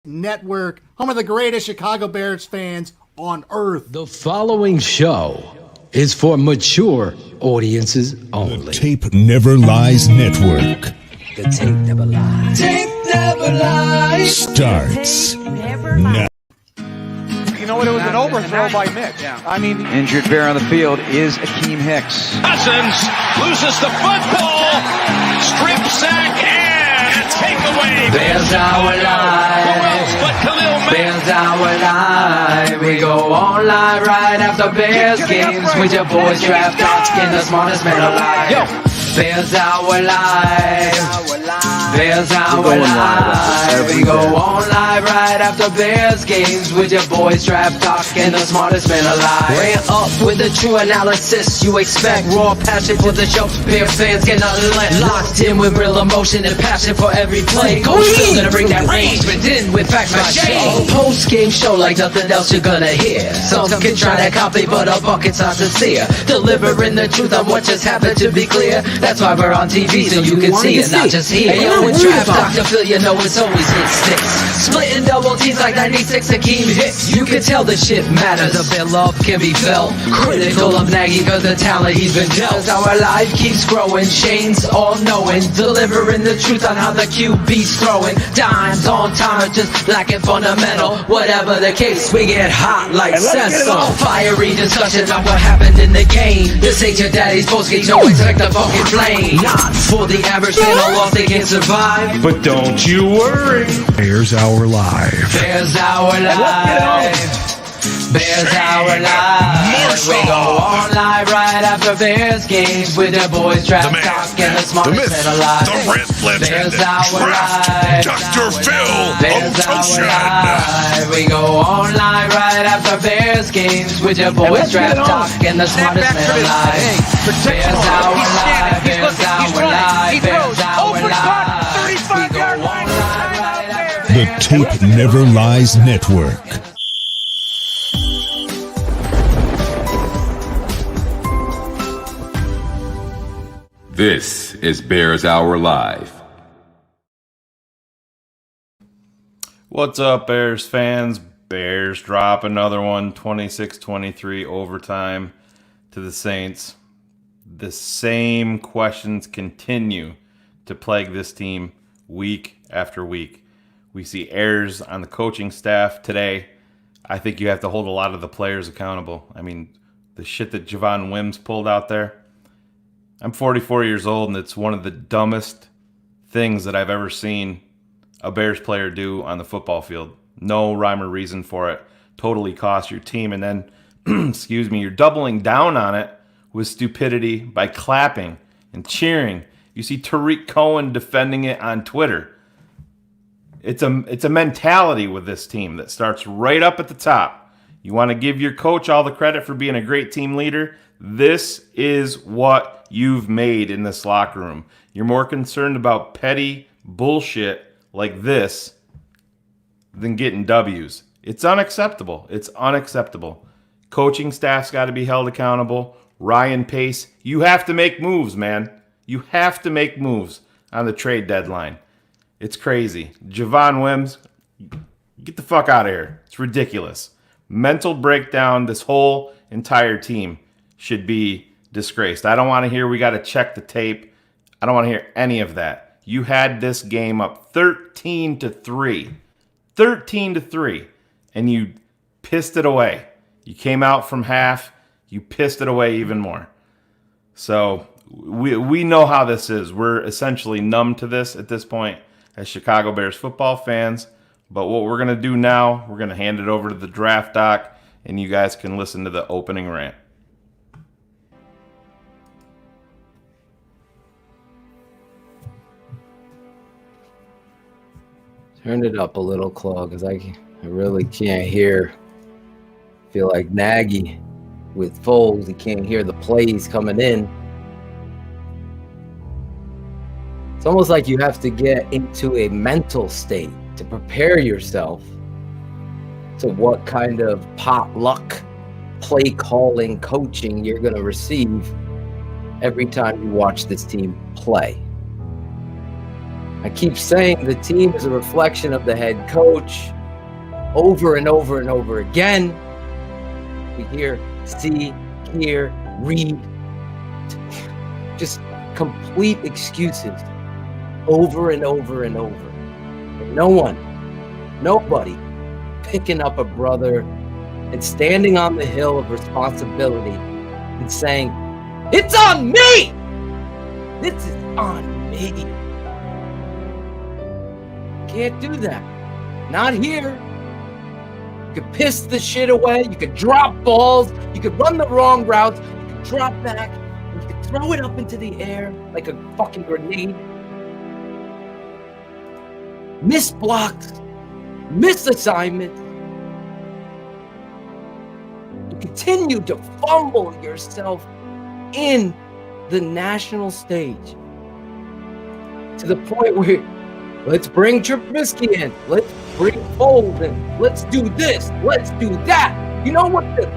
Network, home of the greatest Chicago Bears fans on earth. The following show is for mature audiences only. The Tape Never Lies Network. The tape never lies. Tape never lies. Starts now. You know what? It was an overthrow by Mitch. Yeah. I mean, Injured Bear on the field is Akeem Hicks. Cousins loses the football. Strip sack and a takeaway. Bears our life. Who else but Khalil Mack? Bears our life. We go on live right after Bears games with your boys draft talking the smartest man alive. Yo. Bears our life. Bears our life. We go on live right after Bears games with your boys draft talking the smartest man alive. Ran up with the true analysis you expect. Raw passion for the show. Bear fans get nothing less. Locked in with real emotion and passion for every play. Coach still gonna bring that range, but in with facts my shade. Post game show like nothing else you're gonna hear. Some can try to copy, but a bucket's not sincere. Delivering the truth on what just happened, to be clear. That's why we're on TV so you can see it, not just hear. Hey, yo, with draft Dr. Phil, you know it's always hit sticks. Splitting double T's like 96 Akeem Hicks. You can tell the shit matters. A bit love can be felt. Critical of Nagy cause the talent he's been dealt. As our life keeps growing, Shane's all knowing. Delivering the truth on how the QB's throwing. Dimes on time, just lacking fundamental. Whatever the case, we get hot like Cecil. Fiery discussions on what happened in the game. This ain't your daddy's postgame, so expect a fucking flame. Not for the average fan, all lost they can survive. But don't you worry. Bears Our Live. Bears our life. Bears our life. We go on live right after Bears games with their boys draft talking the smartest man alive. the Red Legend, Bears our life. Dr. Phil Bears our life. We go on live right after Bears games with your boys draft talking the smartest man alive. Bears our life. Bears our life. Bears our life. We go on live right after The Tape Never Lies Network. This is Bears Hour Live. What's up, Bears fans? Bears drop another one, 26-23 overtime to the Saints. The same questions continue to plague this team week after week. We see errors on the coaching staff today. I think you have to hold a lot of the players accountable. I mean, the shit that Javon Wims pulled out there. I'm 44 years old, and it's one of the dumbest things that I've ever seen a Bears player do on the football field. No rhyme or reason for it. Totally cost your team. And then, excuse me, you're doubling down on it with stupidity by clapping and cheering. You see Tariq Cohen defending it on Twitter. It's a mentality with this team that starts right up at the top. You want to give your coach all the credit for being a great team leader? This is what you've made in this locker room. You're more concerned about petty bullshit like this than getting W's. It's unacceptable. It's unacceptable. Coaching staff's got to be held accountable. Ryan Pace, you have to make moves, man. You have to make moves on the trade deadline. It's crazy. Javon Wims, get the fuck out of here. It's ridiculous. Mental breakdown. This whole entire team should be disgraced. I don't want to hear we got to check the tape. I don't want to hear any of that. You had this game up 13-3. 13-3. And you pissed it away. You came out from half. You pissed it away even more. So we know how this is. We're essentially numb to this at this point as Chicago Bears football fans. But what we're going to do now, we're going to hand it over to the draft doc, and you guys can listen to the opening rant. Turn it up a little, Claw, because I really can't hear. I feel like Nagy with Foles. He can't hear the plays coming in. It's almost like you have to get into a mental state to prepare yourself to what kind of potluck play calling coaching you're going to receive every time you watch this team play. I keep saying the team is a reflection of the head coach over and over and over again. We hear, see, hear, read. Just complete excuses over and over and over. And nobody picking up a brother and standing on the hill of responsibility and saying, it's on me! This is on me. Can't do that. Not here. You could piss the shit away. You could drop balls. You could run the wrong routes. You could drop back. You could throw it up into the air like a fucking grenade. Miss blocks. Miss assignments. You continue to fumble yourself in the national stage to the point where let's bring Trubisky in, let's bring Foles in, let's do this, let's do that. You know what the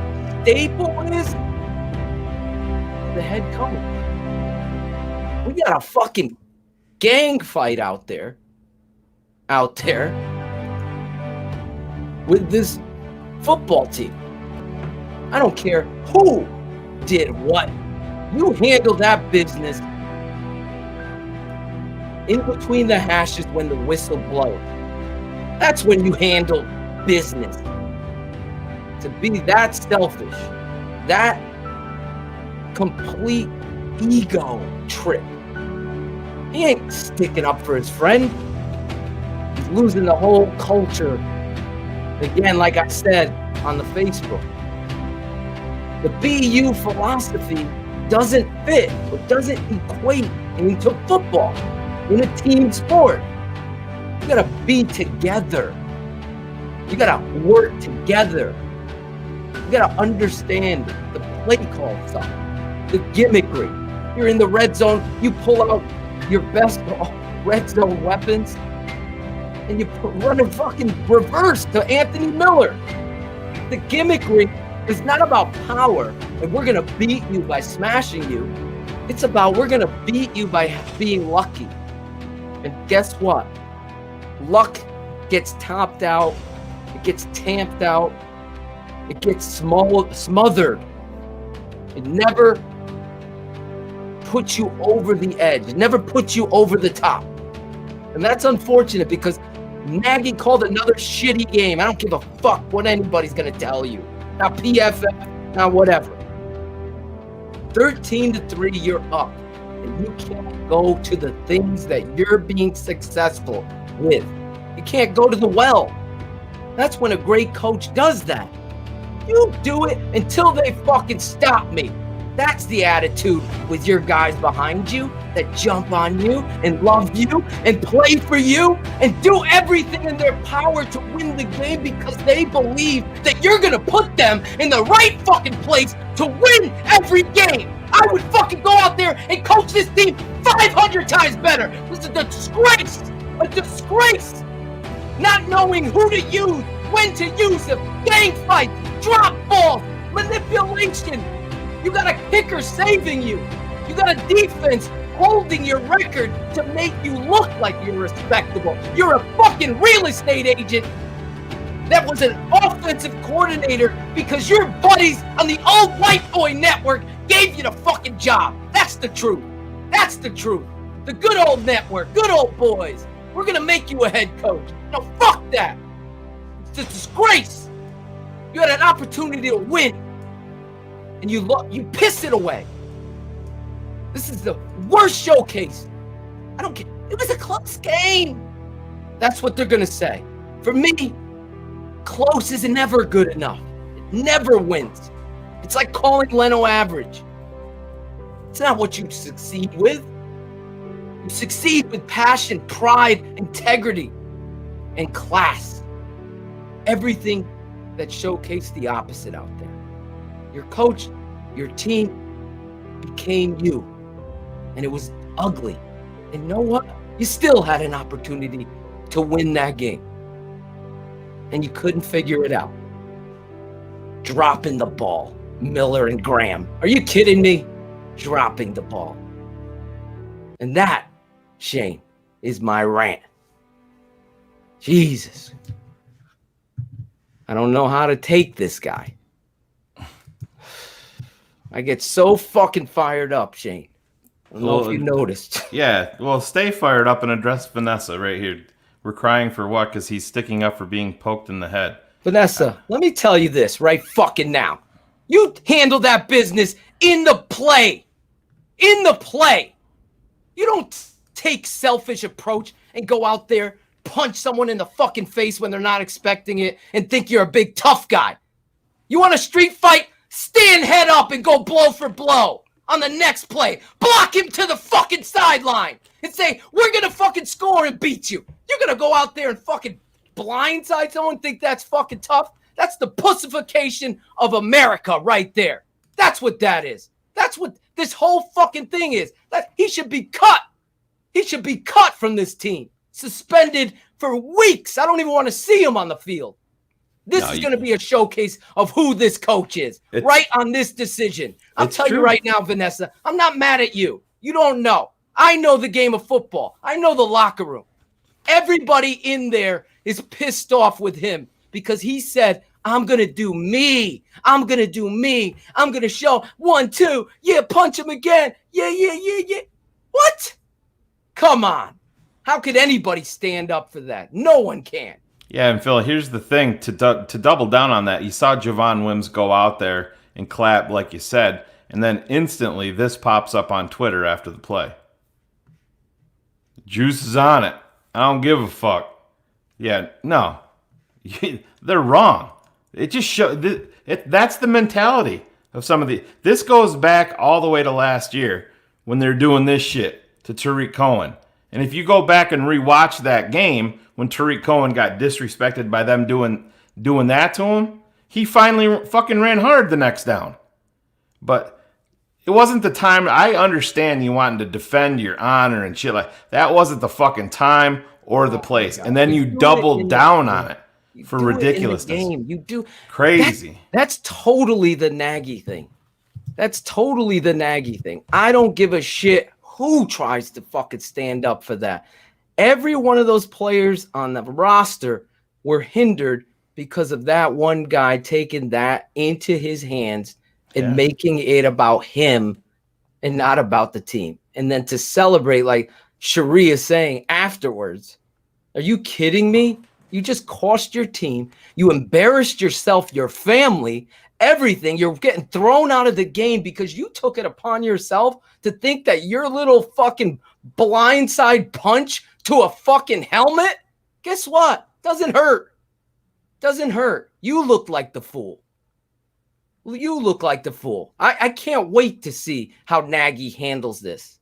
staple is? The head coach. We got a fucking gang fight out there with this football team. I don't care who did what. You handle that business in between the hashes when the whistle blows. That's when you handle business. To be that selfish, that complete ego trip. He ain't sticking up for his friend. He's losing the whole culture. Again, like I said on the Facebook, the BU philosophy doesn't fit or doesn't equate into football, in a team sport. You gotta be together. You gotta work together. You gotta understand the play call stuff, the gimmickry. You're in the red zone, you pull out your best red zone weapons and you run a fucking reverse to Anthony Miller. The gimmickry is not about power and we're gonna beat you by smashing you. It's about we're gonna beat you by being lucky. And guess what? Luck gets topped out, it gets tamped out, it gets smothered. It never puts you over the edge, it never puts you over the top. And that's unfortunate because Nagy called another shitty game. I don't give a fuck what anybody's gonna tell you. Not PFF, not whatever. 13-3, you're up. And you can't go to the things that you're being successful with. You can't go to the well. That's when a great coach does that. You do it until they fucking stop me. That's the attitude with your guys behind you that jump on you and love you and play for you and do everything in their power to win the game because they believe that you're gonna put them in the right fucking place to win every game. I would fucking go out there and coach this team 500 times better. This is a disgrace. A disgrace. Not knowing who to use, when to use them, gang fights, drop balls, manipulation. You got a kicker saving you. You got a defense holding your record to make you look like you're respectable. You're a fucking real estate agent that was an offensive coordinator because your buddies on the old white boy network gave you the fucking job. That's the truth. That's the truth. The good old network, good old boys. We're gonna make you a head coach. No, fuck that. It's a disgrace. You had an opportunity to win, and you pissed it away. This is the worst showcase. I don't care. It was a close game. That's what they're gonna say. For me, close is never good enough. It never wins. It's like calling Leno average. It's not what you succeed with. You succeed with passion, pride, integrity, and class. Everything that showcased the opposite out there. Your coach, your team became you. And it was ugly. And you know what? You still had an opportunity to win that game. And you couldn't figure it out. Dropping the ball, Miller and Graham. Are you kidding me? Dropping the ball. And that, Shane, is my rant. Jesus. I don't know how to take this guy. I get so fucking fired up, Shane. I don't know if you noticed. Yeah, well, stay fired up and address Vanessa right here. We're crying for what? Because he's sticking up for being poked in the head. Vanessa, let me tell you this right fucking now. You handle that business in the play. In the play. You don't take selfish approach and go out there, punch someone in the fucking face when they're not expecting it and think you're a big tough guy. You want a street fight? Stand head up and go blow for blow on the next play. Block him to the fucking sideline and say, we're going to fucking score and beat you. You're going to go out there and fucking blindside someone, think that's fucking tough? That's the pussification of America right there. That's what that is. That's what this whole fucking thing is. He should be cut. He should be cut from this team. Suspended for weeks. I don't even want to see him on the field. This is going to be a showcase of who this coach is right on this decision. I'll tell you right now, Vanessa, I'm not mad at you. You don't know. I know the game of football. I know the locker room. Everybody in there is pissed off with him because he said, I'm going to do me. I'm going to do me. I'm going to show 1, 2. Yeah, punch him again. Yeah. What? Come on. How could anybody stand up for that? No one can. Yeah, and Phil, here's the thing. To double down on that, you saw Javon Wims go out there and clap, like you said, and then instantly this pops up on Twitter after the play. Juice is on it. I don't give a fuck. Yeah, no. They're wrong. It just shows. That's the mentality of some of the... This goes back all the way to last year when they're doing this shit to Tariq Cohen. And if you go back and rewatch that game when Tariq Cohen got disrespected by them doing that to him, he finally fucking ran hard the next down. But it wasn't the time. I understand you wanting to defend your honor and shit like that. Wasn't the fucking time or the place. And then you doubled down on it for ridiculousness. You do crazy. That's totally the Nagy thing. That's totally the Nagy thing. I don't give a shit who tries to fucking stand up for that. Every one of those players on the roster were hindered because of that one guy taking that into his hands and making it about him and not about the team. And then to celebrate, like Cherie is saying afterwards, are you kidding me? You just cost your team. You embarrassed yourself, your family, everything. You're getting thrown out of the game because you took it upon yourself to think that your little fucking blindside punch to a fucking helmet, guess what? Doesn't hurt. Doesn't hurt. You look like the fool. You look like the fool. I can't wait to see how Nagy handles this.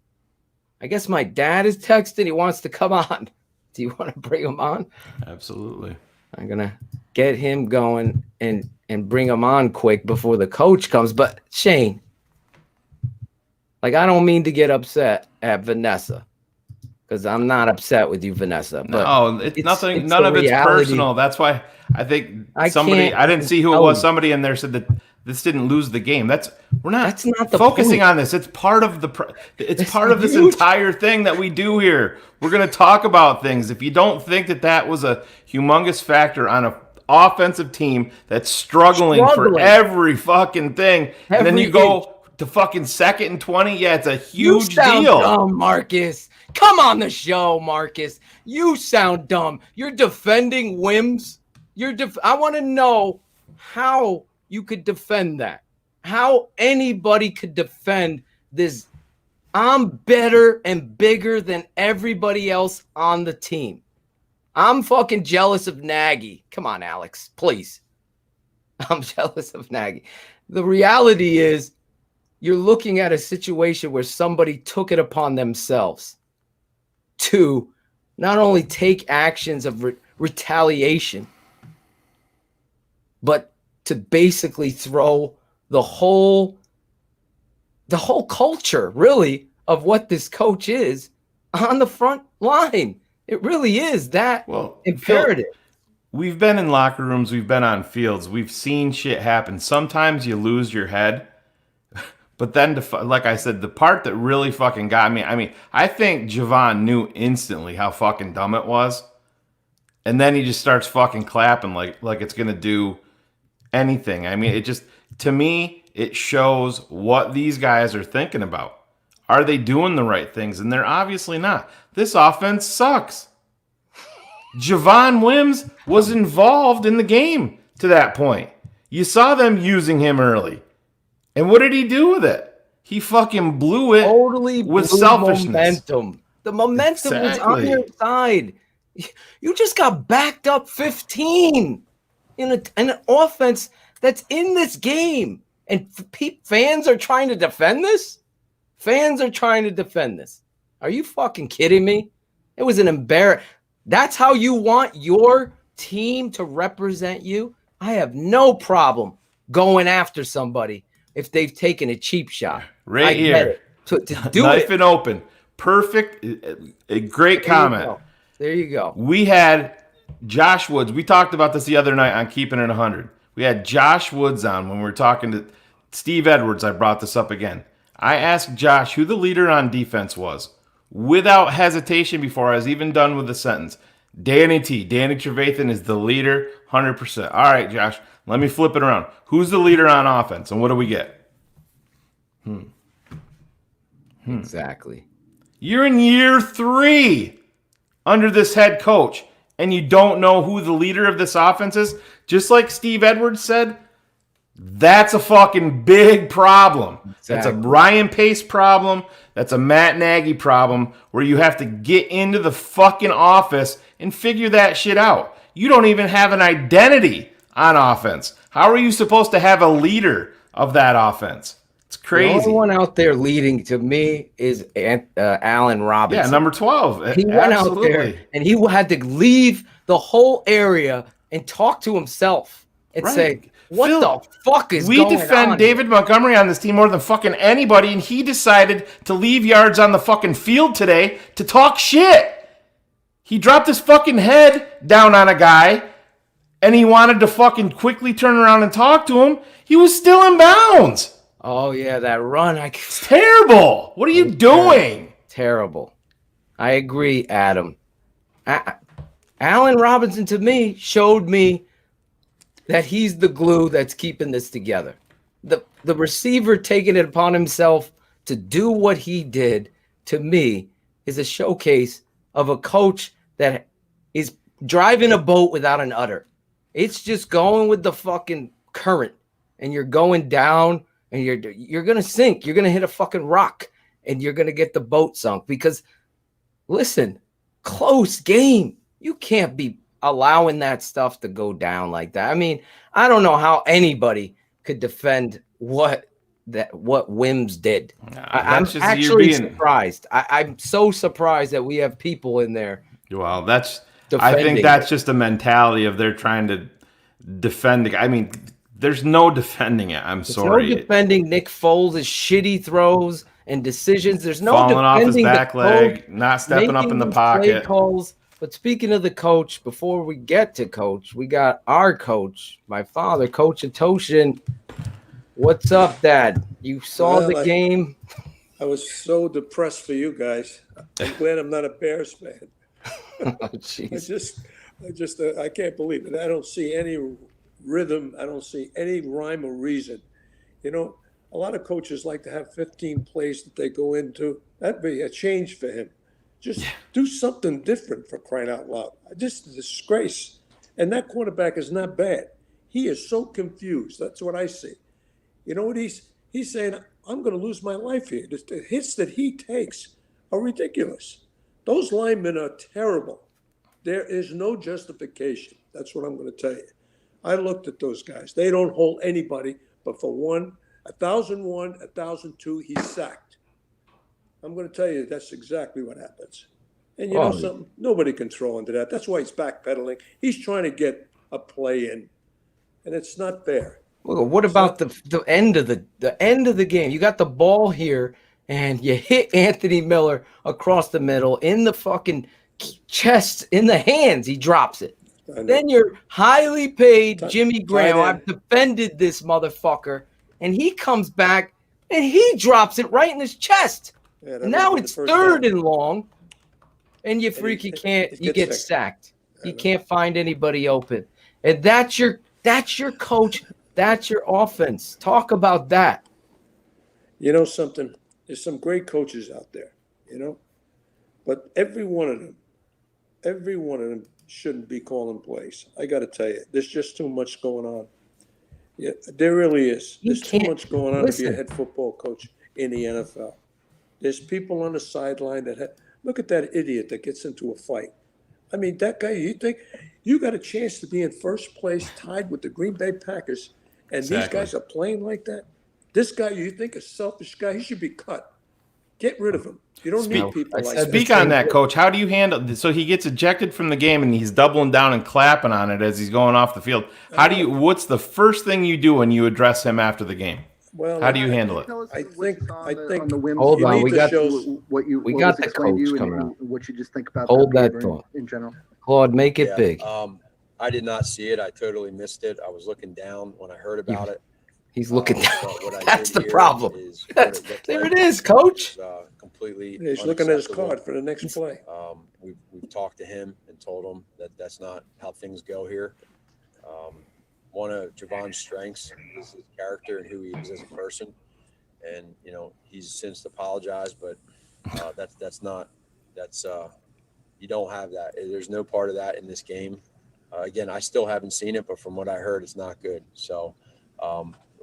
I guess my dad is texting. He wants to come on. Do you want to bring him on? Absolutely. I'm going to get him going and bring him on quick before the coach comes. But Shane, like, I don't mean to get upset at Vanessa because I'm not upset with you, Vanessa. But no, it's nothing. None of it's personal. That's why I think I didn't see who it was. Somebody in there said that this didn't lose the game. We're not the focusing point on this. It's part of this entire thing that we do here. We're going to talk about things. If you don't think that was a humongous factor on an offensive team that's struggling for every fucking thing, and then you go to fucking 2nd and 20, yeah, it's a huge deal. Dumb, Marcus. Come on the show, Marcus. You sound dumb. You're defending Wims. I want to know how you could defend that. How anybody could defend this. I'm better and bigger than everybody else on the team. I'm fucking jealous of Nagy. Come on, Alex, please. I'm jealous of Nagy. The reality is you're looking at a situation where somebody took it upon themselves to not only take actions of retaliation, but to basically throw the whole culture, really, of what this coach is on the front line. It really is that imperative. Phil, we've been in locker rooms. We've been on fields. We've seen shit happen. Sometimes you lose your head, But then, like I said, the part that really fucking got me, I think Javon knew instantly how fucking dumb it was. And then he just starts fucking clapping like it's going to do anything. It just, to me, it shows what these guys are thinking about. Are they doing the right things? And they're obviously not. This offense sucks. Javon Wims was involved in the game to that point. You saw them using him early. And what did he do with it? He fucking blew it with selfishness. Momentum. The momentum was on your side. You just got backed up 15 in an offense that's in this game. And fans are trying to defend this? Fans are trying to defend this. Are you fucking kidding me? It was an embarrassment. That's how you want your team to represent you? I have no problem going after somebody if they've taken a cheap shot. Right here. To do Knife it. and open. Perfect. A great comment. There you go. We had Josh Woods. We talked about this the other night on Keeping It 100. We had Josh Woods on when we were talking to Steve Edwards. I brought this up again. I asked Josh who the leader on defense was. Without hesitation before I was even done with the sentence. Danny Trevathan is the leader, 100%. All right, Josh, let me flip it around. Who's the leader on offense, and what do we get? Exactly. You're in year 3 under this head coach, and you don't know who the leader of this offense is? Just like Steve Edwards said, that's a fucking big problem. Exactly. That's a Ryan Pace problem. That's a Matt Nagy problem where you have to get into the fucking office and figure that shit out. You don't even have an identity on offense. How are you supposed to have a leader of that offense? It's crazy. The only one out there leading to me is Allen Robinson. Yeah, number 12. He went out there and he had to leave the whole area and talk to himself and say, what the fuck is going on? We defend David Montgomery on this team more than fucking anybody, and he decided to leave yards on the fucking field today to talk shit. He dropped his fucking head down on a guy, and he wanted to fucking quickly turn around and talk to him. He was still in bounds. Oh, yeah, that run. It's terrible. What are you doing? Terrible. I agree, Adam. Allen Robinson, to me, showed me that he's the glue that's keeping this together. The receiver taking it upon himself to do what he did, to me, is a showcase of a coach that is driving a boat without an udder. It's just going with the fucking current, and you're going down, and you're going to sink. You're going to hit a fucking rock, and you're going to get the boat sunk. Because, listen, close game. You can't be allowing that stuff to go down like that. I mean, I don't know how anybody could defend what Wims did. I'm actually surprised. I'm so surprised that we have people in there. Well, I think that's just a mentality of they're trying to defend it. I mean, there's no defending it. There's sorry. No defending Nick Foles' shitty throws and decisions. There's no falling defending off his back leg, not stepping up in the pocket. Calls. But speaking of the coach, before we get to coach, we got our coach, my father, Coach Atoshin. What's up, Dad? You saw the game? I was so depressed for you guys. I'm glad I'm not a Bears fan. I can't believe it. I don't see any rhythm. I don't see any rhyme or reason. You know, a lot of coaches like to have 15 plays that they go into. That'd be a change for him. Just do something different, for crying out loud. Just a disgrace. And that quarterback is not bad. He is so confused. That's what I see. You know what he's saying? I'm going to lose my life here. The hits that he takes are ridiculous. Those linemen are terrible. There is no justification. That's what I'm going to tell you. I looked at those guys. They don't hold anybody, but for 1,001, 1,002, he's sacked. I'm going to tell you that's exactly what happens. And you know something? Nobody can throw into that. That's why he's backpedaling. He's trying to get a play in, and it's not fair. Well, what about the end of the game? You got the ball here, and you hit Anthony Miller across the middle in the fucking chest, in the hands. He drops it. Then you're highly paid Jimmy Graham. I've defended this motherfucker, and he comes back and he drops it right in his chest. Yeah, that And now was the it's first third down. and long, and you get sacked. You can't find anybody open, and that's your coach. That's your offense. Talk about that. You know something? There's some great coaches out there, but every one of them shouldn't be calling plays. I got to tell you, there's just too much going on. Yeah, there really is. There's too much going on to be a head football coach in the NFL. There's people on the sideline look at that idiot that gets into a fight. I mean, that guy, you think you got a chance to be in first place tied with the Green Bay Packers, and these guys are playing like that? This guy, you think a selfish guy, he should be cut. Get rid of him. You don't need people like that. Speak on that, Coach. How do you handle? So he gets ejected from the game, and he's doubling down and clapping on it as he's going off the field. What's the first thing you do when you address him after the game? Well, how do you handle it? I think on the Wims. Hold on, we got the coach coming up. What you just think about Hold that game thought in general. Claude, make it big. I did not see it. I totally missed it. I was looking down when I heard about it. He's looking down. That's the problem. There it is, Coach. Completely. Yeah, he's looking at his card for the next play. We've talked to him and told him that that's not how things go here. One of Javon's strengths is his character and who he is as a person, and he's since apologized, but you don't have that. There's no part of that in this game. Again, I still haven't seen it, but from what I heard, it's not good. So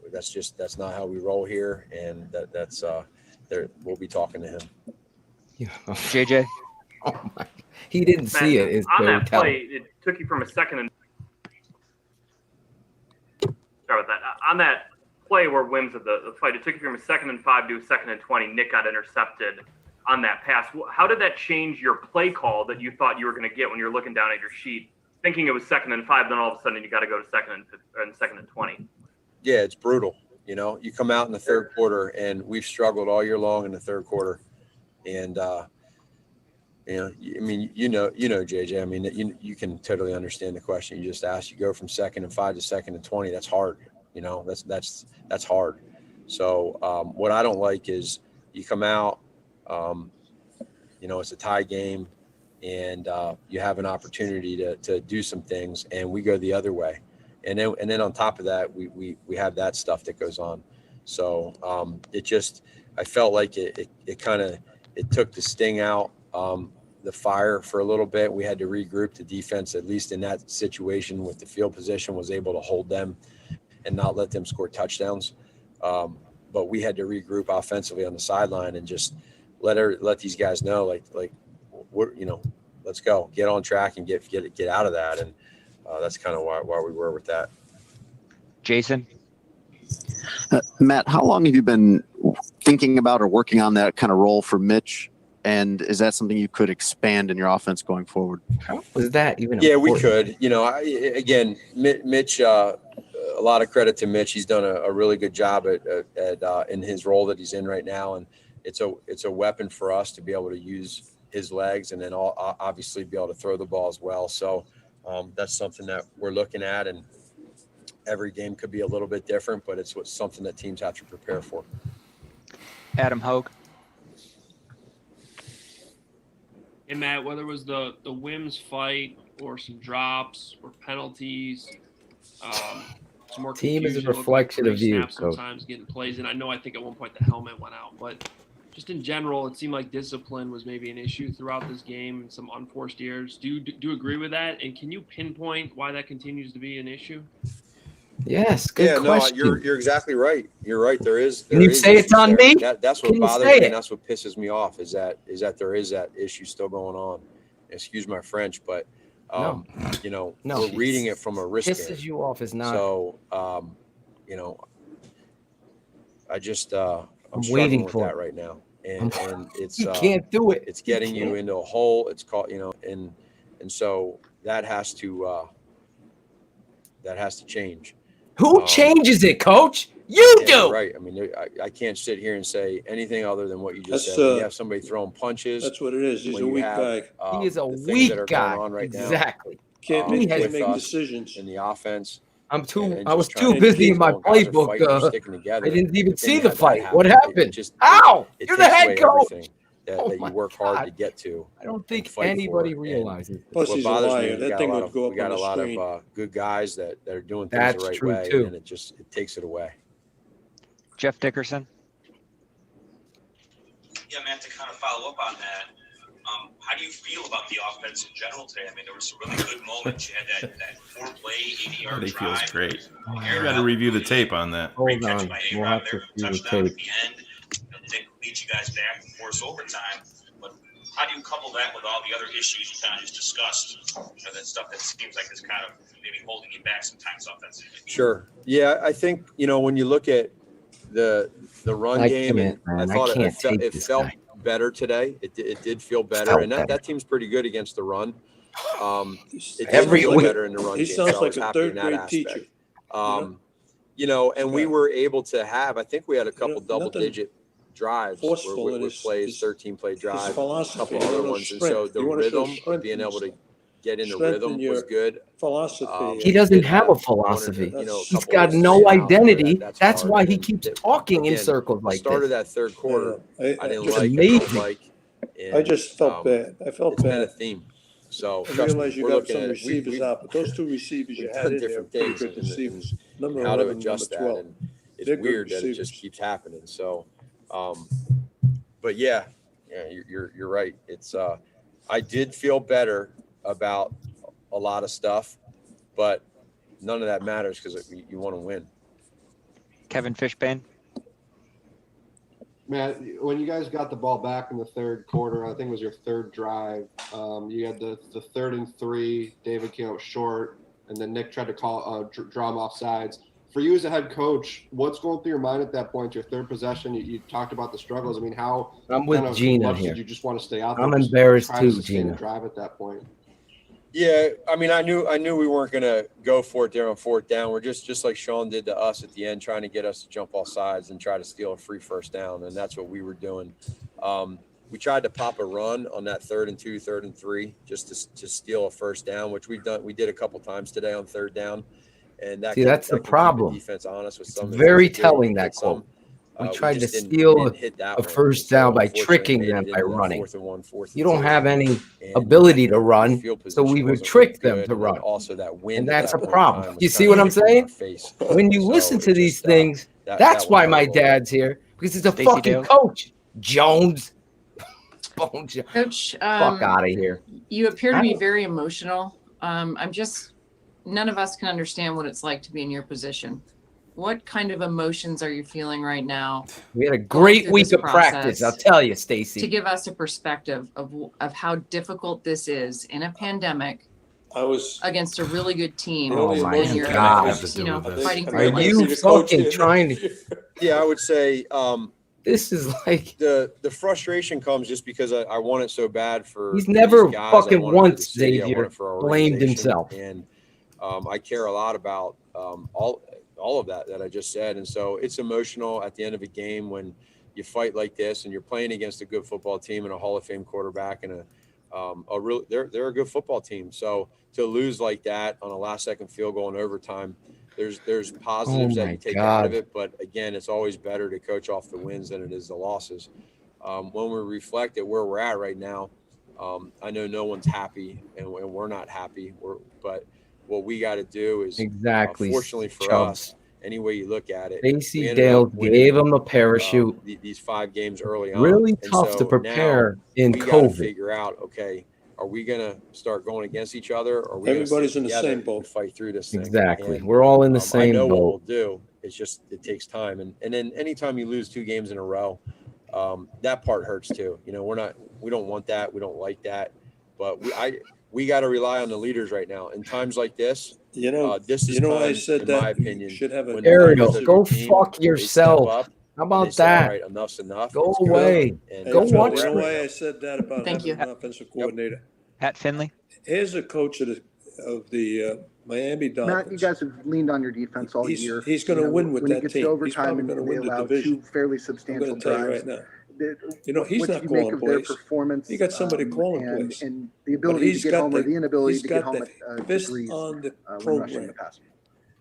that's not how we roll here, and we'll be talking to him. Yeah. JJ, he didn't see it. On that play, it took you from a second and sorry about that. On that play where Wims of the fight, it took you from a 2nd and 5 to a 2nd and 20. Nick got intercepted on that pass. How did that change your play call that you thought you were going to get when you're looking down at your sheet, thinking it was 2nd and 5, then all of a sudden you got to go to 2nd and 20? Yeah, it's brutal. You come out in the third quarter, and we've struggled all year long in the third quarter, and JJ. I mean, you can totally understand the question you just asked. You go from 2nd and 5 to 2nd and 20. That's hard. That's hard. So what I don't like is you come out, it's a tie game, and you have an opportunity to do some things, and we go the other way. And then on top of that, we have that stuff that goes on. So I felt like it took the sting out, the fire for a little bit. We had to regroup. The defense, at least in that situation with the field position, was able to hold them and not let them score touchdowns. But we had to regroup offensively on the sideline and just let these guys know, like we're, let's go, get on track and get out of that. And that's kind of why we were with that. Jason? Matt, how long have you been thinking about or working on that kind of role for Mitch? And is that something you could expand in your offense going forward? How was that even? Yeah, important? We could. Mitch, a lot of credit to Mitch. He's done a really good job at in his role that he's in right now. And it's a weapon for us to be able to use his legs and then obviously be able to throw the ball as well. So that's something that we're looking at, and every game could be a little bit different, but it's something that teams have to prepare for. Adam Hogue. Hey, Matt, whether it was the Wims fight or some drops or penalties, some more team is a confusion, reflection of you, Coach. sometimes getting plays in. I think at one point the helmet went out, but just in general, it seemed like discipline was maybe an issue throughout this game and some unforced errors. Do you agree with that? And can you pinpoint why that continues to be an issue? Yes, good question. No, you're exactly right. You're right. There is. Can you say it's on me? That's what bothers me, and that's what pisses me off. Is that there is that issue still going on. Excuse my French, but we're reading it from a wristband. Pisses you off is not. So I just I'm waiting with for that it right now, and it's you can't do it. It's getting you into a hole. It's called and so that has to change. Who changes it, Coach? You do. Right. I mean, I can't sit here and say anything other than what you just said. When you have somebody throwing punches. That's what it is. He's a weak guy. He is a weak guy. Right exactly. Can't make decisions in the offense. I and was just trying too to busy keep in my going. Guys are playbook. fighting, they're sticking together. I didn't even But then see you the have that fight. What happen. happened? It How? it You're the takes head away coach. everything Oh that my you work hard God. to get to. I don't think fight anybody for. realizes. Plus, What he's a bothers me liar. is That thing would go we up got on a the lot screen. of good guys that are doing things That's the right true, way, too. and it takes it away. Jeff Dickerson. Yeah, Matt, to kind of follow up on that, how do you feel about the offense in general today? I mean, there were some really good moments. You had that 4-play, 80-yard He drive. feels great. I got to review the tape on that. Hold on. We'll have to see the Touchdown tape. at the end. They lead you guys back to force overtime. But how do you couple that with all the other issues you kind of just discussed? That stuff that seems like is kind of maybe holding you back sometimes offensively. Sure. Yeah, I think when you look at the run game, and I thought it felt better today. It did feel better, and that team's pretty good against the run. It did feel better in the run game. He sounds so I like was a happy in that third-grade aspect. teacher. And we were able to have. I think we had a couple double-digit drives forceful where in we his- plays, 13-play drive, a philosophy, couple you other wanna ones, and strength. so the You wanna show rhythm of strength being in able to yourself. get in the Strength rhythm in your was good. philosophy. He doesn't have a wanted philosophy. to, a He's couple got of no stand out, identity. that's That's hard. why he And keeps talking in again, circles the like start of this. that third quarter, I didn't just like. amazing. I don't like. I just felt bad. I felt It's bad. been a theme. So I trust realize me, you we're got looking some at it. receivers out, but those two receivers you we've had done in there are different pretty things good and receivers. Number how to 11, adjust number 12. that, and it's They're good weird that it receivers. just keeps happening. So, but yeah, you're right. It's I did feel better about a lot of stuff, but none of that matters because you want to win. Kevin Fishbane. Matt, when you guys got the ball back in the third quarter, I think it was your third drive. You had the 3rd and 3. David came up short, and then Nick tried to call draw him off sides. For you as a head coach, what's going through your mind at that point? Your third possession, you talked about the struggles. I mean, how I'm with Gina here. did you just want to stay out there? I'm just embarrassed try to too, sustain Gina. the drive at that point. Yeah, I mean, I knew we weren't going to go for it there on 4th down. We're just like Sean did to us at the end, trying to get us to jump off sides and try to steal a free first down, and that's what we were doing. We tried to pop a run on that 3rd and 2, 3rd and 3, just to steal a first down, which we did a couple times today on 3rd down, and that's the problem. Keep the defense honest with It's some. very telling, that quote. We tried to steal a first down by tricking them by running. 4th and 1, 4th and You don't 2. have any And ability to run, field so we position would wasn't trick good, them to and then run. also that wind And at that's that a point in problem. time was You kinda see what I'm hitting in saying? our face. When you So listen to it these just, things, that that's one why hurt a my little bit. dad's here, because he's a Stacey fucking Dale. coach. Jones. Bones. Coach, Fuck out of here. you appear to be very emotional. None of us can understand what it's like to be in your position. What kind of emotions are you feeling right now? We had a great through week this of practice, I'll process tell you, Stacy. to give us a perspective of how difficult this is in a pandemic against a really good team. Oh my when you're, God. fighting for Are your life. you fucking trying to? Yeah, I would say this is like the frustration comes just because I want it so bad for. He's never these guys. I fucking want it for the once, city. I want Xavier, it for our blamed organization. himself. And I care a lot about all of that I just said, and so it's emotional at the end of a game when you fight like this and you're playing against a good football team and a Hall of Fame quarterback and they're a good football team. So to lose like that on a last-second field goal in overtime, there's positives that you take out of it, but again, it's always better to coach off the wins than it is the losses. When we reflect at where we're at right now, I know no one's happy and we're not happy. But what we got to do is fortunately for us, any way you look at it, Stacey Dale gave him a parachute. These 5 games early on, Really and tough so to prepare now in we got to COVID. figure out, okay, are we going to start going against each other? Or are we Everybody's in the together same boat. and fight through this thing? Exactly. And, We're all in the I same know what boat. we'll do. It's just it takes time, and then anytime you lose 2 games in a row, that part hurts too. We don't want that. We don't like that, but we got to rely on the leaders right now in times like this. This is time, I said in that my you opinion, should have when a the Ariel, leaders of go your team, fuck they step yourself. up How and they about say, that? all right, enough's enough. Go It's good. away. And Go that's where watch we're You at know right why now. I said that about having an offensive coordinator? Pat Finley. Here's a coach of the Miami Dolphins. Matt, you guys have leaned on your defense all year. He's going to win with when that it gets team. to He's overtime probably and going to they win the allow division. 2 fairly I'm substantial going to tell you drives. right now. He's What not do you make calling of their plays. performance? He got somebody calling plays. And the But ability he's to get got home or the inability he's to get got home that at fist degrees on the when rushing program. the passer.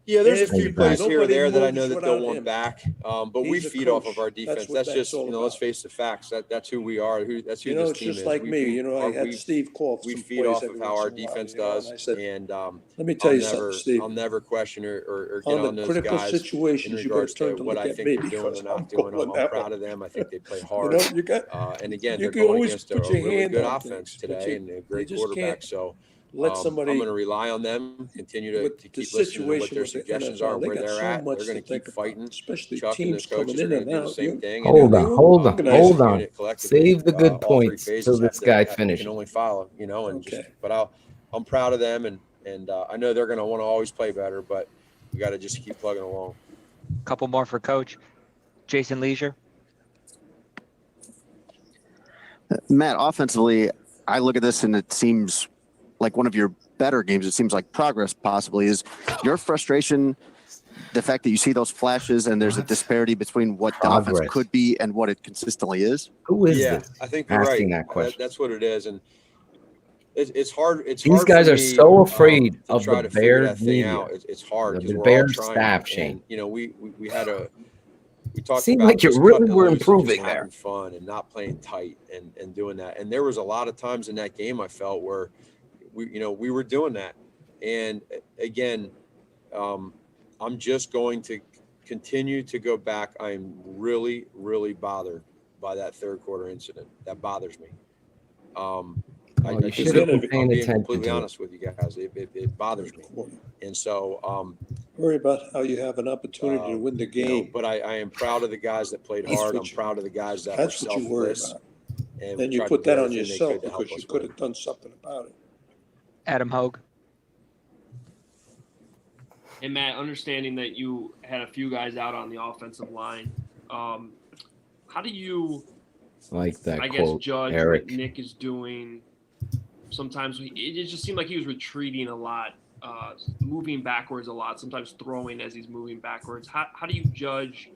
Yeah, there's a If few he plays does, here or there that I nobody know moves that they'll without want him. back, but we He's a feed off of coach. our That's defense. what That's that's just, all let's about. face the facts. That's who we are. That's who You know, this it's team just is. like me. You know, I had we Steve call we some feed plays off of every how once our in a while, defense you know, does, and I said, and let me tell you something, Steve. I'll never question or get On the on those critical guys in situations, you better regards to turn to what look I at think me they're doing because or I'm not doing. calling I'm that proud one. of them. I think they play You hard. know, you got, And again, you they're can going always against put a your really hand good on offense things, but today you and a great just quarterback. can't So let I'm somebody going to rely on them, continue to with the keep listening to what situation their with the suggestions are, NFL. They where got they're so at. much They're going to to keep think about, fighting. especially Chuck and teams his coaches coming are in going to and do the out. same thing. Hold And on, hold on, organize hold it. on. unit collectively, Save the good all three points phases till this guy can finishes. only follow, you know, and Okay. but I'm proud of them, and I know they're going to want to always play better, but we got to just keep plugging along. Couple more for Coach. Jason Leisure. Matt, offensively, I look at this and it seems like one of your better games. It seems like progress possibly. Is your frustration the fact that you see those flashes and there's a disparity between what the offense Progress. could be and what it consistently is? Who is Yeah, this? I think you're Asking right. that question. That's what it is, and it's hard. It's These hard guys for are me, so afraid to of try the to figure Bears that thing media, out. It's hard because the we're all Bears trying, staff, Shane. and you know we talked Seemed about like you just really cutting it were loose and just improving there. having fun and not playing tight and doing that. And there was a lot of times in that game I felt where we were doing that. And again, I'm just going to continue to go back. I'm really, really bothered by that third quarter incident. That bothers me. You should have been paying I'm being attention completely to it. honest with you guys. It bothers me. And so, Worry about how you have an opportunity to win the game. but I am proud of the guys that played That's hard. what I'm you- proud of the guys that That's were what you worry selfless. about. And Then you tried put to do that on everything they yourself could to help because you us could win. have done something about it. Adam Hogue. And Matt, understanding that you had a few guys out on the offensive line, how do you, Like that I guess, quote, judge Eric. what Nick is doing? Sometimes it just seemed like he was retreating a lot, moving backwards a lot, sometimes throwing as he's moving backwards. How do you judge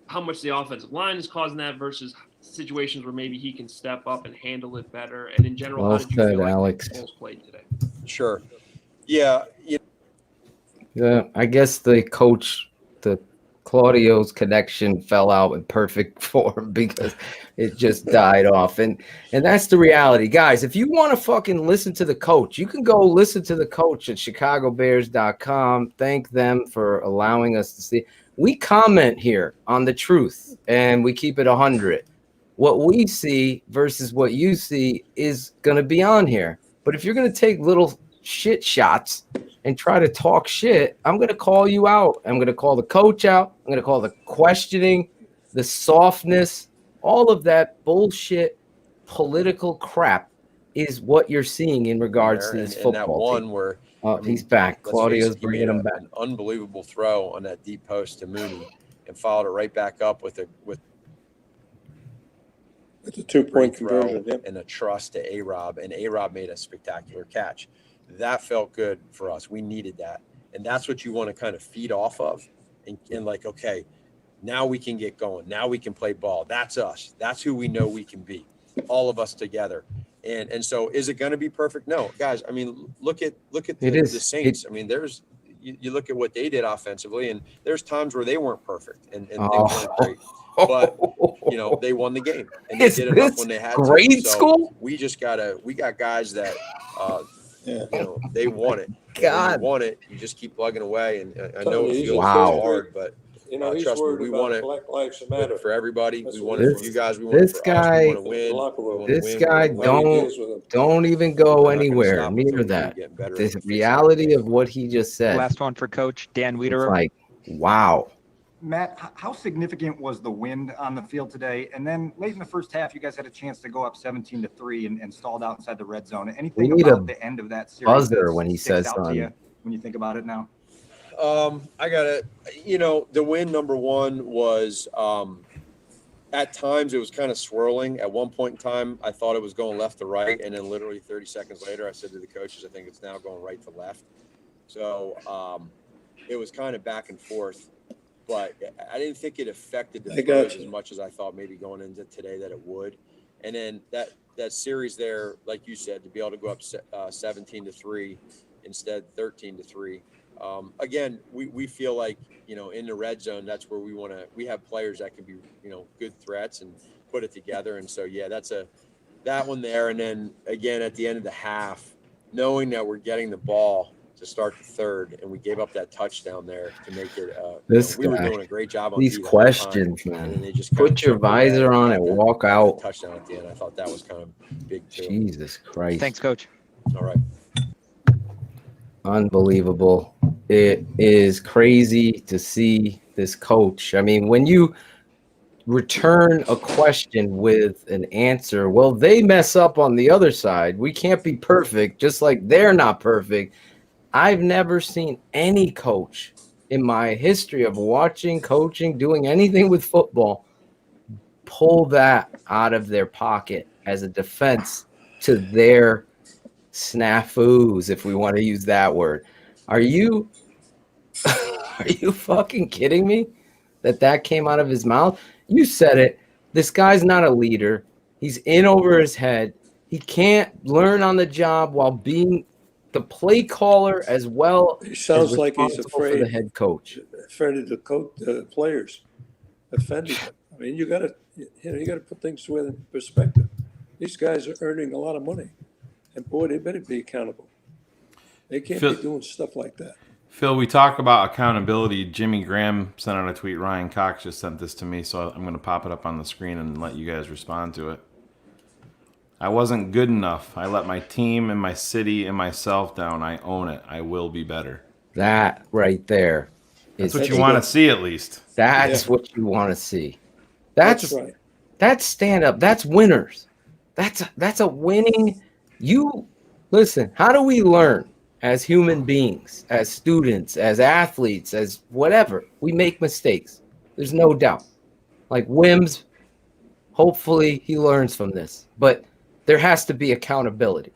how much the offensive line is causing that versus situations where maybe he can step up and handle it better? And in general, Well how did you said, feel Alex. like Foles played today? Sure. Yeah. Yeah, I guess the Claudio's connection fell out in perfect form because it just died off. And that's the reality. Guys, if you want to fucking listen to the coach, you can go listen to the coach at chicagobears.com. Thank them for allowing us to see. We comment here on the truth and we keep it 100. What we see versus what you see is going to be on here. But if you're going to take little shit shots and try to talk shit, I'm going to call you out. I'm going to call the coach out. I'm going to call the questioning, the softness, all of that bullshit political crap is what you're seeing in regards to this And that football one team. where He's back. let's face Claudio's it, he bringing made him back. an unbelievable throw on that deep post to Mooney and followed it right back up with a 2-point conversion, and a trust to A-Rob, and A-Rob made a spectacular catch. That felt good for us. We needed that. And that's what you want to kind of feed off of and like, okay, now we can get going. Now we can play ball. That's us. That's who we know we can be, all of us together. And so is it going to be perfect? No, guys. I mean, look at the Saints. I mean, you look at what they did offensively, and there's times where they weren't perfect and things weren't great. But they won the game, and they did enough when they had to. So we got guys that they want it. And when you want it, you just keep plugging away. And I know it feels hard, but he's trust me, worried we about want it. Black Lives Matter For everybody, That's we what want it it is. for you guys. We want it for us. We want to win. This guy don't even go anywhere near that. The reality of what he just said. Last one for Coach Dan It's Wiederer. like, wow. Matt, how significant was the wind on the field today? And then late in the first half, you guys had a chance to go up 17-3 and stalled outside the red zone. Anything We need about a the end of that series buzzer that when he sticks says out to something. you when you think about it now? I gotta, the win number one was at times it was kind of swirling. At one point in time, I thought it was going left to right, and then literally 30 seconds later, I said to the coaches, I think it's now going right to left. So it was kind of back and forth, but I didn't think it affected the throws as much as I thought maybe going into today that it would. And then that series there, like you said, to be able to go up 17-3 instead 13-3. Again, we feel like, in the red zone, that's where we have players that can be, good threats and put it together. And so, yeah, that one there. And then again, at the end of the half, knowing that we're getting the ball to start the third, and we gave up that touchdown there to make it, we were doing a great job on these D the whole time, questions, man. and then they just kind of Put your chipped away visor on got and the- walk got the out. touchdown at the end. I thought that was kind of big too. Jesus Christ. Thanks, Coach. All right. Unbelievable. It is crazy to see this coach. I mean, when you return a question with an answer, well, they mess up on the other side. We can't be perfect, just like they're not perfect. I've never seen any coach in my history of watching, coaching, doing anything with football pull that out of their pocket as a defense to their snafus, if we want to use that word. Are you fucking kidding me that came out of his mouth? You said it. This guy's not a leader. He's in over his head. He can't learn on the job while being the play caller as well. He sounds as like he's responsible for afraid. the head coach. Afraid of the players offending him. I mean, you got to put things in perspective. These guys are earning a lot of money, and boy, they better be accountable. They can't be doing stuff like that. Phil, we talk about accountability. Jimmy Graham sent out a tweet. Ryan Cox just sent this to me, so I'm going to pop it up on the screen and let you guys respond to it. I wasn't good enough. I let my team and my city and myself down. I own it. I will be better. That right there. That's what you want to see, at least. That's what you want to see. That's right. That's stand up. That's winners. That's a winning. You listen. How do we learn as human beings, as students, as athletes, as whatever? We make mistakes. There's no doubt. Like Wims, hopefully he learns from this. But there has to be accountability.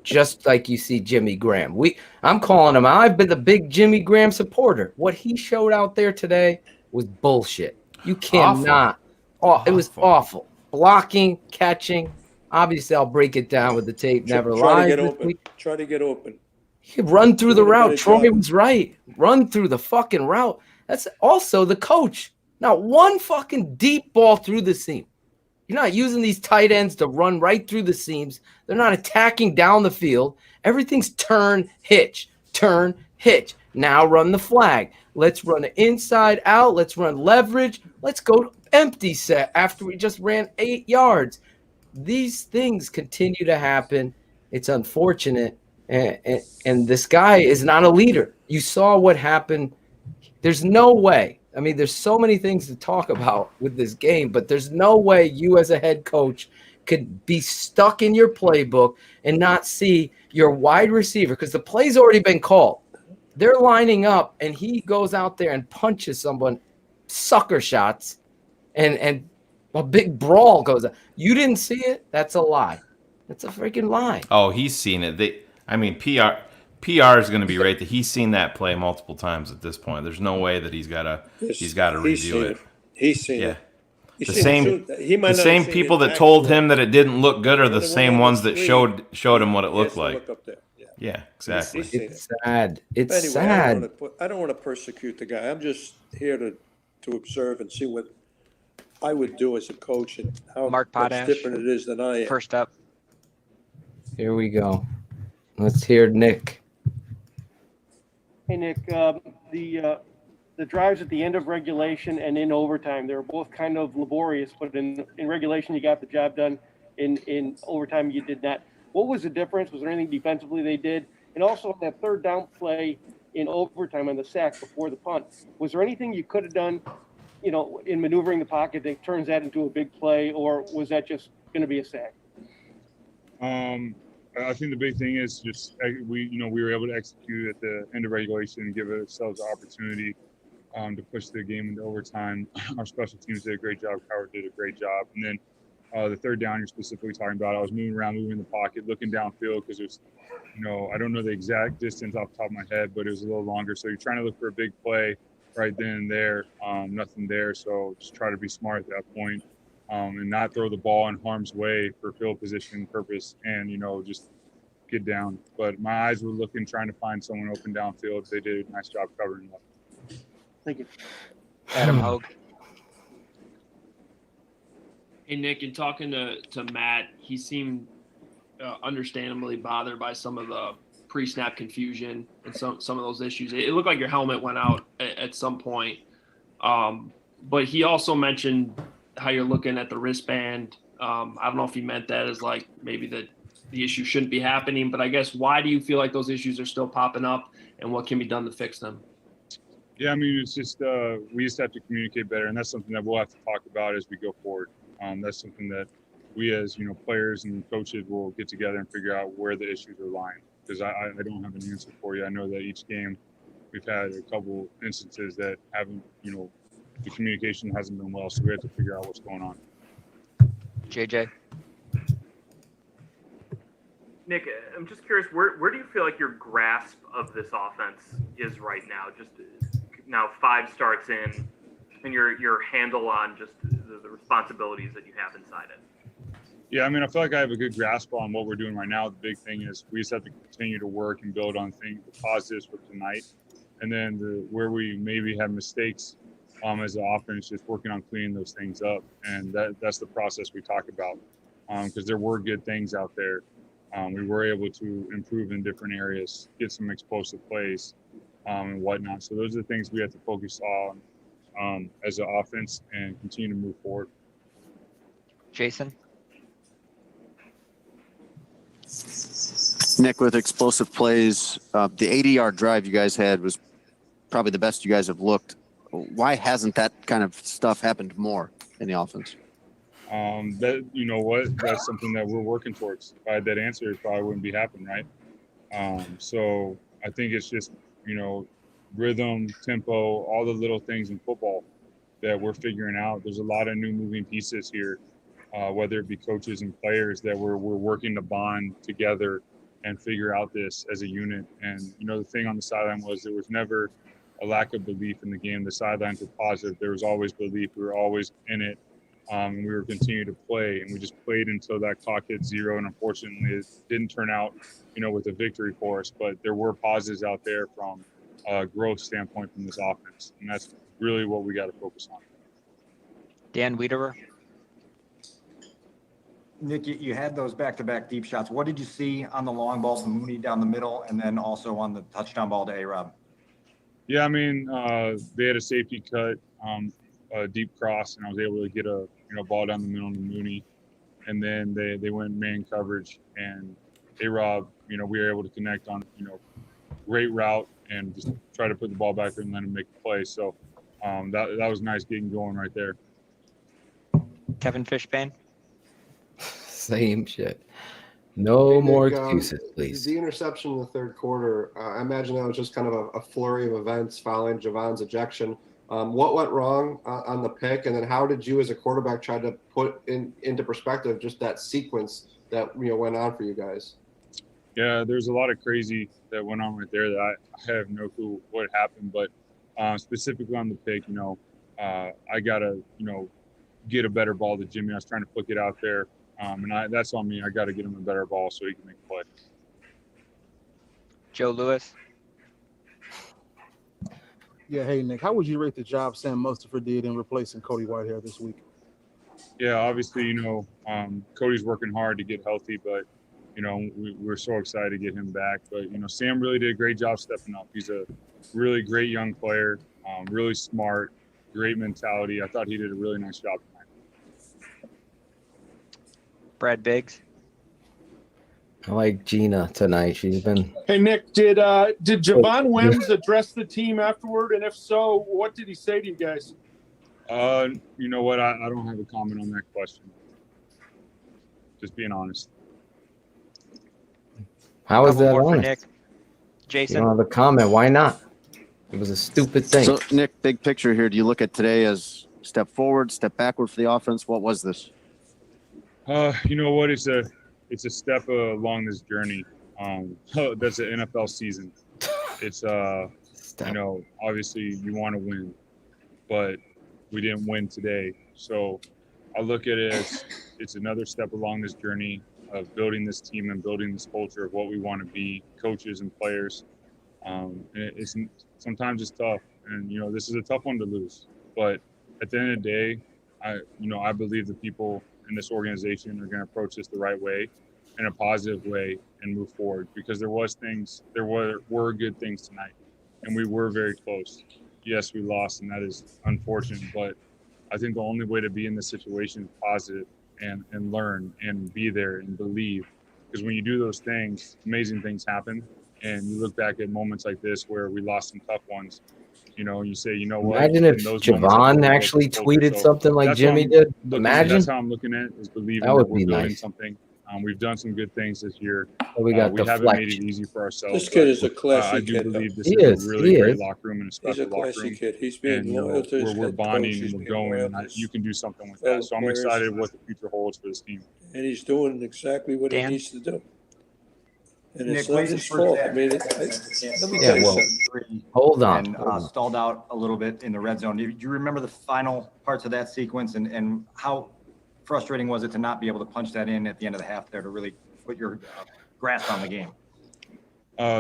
Just like you see Jimmy Graham. I'm calling him. I've been the big Jimmy Graham supporter. What he showed out there today was bullshit. You cannot. It was awful. Blocking, catching. Obviously, I'll break it down with the tape. Never lies. Try to get open. He run through the route. Troy was right. Run through the fucking route. That's also the coach. Not one fucking deep ball through the seam. You're not using these tight ends to run right through the seams. They're not attacking down the field. Everything's turn, hitch, turn, hitch. Now run the flag. Let's run the inside out. Let's run leverage. Let's go empty set after we just ran 8 yards. These things continue to happen. It's unfortunate. And this guy is not a leader. You saw what happened. There's no way. I mean, there's so many things to talk about with this game, but there's no way you as a head coach could be stuck in your playbook and not see your wide receiver, because the play's already been called. They're lining up, and he goes out there and punches someone, sucker shots, and a big brawl goes on. You didn't see it? That's a lie. That's a freaking lie. Oh, he's seen it. PR is going to be right that he's seen that play multiple times at this point. There's no way that he's got to redo it. He's seen it. The same people that told him that it didn't look good are the same ones that showed him what it looked like. Yeah, exactly. It's sad. It's anyway, sad. I don't want to persecute the guy. I'm just here to observe and see what I would do as a coach and how much different it is than I am. First up. Here we go. Let's hear Nick. Hey, Nick, the drives at the end of regulation and in overtime, they were both kind of laborious, but in regulation, you got the job done. In overtime, you did not. What was the difference? Was there anything defensively they did? And also on that third down play in overtime on the sack before the punt, was there anything you could have done, in maneuvering the pocket that turns that into a big play, or was that just going to be a sack? I think the big thing is just we were able to execute at the end of regulation and give ourselves the opportunity to push the game into overtime. Our special teams did a great job. Howard did a great job. And then the third down you're specifically talking about, I was moving around, moving in the pocket, looking downfield because there's, I don't know the exact distance off the top of my head, but it was a little longer. So you're trying to look for a big play right then and there. Nothing there. So just try to be smart at that point. And not throw the ball in harm's way for field position purpose, and just get down. But my eyes were looking, trying to find someone open downfield. They did a nice job covering that. Thank you. Adam Hogue. Hey, Nick, in talking to Matt, he seemed understandably bothered by some of the pre-snap confusion and some of those issues. It looked like your helmet went out at some point. But he also mentioned how you're looking at the wristband. I don't know if he meant that as like maybe the issue shouldn't be happening, but I guess why do you feel like those issues are still popping up, and what can be done to fix them? Yeah, I mean, it's just we just have to communicate better, and that's something that we'll have to talk about as we go forward. That's something that we as players and coaches will get together and figure out where the issues are lying, because I don't have an answer for you. I know that each game we've had a couple instances that haven't, the communication hasn't been well, so we have to figure out what's going on. JJ. Nick, I'm just curious, where do you feel like your grasp of this offense is right now? Just now 5 starts in, and your handle on just the responsibilities that you have inside it. Yeah, I mean, I feel like I have a good grasp on what we're doing right now. The big thing is we just have to continue to work and build on the positives for tonight. And then where we maybe have mistakes as an offense, just working on cleaning those things up. And that's the process we talk about, because there were good things out there. We were able to improve in different areas, get some explosive plays and whatnot. So those are the things we have to focus on as an offense and continue to move forward. Jason? Nick, with explosive plays, the 80-yard drive you guys had was probably the best you guys have looked. Why hasn't that kind of stuff happened more in the offense? That, you know what, that's something that we're working towards. If I had that answer, it probably wouldn't be happening, right? So I think it's just, rhythm, tempo, all the little things in football that we're figuring out. There's a lot of new moving pieces here, whether it be coaches and players, that we're working to bond together and figure out this as a unit. And, the thing on the sideline was there was never a lack of belief in the game. The sidelines were positive. There was always belief. We were always in it. And we were continuing to play, and we just played until that clock hit 0. And unfortunately, it didn't turn out, with a victory for us. But there were positives out there from a growth standpoint from this offense, and that's really what we got to focus on. Dan Wiederer. Nick, you had those back-to-back deep shots. What did you see on the long ball to Mooney down the middle, and then also on the touchdown ball to A-Rob? Yeah, I mean, they had a safety cut, a deep cross, and I was able to get a ball down the middle to Mooney, and then they went man coverage, and A-Rob, we were able to connect on great route and just try to put the ball back there and let him make the play. So that was nice getting going right there. Kevin Fishbane. Same shit. No more excuses, please. The interception in the third quarter, I imagine that was just kind of a flurry of events following Javon's ejection. What went wrong on the pick, and then how did you as a quarterback try to put into perspective just that sequence that went on for you guys? Yeah, there's a lot of crazy that went on right there that I have no clue what happened, but specifically on the pick, I gotta get a better ball to Jimmy. I was trying to flick it out there, and that's on me. I got to get him a better ball so he can make a play. Joe Lewis. Yeah, hey, Nick, how would you rate the job Sam Mustipher did in replacing Cody Whitehair this week? Yeah, obviously, Cody's working hard to get healthy, but, we're so excited to get him back. But, Sam really did a great job stepping up. He's a really great young player, really smart, great mentality. I thought he did a really nice job tonight. Brad Biggs. I like Gina tonight. She's been. Hey, Nick, did Javon Wims address the team afterward? And if so, what did he say to you guys? You know what? I don't have a comment on that question. Just being honest. How is that honest? Nick. Jason. You don't have a comment. Why not? It was a stupid thing. So, Nick, big picture here. Do you look at today as step forward, step backward for the offense? What was this? You know what? It's a step along this journey. That's an NFL season. It's obviously you want to win, but we didn't win today. So I look at it as it's another step along this journey. building this team and building this culture of what we want to be, coaches and players. It's sometimes it's tough, and this is a tough one to lose. But at the end of the day, I believe the people in this organization are going to approach this the right way, in a positive way, and move forward. Because there were good things tonight, and we were very close. Yes, we lost, and that is unfortunate. But I think the only way to be in this situation is positive and learn and be there and believe. Because when you do those things, amazing things happen. And you look back at moments like this where we lost some tough ones, you say, you know what? Imagine if Javon actually tweeted something like Jimmy did. Imagine. That's how I'm looking at it, is believing that we're building something. We've done some good things this year. We haven't made it easy for ourselves. This kid is a classy I do kid. believe this He is a is, really he great is. locker room and a He's special a locker classy room. kid. He's being loyal to his We're head bonding coach. He's and we're being loyal going, to and his you can do something with fellow that. So I'm players. excited what the future holds for this team. And he's doing exactly what he Dan? needs to do. And Nick, it's not late in his the first fault. half, I mean, let me Yeah, tell you well, something. hold on. And stalled out a little bit in the red zone. Do you remember the final parts of that sequence and how frustrating was it to not be able to punch that in at the end of the half there to really put your grasp on the game?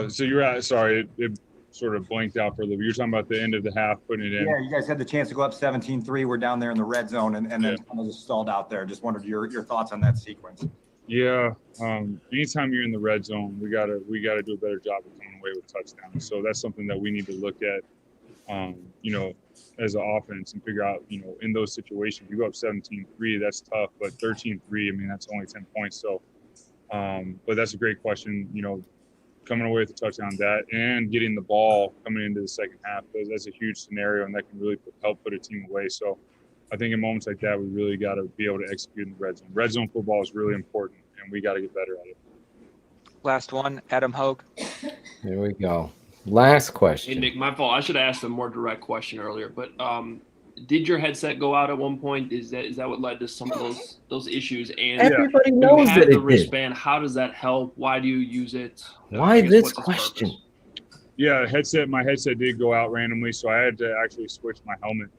So you're sorry, it sort of blanked out for a little bit. You're talking about the end of the half, putting it in. Yeah, you guys had the chance to go up 17-3. We're down there in the red zone and then kind of just stalled out there. Just wondered your thoughts on that sequence. Yeah. Anytime you're in the red zone, we gotta do a better job of coming away with touchdowns. So that's something that we need to look at, as an offense and figure out, in those situations, you go up 17-3, that's tough, but 13-3, I mean, that's only 10 points. So, but that's a great question, coming away with a touchdown, that and getting the ball coming into the second half, that's a huge scenario, and that can really help put a team away. So I think in moments like that, we really got to be able to execute in the red zone. Red zone football is really important, and we got to get better at it. Last one, Adam Hogue. Here we go. Last Hey, question. Nick, my fault. I should have asked a more direct question earlier, but did your headset go out at one point? Is that what led to some of those issues? And Everybody you knows had that the it did. wristband. How does that help? Why do you use it? Why I guess, this what's its question? purpose? Yeah, my headset did go out randomly, so I had to actually switch my helmet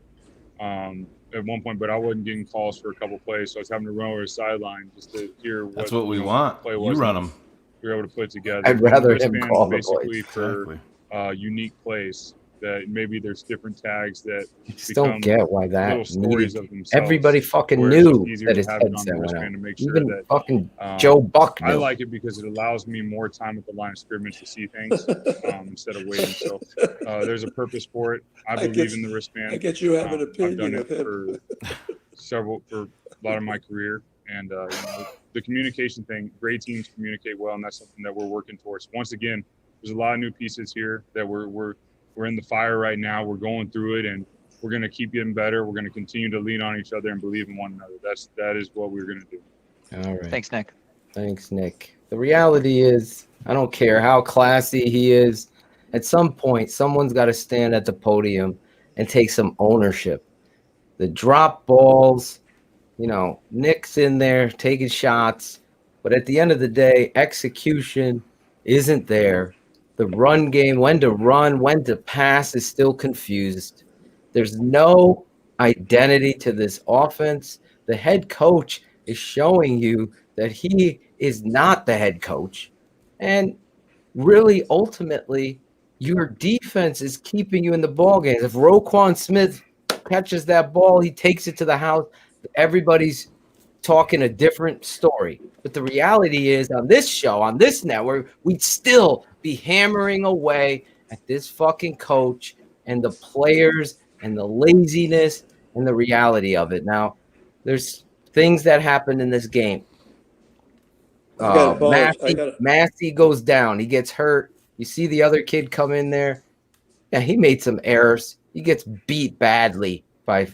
at one point, but I wasn't getting calls for a couple plays, so I was having to run over the sideline just to hear That's what we want. Play You was. run them. We were able to put it together. I'd rather him Wristbands call the basically plays. for unique plays that maybe there's different tags that Just don't get why that little stories needed. of themselves. Everybody fucking where it's just knew easier that to his have it on the headset went wristband out. to make sure Even that, fucking Joe Buck I knew. like it because it allows me more time at the line of scrimmage to see things instead of waiting. So there's a purpose for it. I believe in the wristband. I get you have an I've opinion done of it him. for a lot of my career. And the communication thing, great teams communicate well, and that's something that we're working towards. Once again, there's a lot of new pieces here that we're in the fire right now. We're going through it, and we're going to keep getting better. We're going to continue to lean on each other and believe in one another. That is what we're going to do. All right. Thanks, Nick. Thanks, Nick. The reality is, I don't care how classy he is. At some point, someone's got to stand at the podium and take some ownership. The drop balls, Nick's in there taking shots, but at the end of the day, execution isn't there. The run game, when to run, when to pass, is still confused. There's no identity to this offense. The head coach is showing you that he is not the head coach. And really, ultimately, your defense is keeping you in the ball games. If Roquan Smith catches that ball, he takes it to the house, everybody's talking a different story. But the reality is, on this show, on this network, we'd still be hammering away at this fucking coach and the players and the laziness and the reality of it. Now, there's things that happened in this game. Massey goes down. He gets hurt. You see the other kid come in there. Yeah, he made some errors. He gets beat badly by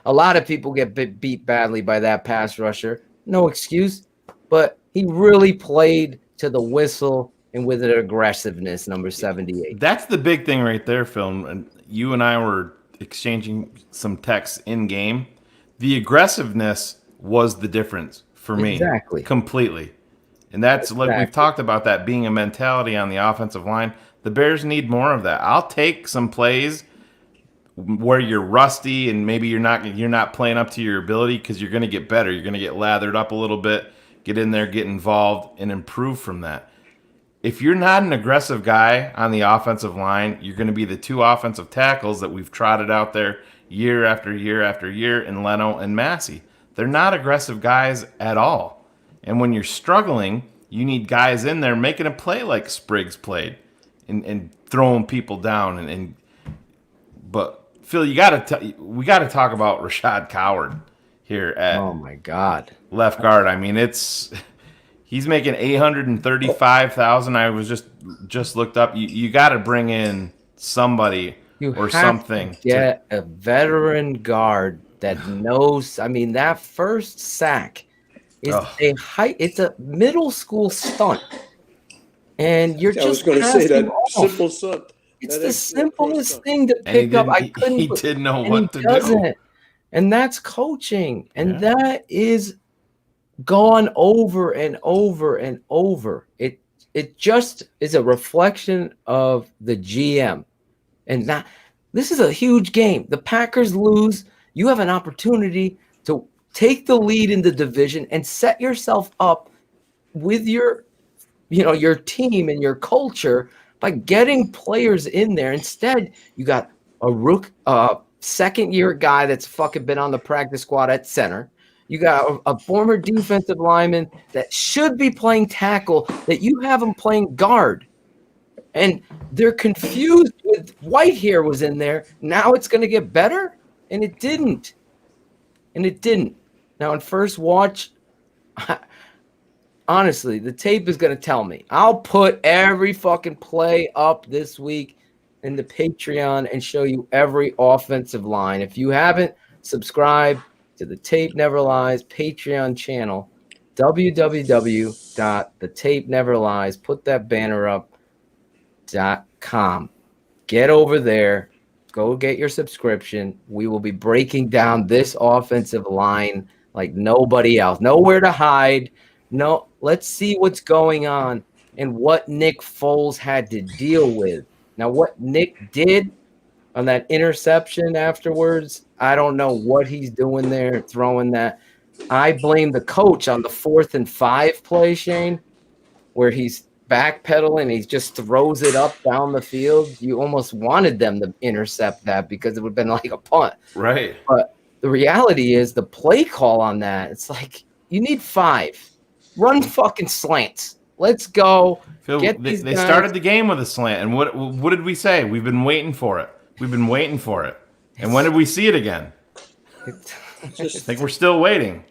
a lot of people get beat badly by that pass rusher. No excuse, but he really played to the whistle and with an aggressiveness, number 78. That's the big thing right there, Phil. And you and I were exchanging some texts in game. The aggressiveness was the difference for me. Exactly. Completely. And that's like we've talked about that being a mentality on the offensive line. The Bears need more of that. I'll take some plays where you're rusty and maybe you're not playing up to your ability because you're going to get better. You're going to get lathered up a little bit. get in there, get involved, and improve from that. If you're not an aggressive guy on the offensive line, you're going to be the two offensive tackles that we've trotted out there year after year after year in Leno and Massey. They're not aggressive guys at all. And when you're struggling, you need guys in there making a play like Spriggs played and throwing people down. But Phil, we got to talk about Rashad Coward here at Oh my God, left guard. I mean, he's making $835,000. I was just looked up. You got to bring in somebody or something. Get a veteran guard that knows. I mean, that first sack is it's a middle school stunt, and you're just. I was going to say that simple stunt. It's the simplest thing to pick up. He didn't know what to do. And that's coaching, and that is gone over and over and over. It just is a reflection of the GM. And now this is a huge game. The Packers lose. You have an opportunity to take the lead in the division and set yourself up with your team and your culture by getting players in there. Instead, you got a second-year guy that's fucking been on the practice squad at center. You got a former defensive lineman that should be playing tackle that you have him playing guard. And they're confused with Whitehair was in there. Now it's going to get better? And it didn't. Now, on first watch, honestly, the tape is going to tell me. I'll put every fucking play up this week in the Patreon and show you every offensive line. If you haven't subscribed to the Tape Never Lies Patreon channel, www.thetapeneverlies, put that banner up.com. Get over there. Go get your subscription. We will be breaking down this offensive line like nobody else. Nowhere to hide. No, let's see what's going on and what Nick Foles had to deal with. Now, what Nick did on that interception afterwards, I don't know what he's doing there, throwing that. I blame the coach on the 4th and 5 play, Shane, where he's backpedaling. He just throws it up down the field. You almost wanted them to intercept that because it would have been like a punt. Right. But the reality is the play call on that, it's like you need 5. Run fucking slants. Let's go. Phil, they started the game with a slant, and what did we say? We've been waiting for it. And when did we see it again? I think we're still waiting.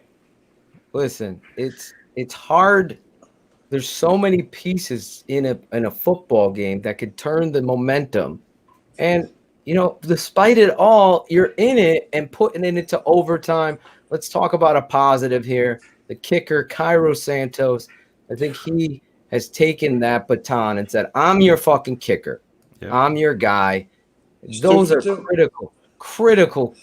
Listen, it's hard. There's so many pieces in a football game that could turn the momentum. And, despite it all, you're in it and putting it into overtime. Let's talk about a positive here. The kicker, Cairo Santos, I think he has taken that baton and said, I'm your fucking kicker. Yep. I'm your guy. Those are critical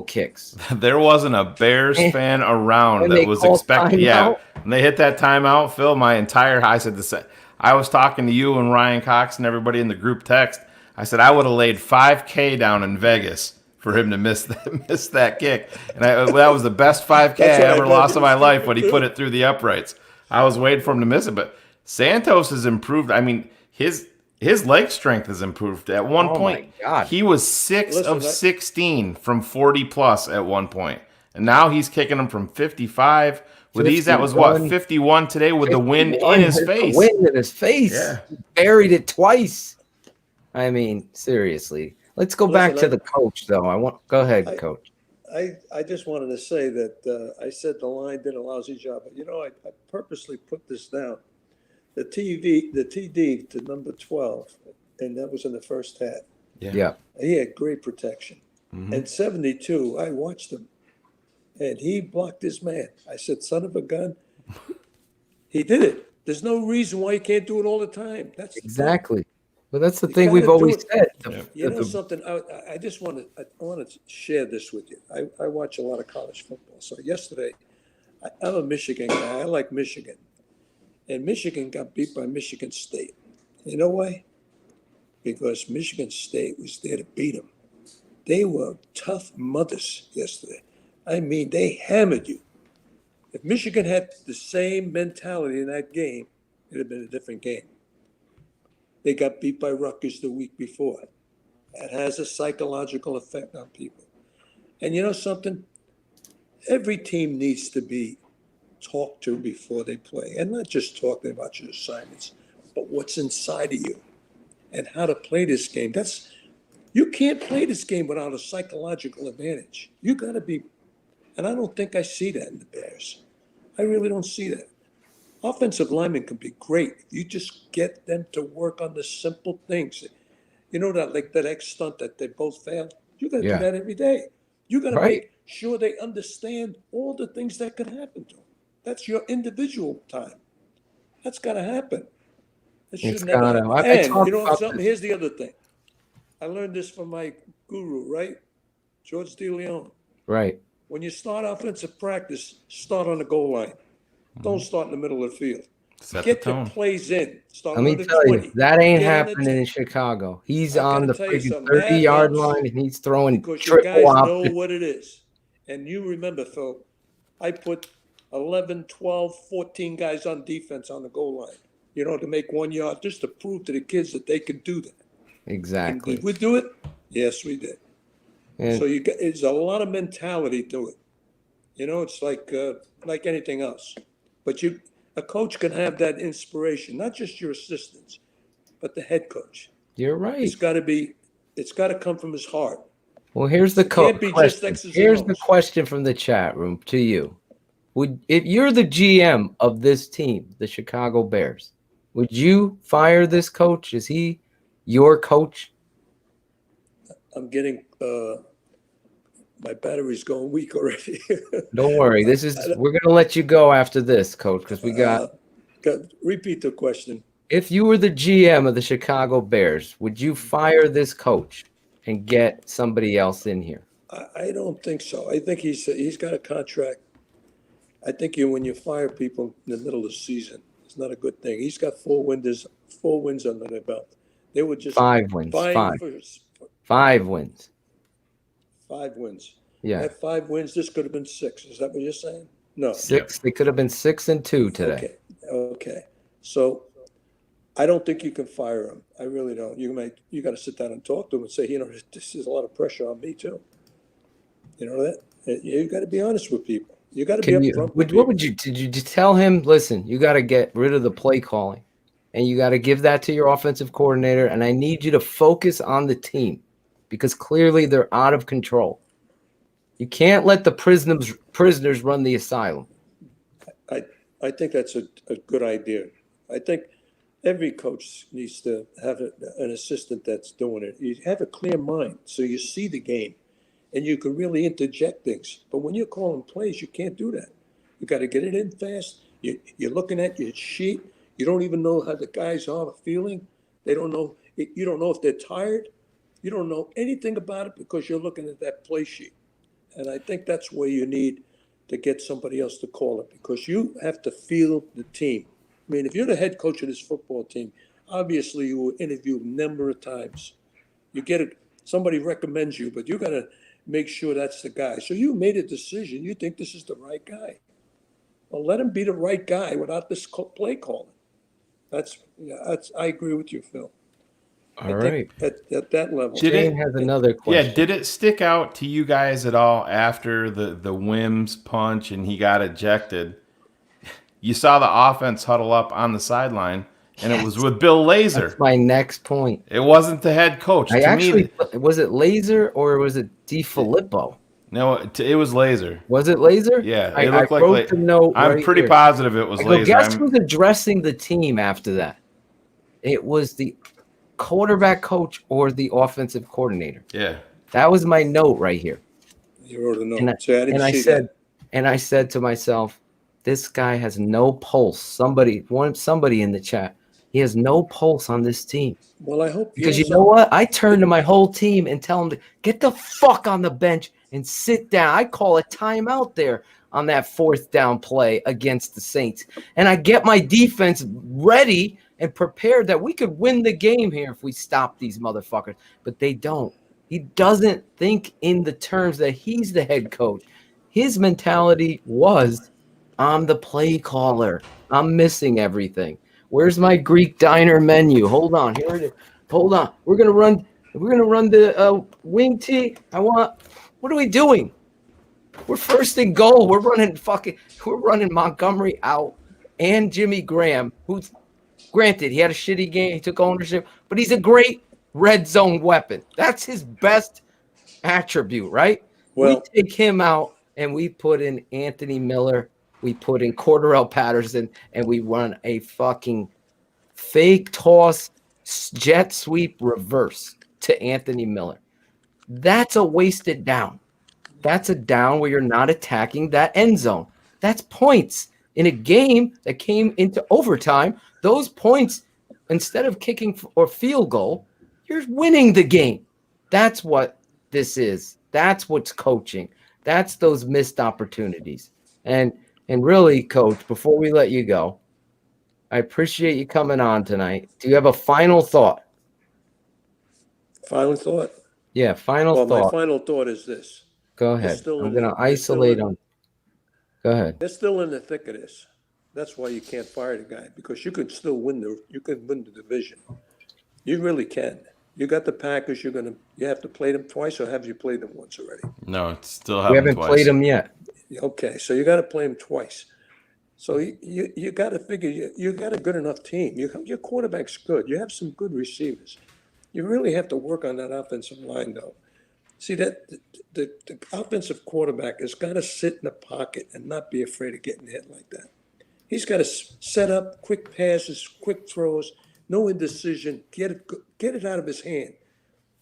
kicks. There wasn't a Bears fan around that was expecting. Yeah, when they hit that timeout, Phil, I said this. I was talking to you and Ryan Cox and everybody in the group text. I said I would have laid $5,000 down in Vegas for him to miss that kick, and that was the best $5,000 I ever lost in my life when he put it through the uprights. I was waiting for him to miss it, but Santos has improved. I mean, his leg strength has improved. At one point, he was 6 of 16 from 40 plus at one point, and now he's kicking them from 55. With these, that was 51 today with the wind in his face. The wind in his face. Yeah. He buried it twice. I mean, seriously. Let's go back to the coach, though. Go ahead, Coach. I just wanted to say that I said the line did a lousy job, but I purposely put this down. The TD to number 12, and that was in the first half. Yeah. He had great protection. Mm-hmm. And 72, I watched him, and he blocked his man. I said, son of a gun. He did it. There's no reason why he can't do it all the time. That's exactly. But that's the thing we've always said. Something. I just want to share this with you. I watch a lot of college football. So yesterday, I'm a Michigan guy. I like Michigan, and Michigan got beat by Michigan State. You know why? Because Michigan State was there to beat them. They were tough mothers yesterday. I mean, they hammered you. If Michigan had the same mentality in that game, it'd have been a different game. They got beat by Rutgers the week before. That has a psychological effect on people. And you know something? Every team needs to be talked to before they play. And not just talking about your assignments, but what's inside of you and how to play this game. You can't play this game without a psychological advantage. You got to be, and I don't think I see that in the Bears. I really don't see that. Offensive linemen can be great. You just get them to work on the simple things. You know that, like that X stunt that they both failed? You got to do that every day. You got to make sure they understand all the things that could happen to them. That's your individual time. That's got to happen. It should never happen. And you know something? Here's the other thing. I learned this from my guru, right? George DeLeon. Right. When you start offensive practice, start on the goal line. Don't start in the middle of the field. Get your plays in. Start Let me on the tell 20. you, that ain't Get on the happening 10. in Chicago. He's I on the gotta tell you freaking something, that 30-yard helps line, and he's throwing because you guys triple know option. what it is. And you remember, Phil, I put 11, 12, 14 guys on defense on the goal line, you know, to make 1 yard, just to prove to the kids that they could do that. Exactly. And did we do it? Yes, we did. And So there's a lot of mentality to it. You know, it's like anything else. But a coach can have that inspiration, not just your assistants, but the head coach. You're right. It's got to come from his heart. Well, here's the can't be just question. X's and Here's the O's. question from the chat room to you. If you're the GM of this team, the Chicago Bears, would you fire this coach? Is he your coach? I'm getting my battery's going weak already. Don't worry. We're gonna let you go after this, coach, because we got. Repeat the question. If you were the GM of the Chicago Bears, would you fire this coach and get somebody else in here? I don't think so. I think he's got a contract. I think when you fire people in the middle of the season, it's not a good thing. He's got 4 wins under their belt. They were just 5 wins. vying 5 wins. 5 wins. Yeah. At 5 wins, this could have been 6. Is that what you're saying? No. 6. They could have been 6-2 today. Okay. So I don't think you can fire him. I really don't. You got to sit down and talk to him and say, you know, this is a lot of pressure on me too. You know that? You got to be honest with people. You got to be upfront. What would you did you tell him? Listen, you got to get rid of the play calling, and you got to give that to your offensive coordinator. And I need you to focus on the team because clearly they're out of control. You can't let the prisoners run the asylum. I think that's a good idea. I think every coach needs to have an assistant that's doing it. You have a clear mind so you see the game and you can really interject things. But when you're calling plays, you can't do that. You got to get it in fast. You're looking at your sheet. You don't even know how the guys are feeling. They don't know. You don't know if they're tired. You don't know anything about it because you're looking at that play sheet. And I think that's where you need to get somebody else to call it because you have to feel the team. I mean, if you're the head coach of this football team, obviously you were interviewed a number of times. You get it. Somebody recommends you, but you got to make sure that's the guy. So you made a decision. You think this is the right guy. Well, let him be the right guy without this play calling. I agree with you, Phil. All right. At that level. Jane has another question. Yeah, did it stick out to you guys at all after the Wims punch and he got ejected? You saw the offense huddle up on the sideline, and it was with Bill Lazor. That's my next point. It wasn't the head coach. Was it Lazor or was it DiFilippo? No, it was Lazor. Was it Lazor? Yeah, it looked like the note. I'm pretty positive it was Lazor. Guess who's addressing the team after that? It was the quarterback coach or the offensive coordinator. Yeah, that was my note right here. You wrote a note. And I said to myself, this guy has no pulse. Somebody in the chat. He has no pulse on this team. Well, I hope because you know what? I turn to my whole team and tell them to get the fuck on the bench and sit down. I call a timeout there on that 4th down play against the Saints, and I get my defense ready and prepared that we could win the game here if we stop these motherfuckers. But they don't. He doesn't think in the terms that he's the head coach. His mentality was, I'm the play caller. I'm missing everything. Where's my Greek diner menu? Hold on. Here it is. Hold on. We're gonna run the wing tee. What are we doing? We're first and goal. We're running Montgomery out and Jimmy Graham, who's granted, he had a shitty game. He took ownership, but he's a great red zone weapon. That's his best attribute, right? Well, we take him out and we put in Anthony Miller. We put in Cordarrelle Patterson, and we run a fucking fake toss jet sweep reverse to Anthony Miller. That's a wasted down. That's a down where you're not attacking that end zone. That's points in a game that came into overtime. Those points, instead of kicking or field goal, you're winning the game. That's what this is. That's what's coaching. That's those missed opportunities. And really, Coach, before we let you go, I appreciate you coming on tonight. Do you have a final thought? Final thought? Yeah, final Well, thought. my final thought is this. Go They're ahead. still I'm in going the- to they're still isolate in- them. Go ahead. They're still in the thick of this. That's why you can't fire the guy, because you could still win the division. You really can. You got the Packers. You have to play them twice, or have you played them once already? No, it's still We happened haven't twice. played them yet. Okay, so you got to play them twice. So you got to figure you got a good enough team. Your quarterback's good. You have some good receivers. You really have to work on that offensive line, though. See, that the offensive quarterback has got to sit in the pocket and not be afraid of getting hit like that. He's got to set up quick passes, quick throws, no indecision, get it out of his hand.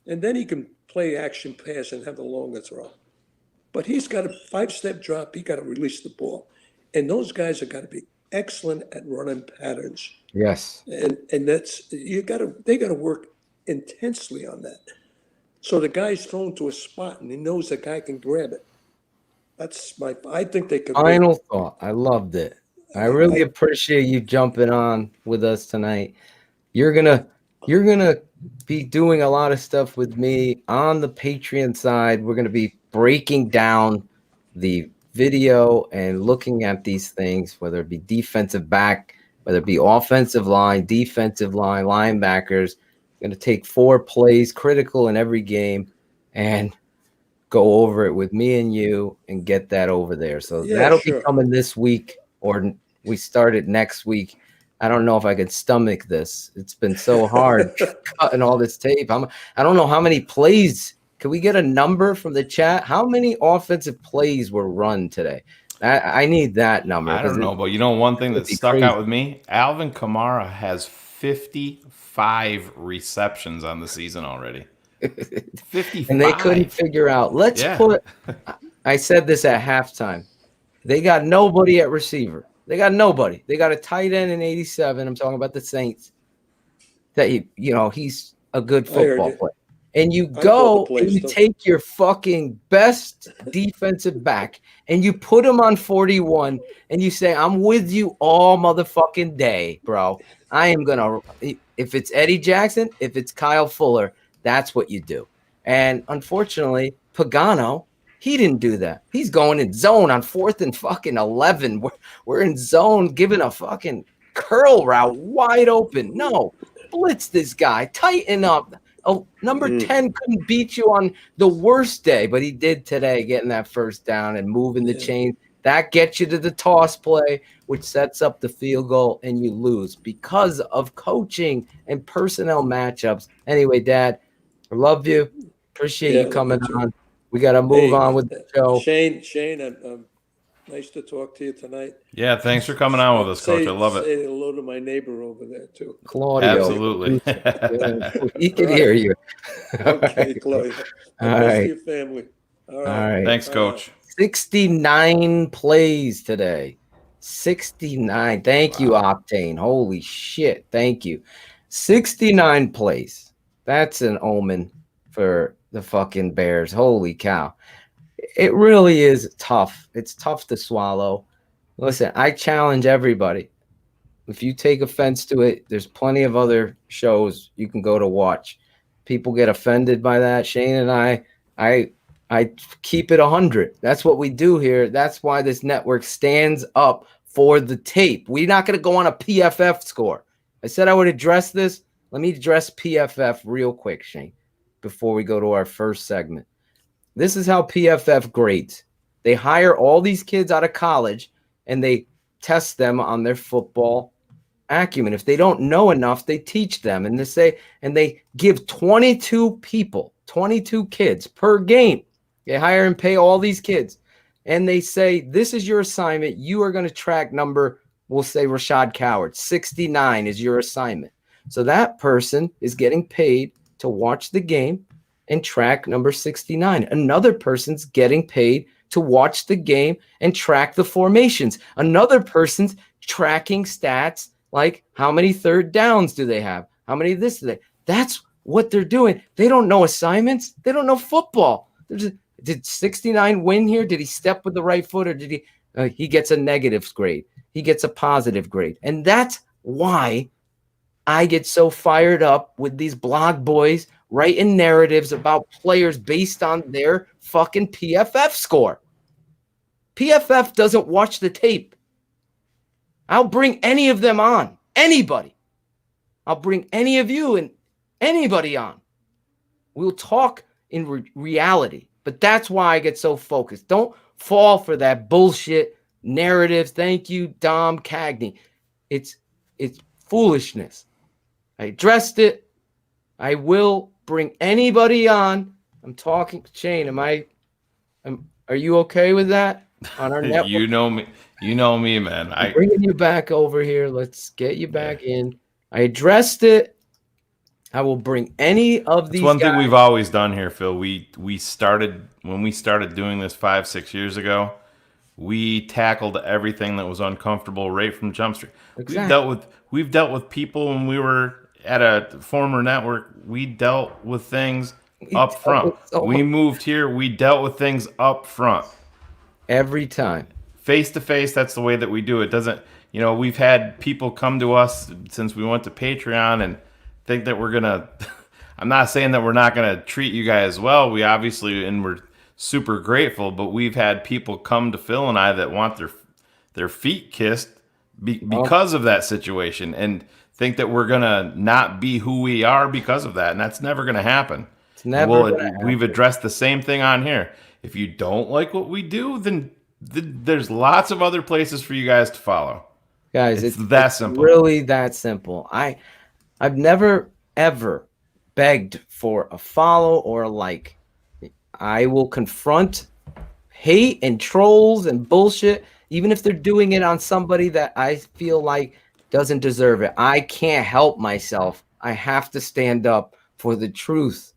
And then he can play action pass and have the longer throw. But he's got a 5-step drop. He got to release the ball. And those guys have got to be excellent at running patterns. Yes. And that's they got to work intensely on that. So the guy's thrown to a spot and he knows the guy can grab it. I think they could Final win. thought. I loved it. I really appreciate you jumping on with us tonight. You're gonna be doing a lot of stuff with me on the Patreon side. We're gonna be breaking down the video and looking at these things, whether it be defensive back, whether it be offensive line, defensive line, linebackers. Going to take 4 plays critical in every game and go over it with me and you and get that over there. So that'll be coming this week, or we start it next week. I don't know if I could stomach this. It's been so hard cutting all this tape. I don't know how many plays. Can we get a number from the chat? How many offensive plays were run today? I need that number. I don't know, but you know one thing that stuck out with me? Alvin Kamara has 55 receptions on the season already. 55. And they couldn't figure out. I said this at halftime. They got nobody at receiver. They got nobody. They got a tight end in 87. I'm talking about the Saints. That he's a good football player. And you go and you take your fucking best defensive back and you put him on 41 and you say, I'm with you all motherfucking day, bro. I am going to, if it's Eddie Jackson, if it's Kyle Fuller, that's what you do. And unfortunately, Pagano, he didn't do that. He's going in zone on 4th and fucking 11. We're in zone giving a fucking curl route wide open. No, blitz this guy. Tighten up. Oh, number 10 couldn't beat you on the worst day, but he did today, getting that first down and moving the chain. That gets you to the toss play, which sets up the field goal, and you lose because of coaching and personnel matchups. Anyway, Dad, I love you. Appreciate you coming on. We got to move on with the show. Shane, nice to talk to you tonight. Yeah, thanks for coming on with us, Coach. I love it. Say hello to my neighbor over there, too. Claudio. Absolutely. He can hear you. Okay, Claudio. All right. Your family. All right. Thanks, Coach. 69 plays today. 69. Thank you, Octane. Holy shit. Thank you. 69 plays. That's an omen for the fucking Bears. Holy cow. It really is tough. It's tough to swallow. Listen, I challenge everybody. If you take offense to it, there's plenty of other shows you can go to watch. People get offended by that. Shane and I I keep it 100. That's what we do here. That's why this network stands up for the tape. We're not going to go on a PFF score. I said I would address this. Let me address PFF real quick, Shane, before we go to our first segment. This is how PFF grades. They hire all these kids out of college and they test them on their football acumen. If they don't know enough, they teach them, and they give 22 people, 22 kids per game. They hire and pay all these kids, and they say, this is your assignment. You are going to track number, we'll say Rashad Coward, 69 is your assignment. So that person is getting paid to watch the game and track number 69. Another person's getting paid to watch the game and track the formations. Another person's tracking stats like how many third downs do they have? How many of this do they? That's what they're doing. They don't know assignments. They don't know football. Did 69 win here? Did he step with the right foot, or did he gets a negative grade? He gets a positive grade. And that's why I get so fired up with these blog boys writing narratives about players based on their fucking PFF score. PFF doesn't watch the tape. I'll bring any of them on. Anybody. I'll bring any of you and anybody on. We'll talk in reality. But that's why I get so focused. Don't fall for that bullshit narrative. Thank you, Dom Cagney. It's foolishness. I addressed it. I will bring anybody on. I'm talking, Shane. Are you okay with that on our network? You know me, man. I'm bringing you back over here. Let's get you back in. I addressed it. I will bring any of these. It's one thing we've always done here, Phil. We started when we started doing this 5-6 years ago. We tackled everything that was uncomfortable right from Jump Street. Exactly. We've dealt with people when we were at a former network. We dealt with things up front. We moved here. We dealt with things up front. Every time. Face to face, that's the way that we do it. Doesn't, we've had people come to us since we went to Patreon and think that we're going to, I'm not saying that we're not going to treat you guys well. We obviously, and we're super grateful, but we've had people come to Phil and I that want their feet kissed because of that situation and think that we're going to not be who we are because of that. And that's never going to happen. It's never gonna happen. We've addressed the same thing on here. If you don't like what we do, then there's lots of other places for you guys to follow. Guys, it's that simple. Really that simple. I've never, ever begged for a follow or a like. I will confront hate and trolls and bullshit, even if they're doing it on somebody that I feel like doesn't deserve it. I can't help myself. I have to stand up for the truth.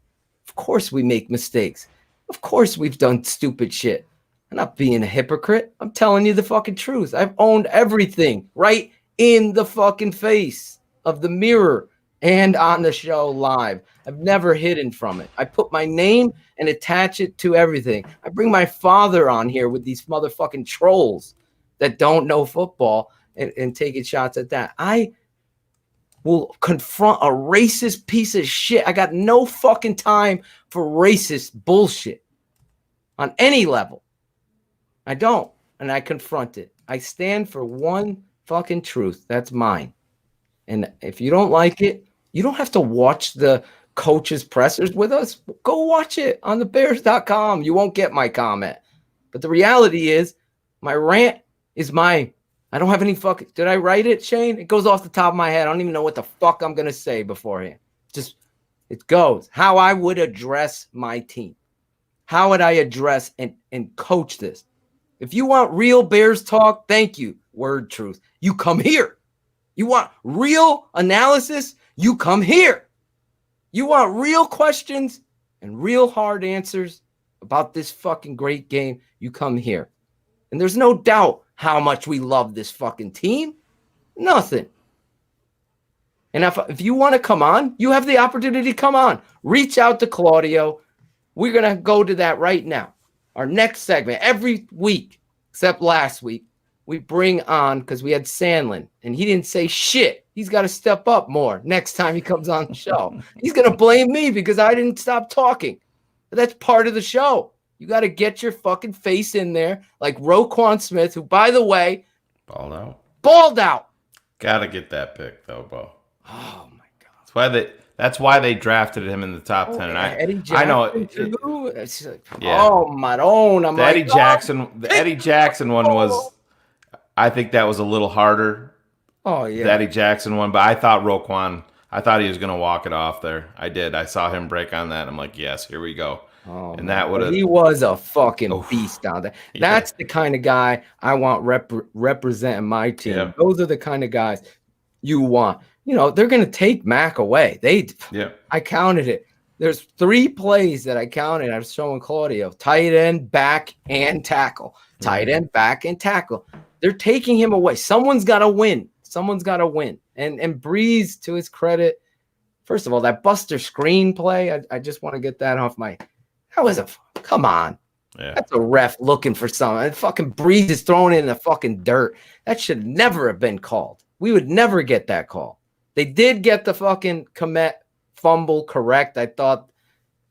Of course we make mistakes. Of course we've done stupid shit. I'm not being a hypocrite. I'm telling you the fucking truth. I've owned everything right in the fucking face of the mirror and on the show live. I've never hidden from it. I put my name and attach it to everything. I bring my father on here with these motherfucking trolls that don't know football and taking shots at that. I will confront a racist piece of shit. I got no fucking time for racist bullshit on any level. I don't. And I confront it. I stand for one fucking truth. That's mine. And if you don't like it, you don't have to watch the coaches' pressers with us. Go watch it on thebears.com. You won't get my comment. But the reality is, my rant is mine. I don't have any fucking... Did I write it, Shane? It goes off the top of my head. I don't even know what the fuck I'm going to say beforehand. Just, it goes. How I would address my team. How would I address and coach this? If you want real Bears talk, thank you. Word truth. You come here. You want real analysis? You come here. You want real questions and real hard answers about this fucking great game? You come here. And there's no doubt how much we love this fucking team. Nothing. And if you want to come on, you have the opportunity to come on. Reach out to Claudio. We're going to go to that right now. Our next segment, every week, except last week, we bring on, because we had Sandlin, and he didn't say shit. He's got to step up more next time he comes on the show. He's going to blame me because I didn't stop talking. But that's part of the show. You got to get your fucking face in there, like Roquan Smith, who, by the way, balled out. Gotta get that pick though, Bo. Oh my god! That's why they drafted him in the top 10. And I know. Yeah. Oh my own. I'm the like, the Eddie Jackson one was. I think that was a little harder. Oh yeah, the Eddie Jackson one, but I thought Roquan. I thought he was gonna walk it off there. I did. I saw him break on that. I'm like, yes, here we go. Oh, and that would have. He was a fucking beast down there. That's the kind of guy I want representing my team. Yeah. Those are the kind of guys you want. You know, they're going to take Mac away. I counted it. There's 3 plays that I counted. I was showing Claudio: tight end, back, and tackle. Tight end, back, and tackle. They're taking him away. Someone's got to win. Someone's got to win. And Breeze, to his credit, first of all, that Buster screen play, I just want to get that off my. That was come on. Yeah. That's a ref looking for something. And fucking Breeze is thrown in the fucking dirt. That should never have been called. We would never get that call. They did get the fucking Komet fumble correct. I thought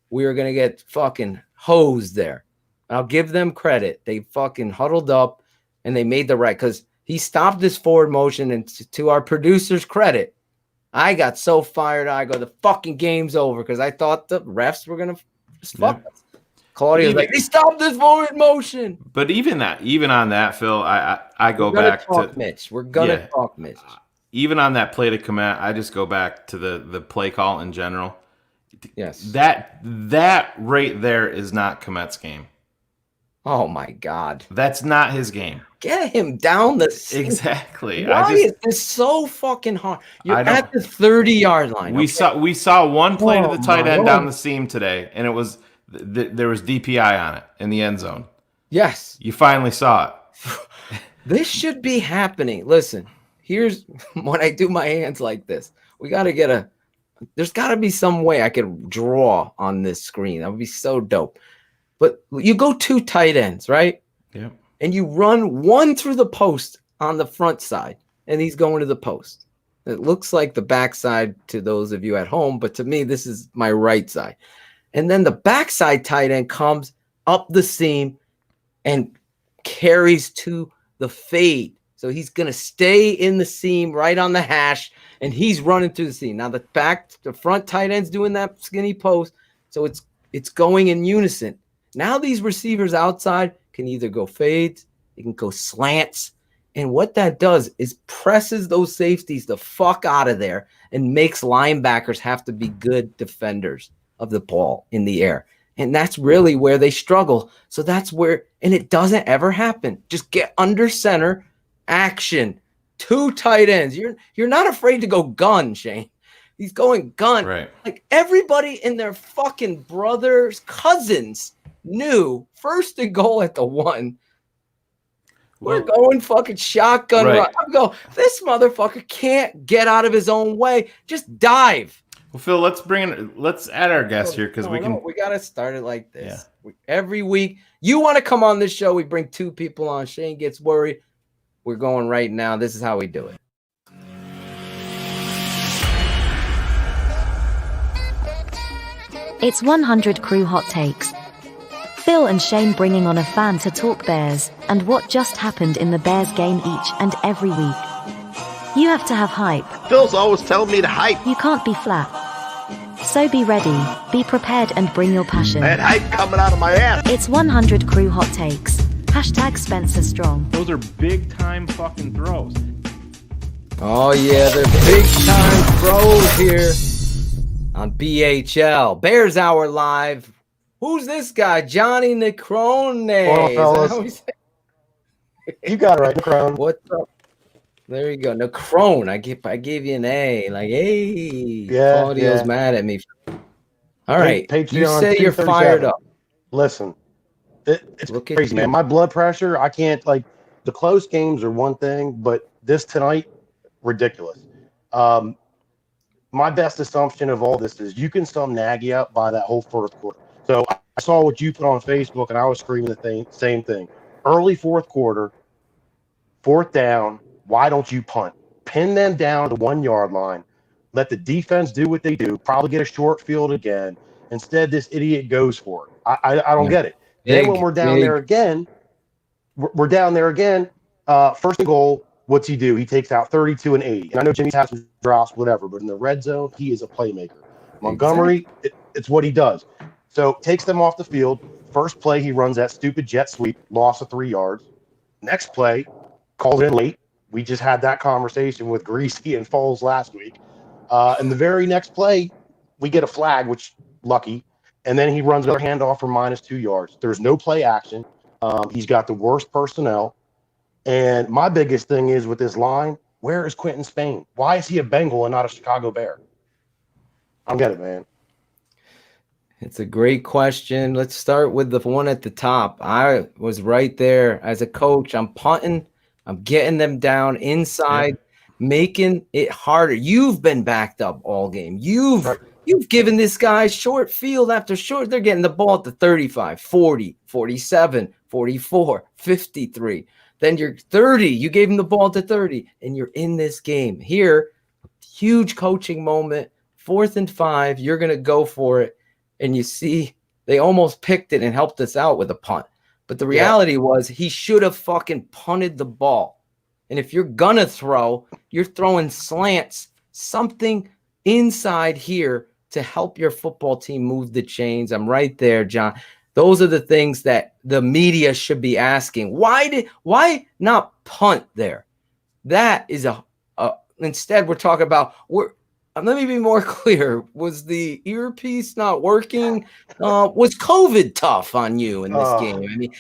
we were going to get fucking hosed there. I'll give them credit. They fucking huddled up and they made the right, because he stopped this forward motion. And to our producer's credit, I got so fired. I go, the fucking game's over, because I thought the refs were going to fuck us. Claudio's like, they stopped this forward motion. But even on that, Phil, I go back to Mitch. We're gonna talk Mitch. Even on that play to Komet, I just go back to the play call in general. Yes. That right there is not Komet's game. Oh my God. That's not his game. Get him down the exactly. Why is this so fucking hard? You're at the 30-yard line. We saw one play to the tight end down the seam today, and it was there was DPI on it in the end zone. Yes. You finally saw it. This should be happening. Listen, here's when I do my hands like this. We got to get there's got to be some way I could draw on this screen. That would be so dope. But you go 2 tight ends, right? Yeah. And you run one through the post on the front side, and he's going to the post. It looks like the backside to those of you at home, but to me, this is my right side. And then the backside tight end comes up the seam and carries to the fade. So he's going to stay in the seam right on the hash, and he's running through the seam. Now the front tight end's doing that skinny post, so it's going in unison. Now these receivers outside can either go fades, they can go slants, and what that does is presses those safeties the fuck out of there and makes linebackers have to be good defenders of the ball in the air. And that's really where they struggle. So that's where, and it doesn't ever happen. Just get under center, action, 2 tight ends. You're not afraid to go gun, Shane. He's going gun. Right. Like everybody in their fucking brothers, cousins knew first and goal at the 1. We're going fucking shotgun run. I'm going, this motherfucker can't get out of his own way. Just dive. Well, Phil, let's add our guest here, because we got to start it like this. Yeah. Every week, you want to come on this show, we bring 2 people on. Shane gets worried. We're going right now. This is how we do it. It's 100 Crew Hot Takes. Phil and Shane bringing on a fan to talk Bears and what just happened in the Bears game each and every week. You have to have hype. Phil's always telling me to hype. You can't be flat. So be ready, be prepared, and bring your passion. I had hype coming out of my ass. It's 100 Crew Hot Takes. Hashtag Spencer Strong. Those are big time fucking throws. Oh yeah, they're big time throws here on BHL. Bears Hour Live. Who's this guy? Johnny Necrone. Well, fellas, you got it right, Necrone. What's up? There you go. Necrone. I gave you an A. Like, hey. Yeah. Claudio's mad at me. All right. Patreon, you say you're fired up. Listen, it's crazy, man. My blood pressure, I can't, like, the close games are one thing, but this tonight, ridiculous. My best assumption of all this is you can sum Nagy up by that whole first quarter. So I saw what you put on Facebook, and I was screaming the same thing. Early fourth quarter, 4th down, why don't you punt? Pin them down to 1 yard line. Let the defense do what they do. Probably get a short field again. Instead, this idiot goes for it. I don't get it. Then when we're down there again, we're down there again. First and goal, what's he do? He takes out 32 and 80. And I know Jimmy's had some drops, whatever, but in the red zone, he is a playmaker. Montgomery, it's what he does. So takes them off the field. First play, he runs that stupid jet sweep, loss of 3 yards. Next play, called in late. We just had that conversation with Greasy and Foles last week. And the very next play, we get a flag, which lucky. And then he runs another handoff for -2 yards. There's no play action. He's got the worst personnel. And my biggest thing is with this line, where is Quentin Spain? Why is he a Bengal and not a Chicago Bear? I don't get it, man. It's a great question. Let's start with the one at the top. I was right there as a coach. I'm punting. I'm getting them down inside, making it harder. You've been backed up all game. You've given this guy short field after short. They're getting the ball at the 35, 40, 47, 44, 53. Then you're 30. You gave him the ball to 30, and you're in this game. Here, huge coaching moment, 4th and 5. You're going to go for it. And you see, they almost picked it and helped us out with a punt. But the reality was he should have fucking punted the ball. And if you're going to throw, you're throwing slants, something inside here to help your football team move the chains. I'm right there, John. Those are the things that the media should be asking. Why not punt there? That is instead we're talking about let me be more clear. Was the earpiece not working? Was COVID tough on you in this game? I mean,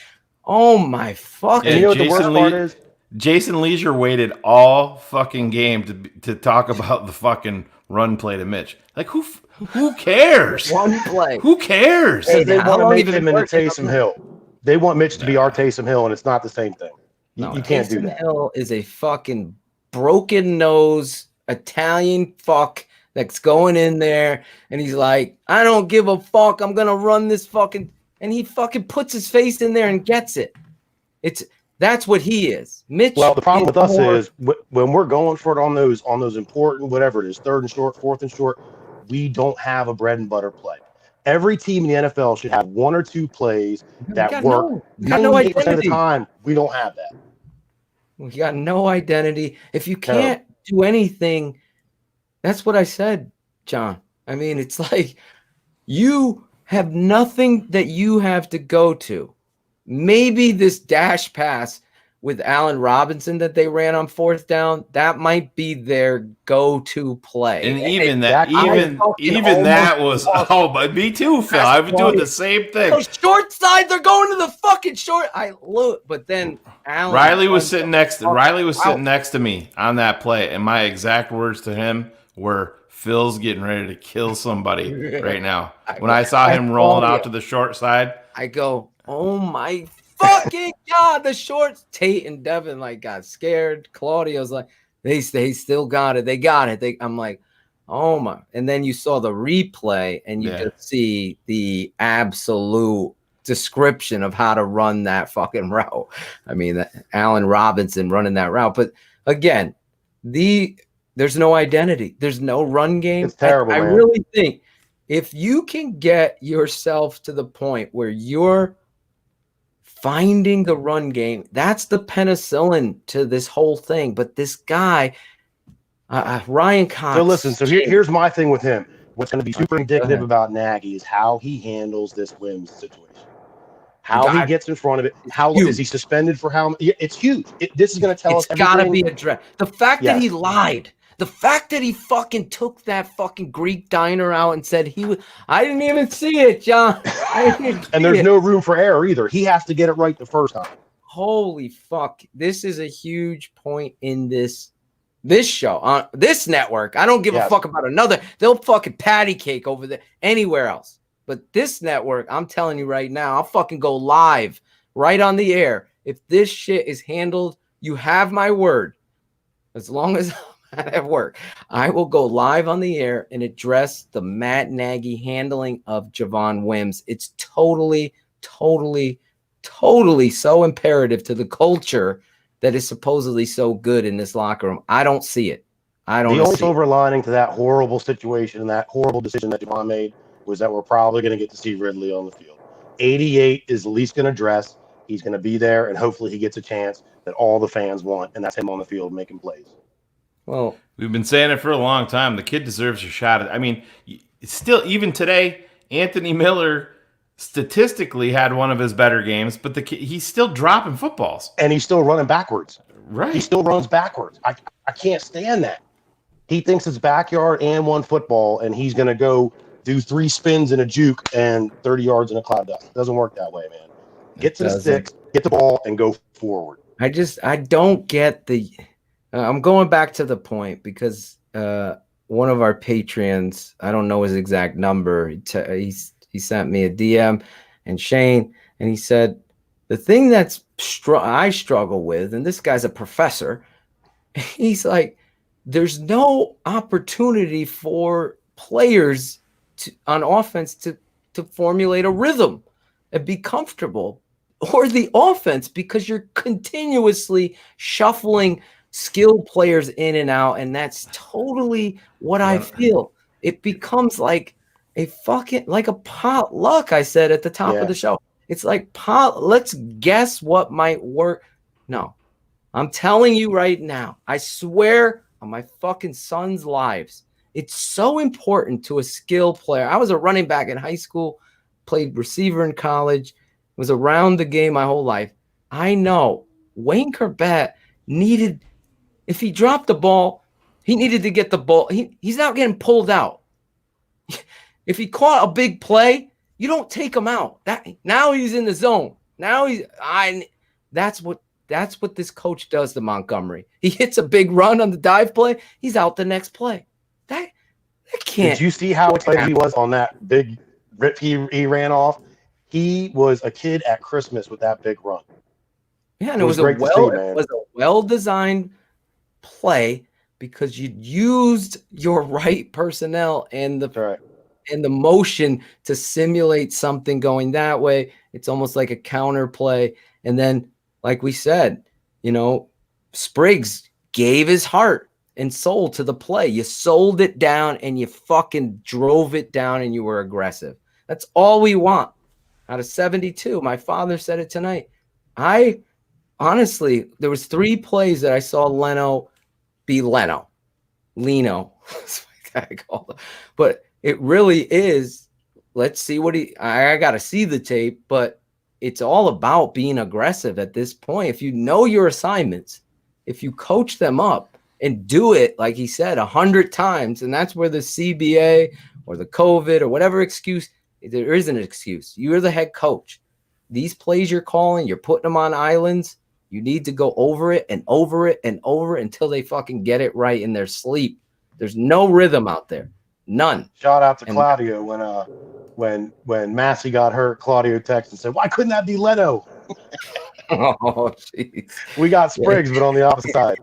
oh my fucking! You know what the worst part is? Jason Leisure waited all fucking game to talk about the fucking run play to Mitch. Like who cares? One play. Who cares? Because they want to make him into Taysom Hill. They want Mitch to be our Taysom Hill, and it's not the same thing. You can't do that. Taysom Hill is a fucking broken nose Italian fuck that's going in there, and he's like, I don't give a fuck. I'm gonna run this fucking, and he fucking puts his face in there and gets it. That's what he is. Mitch. Well, the problem with us is when we're going for it on those important, whatever it is, 3rd and short, 4th and short, we don't have a bread and butter play. Every team in the NFL should have 1 or 2 plays that work 98% of the time. We don't have that. We got no identity. If you can't do anything, that's what I said, John. I mean, it's like you have nothing that you have to go to. Maybe this dash pass with Allen Robinson that they ran on 4th down, that might be their go-to play. And even that was but me too, Phil. I was doing the same thing. The short side, they're going to the fucking short. I look, but then Riley was sitting next to me on that play, and my exact words to him were, Phil's getting ready to kill somebody right now. When I saw him rolling out to the short side, I go, oh my fucking God, the shorts. Tate and Devin got scared. Claudio's like, they still got it. They got it. I'm like, oh my. And then you saw the replay and you just see the absolute description of how to run that fucking route. I mean, Allen Robinson running that route. But again, there's no identity. There's no run game. It's terrible, I really think if you can get yourself to the point where you're finding the run game, that's the penicillin to this whole thing. But this guy, Ryan Cox. So listen, here's my thing with him. What's going to be super indicative about Nagy is how he handles this Wims situation. How he gets in front of it. How is he suspended for how? It's huge. This is going to tell us everything. It's got to be addressed. The fact that he lied. The fact that he fucking took that fucking Greek diner out and said I didn't even see it, John. And there's no room for error either. He has to get it right the first time. Holy fuck. This is a huge point in this show, on this network. I don't give a fuck about another. They'll fucking patty cake over there anywhere else. But this network, I'm telling you right now, I'll fucking go live right on the air. If this shit is handled, you have my word. As long as at work, I will go live on the air and address the Matt Nagy handling of Javon Wims. It's totally so imperative to the culture that is supposedly so good in this locker room. I don't see it. The only silver lining to that horrible situation and that horrible decision that Javon made was that we're probably going to get to see Ridley on the field. 88 is the least going to dress. He's going to be there, and hopefully he gets a chance that all the fans want, and that's him on the field making plays. Well, we've been saying it for a long time. The kid deserves a shot. I mean, still, even today, Anthony Miller statistically had one of his better games, but he's still dropping footballs. And he's still running backwards. Right. He still runs backwards. I can't stand that. He thinks it's backyard and one football, and he's going to go do 3 spins in a juke and 30 yards in a cloud dust. It doesn't work that way, man. Get to the sticks, get the ball, and go forward. I don't get the I'm going back to the point because one of our patrons, I don't know his exact number, he sent me a DM, and Shane, and he said, the thing that's I struggle with, and this guy's a professor, he's like, there's no opportunity for players on offense to formulate a rhythm and be comfortable, or the offense, because you're continuously shuffling skilled players in and out, and that's totally what I feel. It becomes like a potluck. I said at the top of the show, it's like let's guess what might work. No, I'm telling you right now, I swear on my fucking son's lives, it's so important to a skill player. I was a running back in high school, played receiver in college, was around the game my whole life. I know Wayne Corbett needed, if he dropped the ball, he needed to get the ball. He's not getting pulled out. If he caught a big play, you don't take him out. Now he's in the zone. That's what this coach does to Montgomery. He hits a big run on the dive play. He's out the next play. That can't. Did you see how excited he was on that big rip he ran off? He was a kid at Christmas with that big run. Yeah, and it was a well-designed play because you used your right personnel and the motion to simulate something going that way. It's almost like a counter play. And then, like we said, Spriggs gave his heart and soul to the play. You sold it down and you fucking drove it down and you were aggressive. That's all we want out of 72. My father said it tonight. Honestly, there was 3 plays that I saw Leno be Leno. But it really is, let's see what I got to see the tape, but it's all about being aggressive at this point. If you know your assignments, if you coach them up and do it, like he said, 100 times, and that's where the CBA or the COVID or whatever excuse, there isn't an excuse. You're the head coach. These plays you're calling, you're putting them on islands. You need to go over it and over it and over it until they fucking get it right in their sleep. There's no rhythm out there. None. Shout out to Claudio when Massey got hurt. Claudio texted and said, "Why couldn't that be Leno?" Oh, jeez. We got Spriggs, but on the opposite side.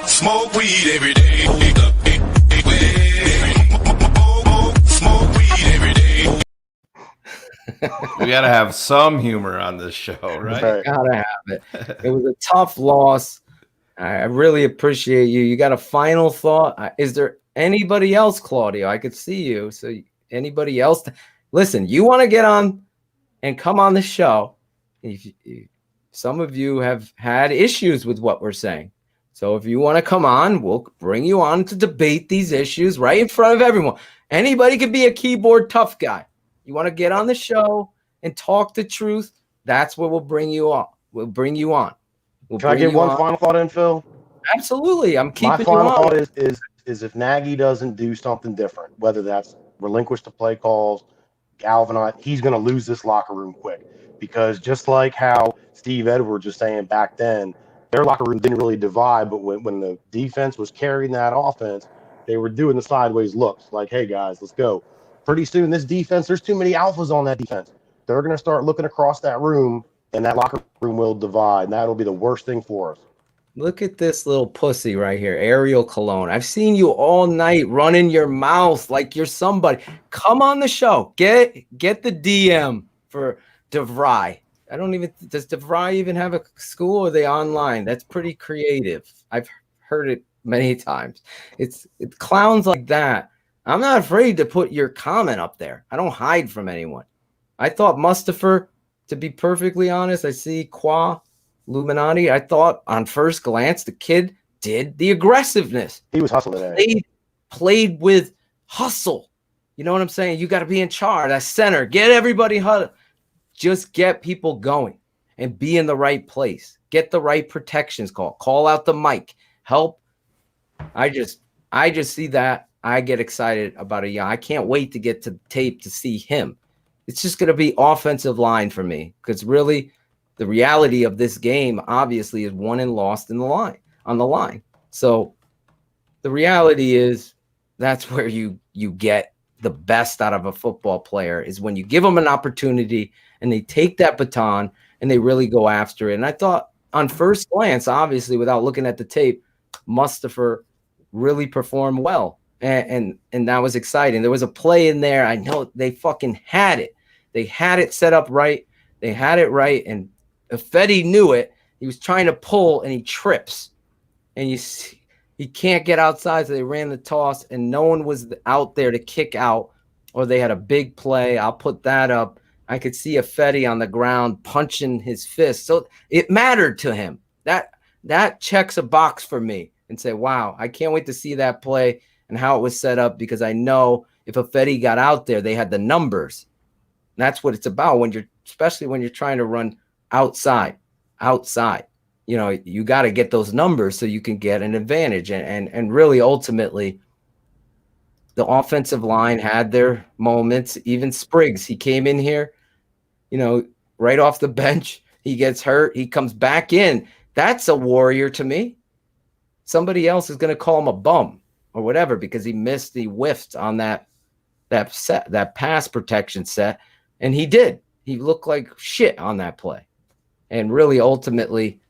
Smoke weed every day. Smoke weed every day. We got to have some humor on this show, right? Gotta have it. It was a tough loss. I really appreciate you. You got a final thought? Is there anybody else, Claudio? I could see you. So anybody else? Listen, you want to get on and come on the show. Some of you have had issues with what we're saying. So if you want to come on, we'll bring you on to debate these issues right in front of everyone. Anybody could be a keyboard tough guy. You want to get on the show and talk the truth? That's where we'll bring you on. We'll bring you on. Can I get one final thought in, Phil? Absolutely. I'm keeping My final you on. thought is if Nagy doesn't do something different, whether that's relinquish the play calls, galvanize, he's going to lose this locker room quick. Because just like how Steve Edwards was saying back then, their locker room didn't really divide, but when the defense was carrying that offense, they were doing the sideways looks like, hey, guys, let's go. Pretty soon, this defense, there's too many alphas on that defense. They're going to start looking across that room, and that locker room will divide, and that'll be the worst thing for us. Look at this little pussy right here, Ariel Cologne. I've seen you all night running your mouth like you're somebody. Come on the show. Get the DM for DeVry. Does DeVry even have a school, or are they online? That's pretty creative. I've heard it many times. It's clowns like that. I'm not afraid to put your comment up there. I don't hide from anyone. I thought Mustafa, to be perfectly honest, I see Qua Illuminati. I thought on first glance the kid did the aggressiveness. He was hustling today. Played with hustle. You know what I'm saying? You got to be in charge. That center, get everybody huddled. Just get people going and be in the right place. Get the right protections call. Call out the mic. Help. I just see that. I get excited about a young. I can't wait to get to tape to see him. It's just going to be offensive line for me because really the reality of this game obviously is won and lost on the line. So the reality is that's where you get the best out of a football player is when you give them an opportunity and they take that baton and they really go after it. And I thought on first glance, obviously, without looking at the tape, Mustafa really performed well. And that was exciting. There was a play in there. I know they fucking had it. They had it set up right. They had it right. And Ifedi knew it. He was trying to pull and he trips. And you see, he can't get outside. So they ran the toss and no one was out there to kick out or they had a big play. I'll put that up. I could see Ifedi on the ground punching his fist. So it mattered to him. That checks a box for me and say, wow, I can't wait to see that play and how it was set up because I know if Ifedi got out there, they had the numbers. And that's what it's about especially when you're trying to run outside. You know, you got to get those numbers so you can get an advantage. And really, ultimately, the offensive line had their moments. Even Spriggs, he came in here, you know, right off the bench. He gets hurt. He comes back in. That's a warrior to me. Somebody else is going to call him a bum or whatever because he whiffed on that pass protection set. And he did. He looked like shit on that play. And really, ultimately,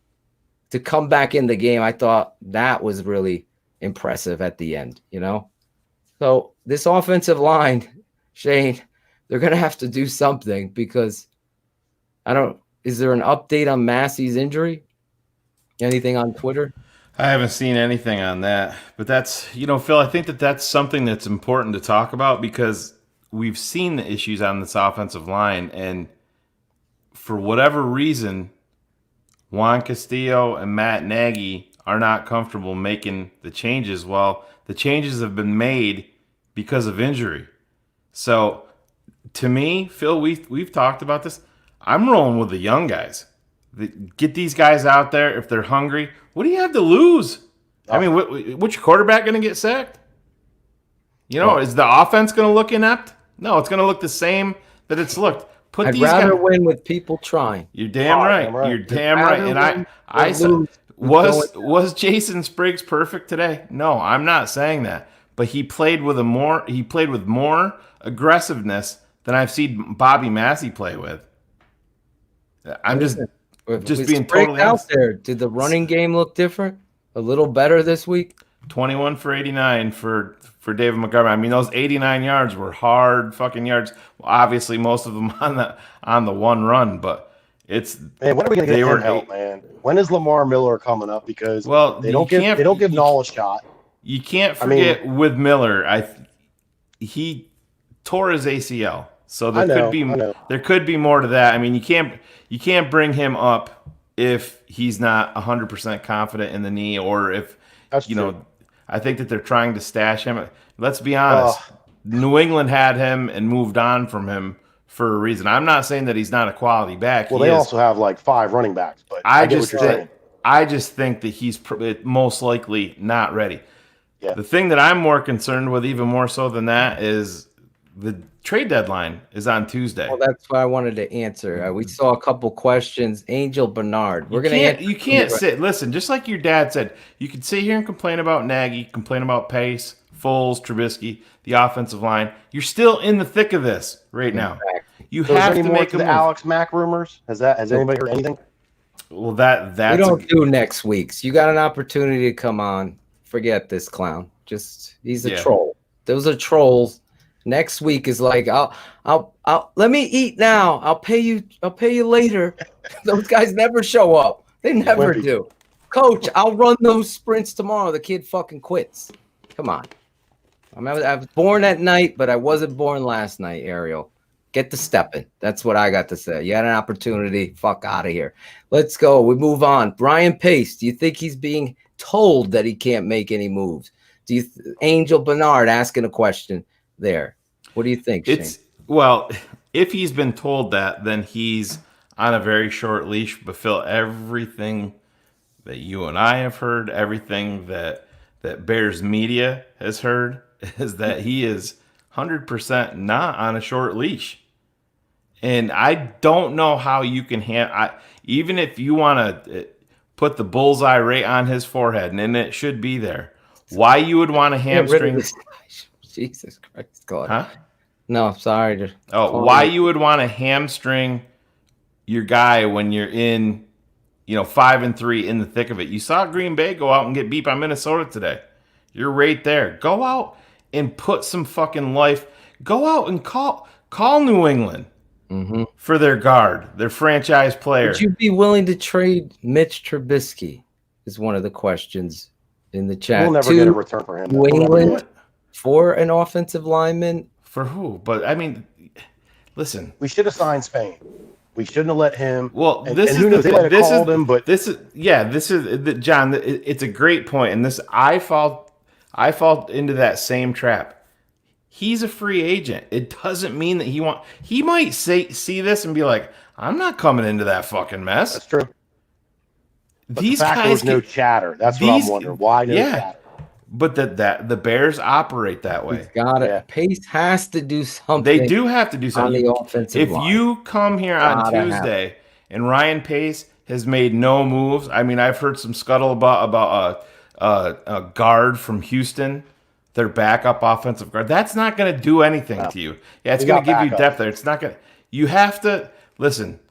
to come back in the game, I thought that was really impressive at the end, you know? So this offensive line, Shane, they're going to have to do something because is there an update on Massey's injury? Anything on Twitter? I haven't seen anything on that, but that's, Phil, I think that's something that's important to talk about because we've seen the issues on this offensive line, and for whatever reason, Juan Castillo and Matt Nagy are not comfortable making the changes. Well, the changes have been made because of injury. So, to me, Phil, we've talked about this. I'm rolling with the young guys. Get these guys out there if they're hungry. What do you have to lose? I mean, what's your quarterback going to get sacked? Is the offense going to look inept? No, it's going to look the same that it's looked. I'd rather win with people trying. You're damn right. You're damn right. And I said, was Jason Spriggs perfect today? No, I'm not saying that. But he played with more aggressiveness than I've seen Bobby Massey play with. I'm just being totally honest. Out there. Did the running game look different? A little better this week? 21 for 89 for David Montgomery. I mean, those 89 yards were hard fucking yards. Well, obviously, most of them on the one run, but it's man. When are we gonna get him help, man? When is Lamar Miller coming up? Because they don't give Null a shot. You can't forget with Miller. He tore his ACL, so there could be more to that. I mean, you can't bring him up if he's not 100% confident in the knee, or if I think that they're trying to stash him. Let's be honest. New England had him and moved on from him for a reason. I'm not saying that he's not a quality back. Well, they also have like 5 running backs, but I get what you're saying. I just think that he's most likely not ready. Yeah. The thing that I'm more concerned with, even more so than that, is the trade deadline is on Tuesday. Well, that's what I wanted to answer. We saw a couple questions. Angel Bernard. You can't sit. Listen, just like your dad said, you can sit here and complain about Nagy, complain about Pace, Foles, Trubisky, the offensive line. You're still in the thick of this right now. You have to make the Alex Mack rumors. Has anybody heard anything? Well, that's we don't do next week's. You got an opportunity to come on. Forget this clown. He's a troll. Those are trolls. Next week is like, I'll let me eat now. I'll pay you later. Those guys never show up. They never do. Coach, I'll run those sprints tomorrow. The kid fucking quits. Come on. I was born at night, but I wasn't born last night, Ariel. Get to stepping. That's what I got to say. You had an opportunity. Fuck out of here. Let's go. We move on. Brian Pace, do you think he's being told that he can't make any moves? Do you Angel Bernard asking a question there? What do you think, Shane? Well, if he's been told that, then he's on a very short leash. But Phil, everything that you and I have heard, everything that Bears media has heard, is that he is 100% not on a short leash. And I don't know how you can even if you want to put the bullseye right on his forehead, and then it should be there. Why you would want to hamstring? Jesus Christ, God. Huh? No, sorry. Why you would want to hamstring your guy when you're in, 5-3 in the thick of it? You saw Green Bay go out and get beat by Minnesota today. You're right there. Go out and put some fucking life. Go out and call New England for their guard, their franchise player. Would you be willing to trade Mitch Trubisky? Is one of the questions in the chat. We'll never get a return for him. New England for an offensive lineman. For who? But I mean, listen. We should have signed Spain. We shouldn't have let him. Well, and, this and is who knows, they might have called him, but this is John. It's a great point, and this I fall into that same trap. He's a free agent. It doesn't mean that he might see this and be like, I'm not coming into that fucking mess. That's true. But These the fact guys there was no chatter. That's what I'm wondering. Why no chatter? But that the Bears operate that way. He's got it. Yeah. Pace has to do something. They do have to do something. On the offensive line. If you come here on Tuesday and Ryan Pace has made no moves, I mean, I've heard some scuttle about a guard from Houston, their backup offensive guard. That's not going to do anything to you. Yeah, it's going to give you depth there. It's not going to. You have to listen.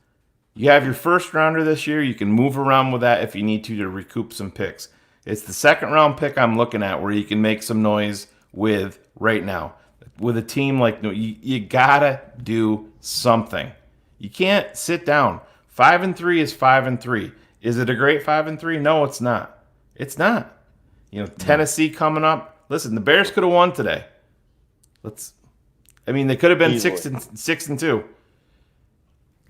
You have your first rounder this year. You can move around with that if you need to recoup some picks. It's the second round pick I'm looking at where you can make some noise with right now. With a team like you gotta do something. You can't sit down. 5-3 is 5-3. Is it a great 5-3? No, it's not. It's not. Tennessee coming up. Listen, the Bears could have won today. They could have been 6-2.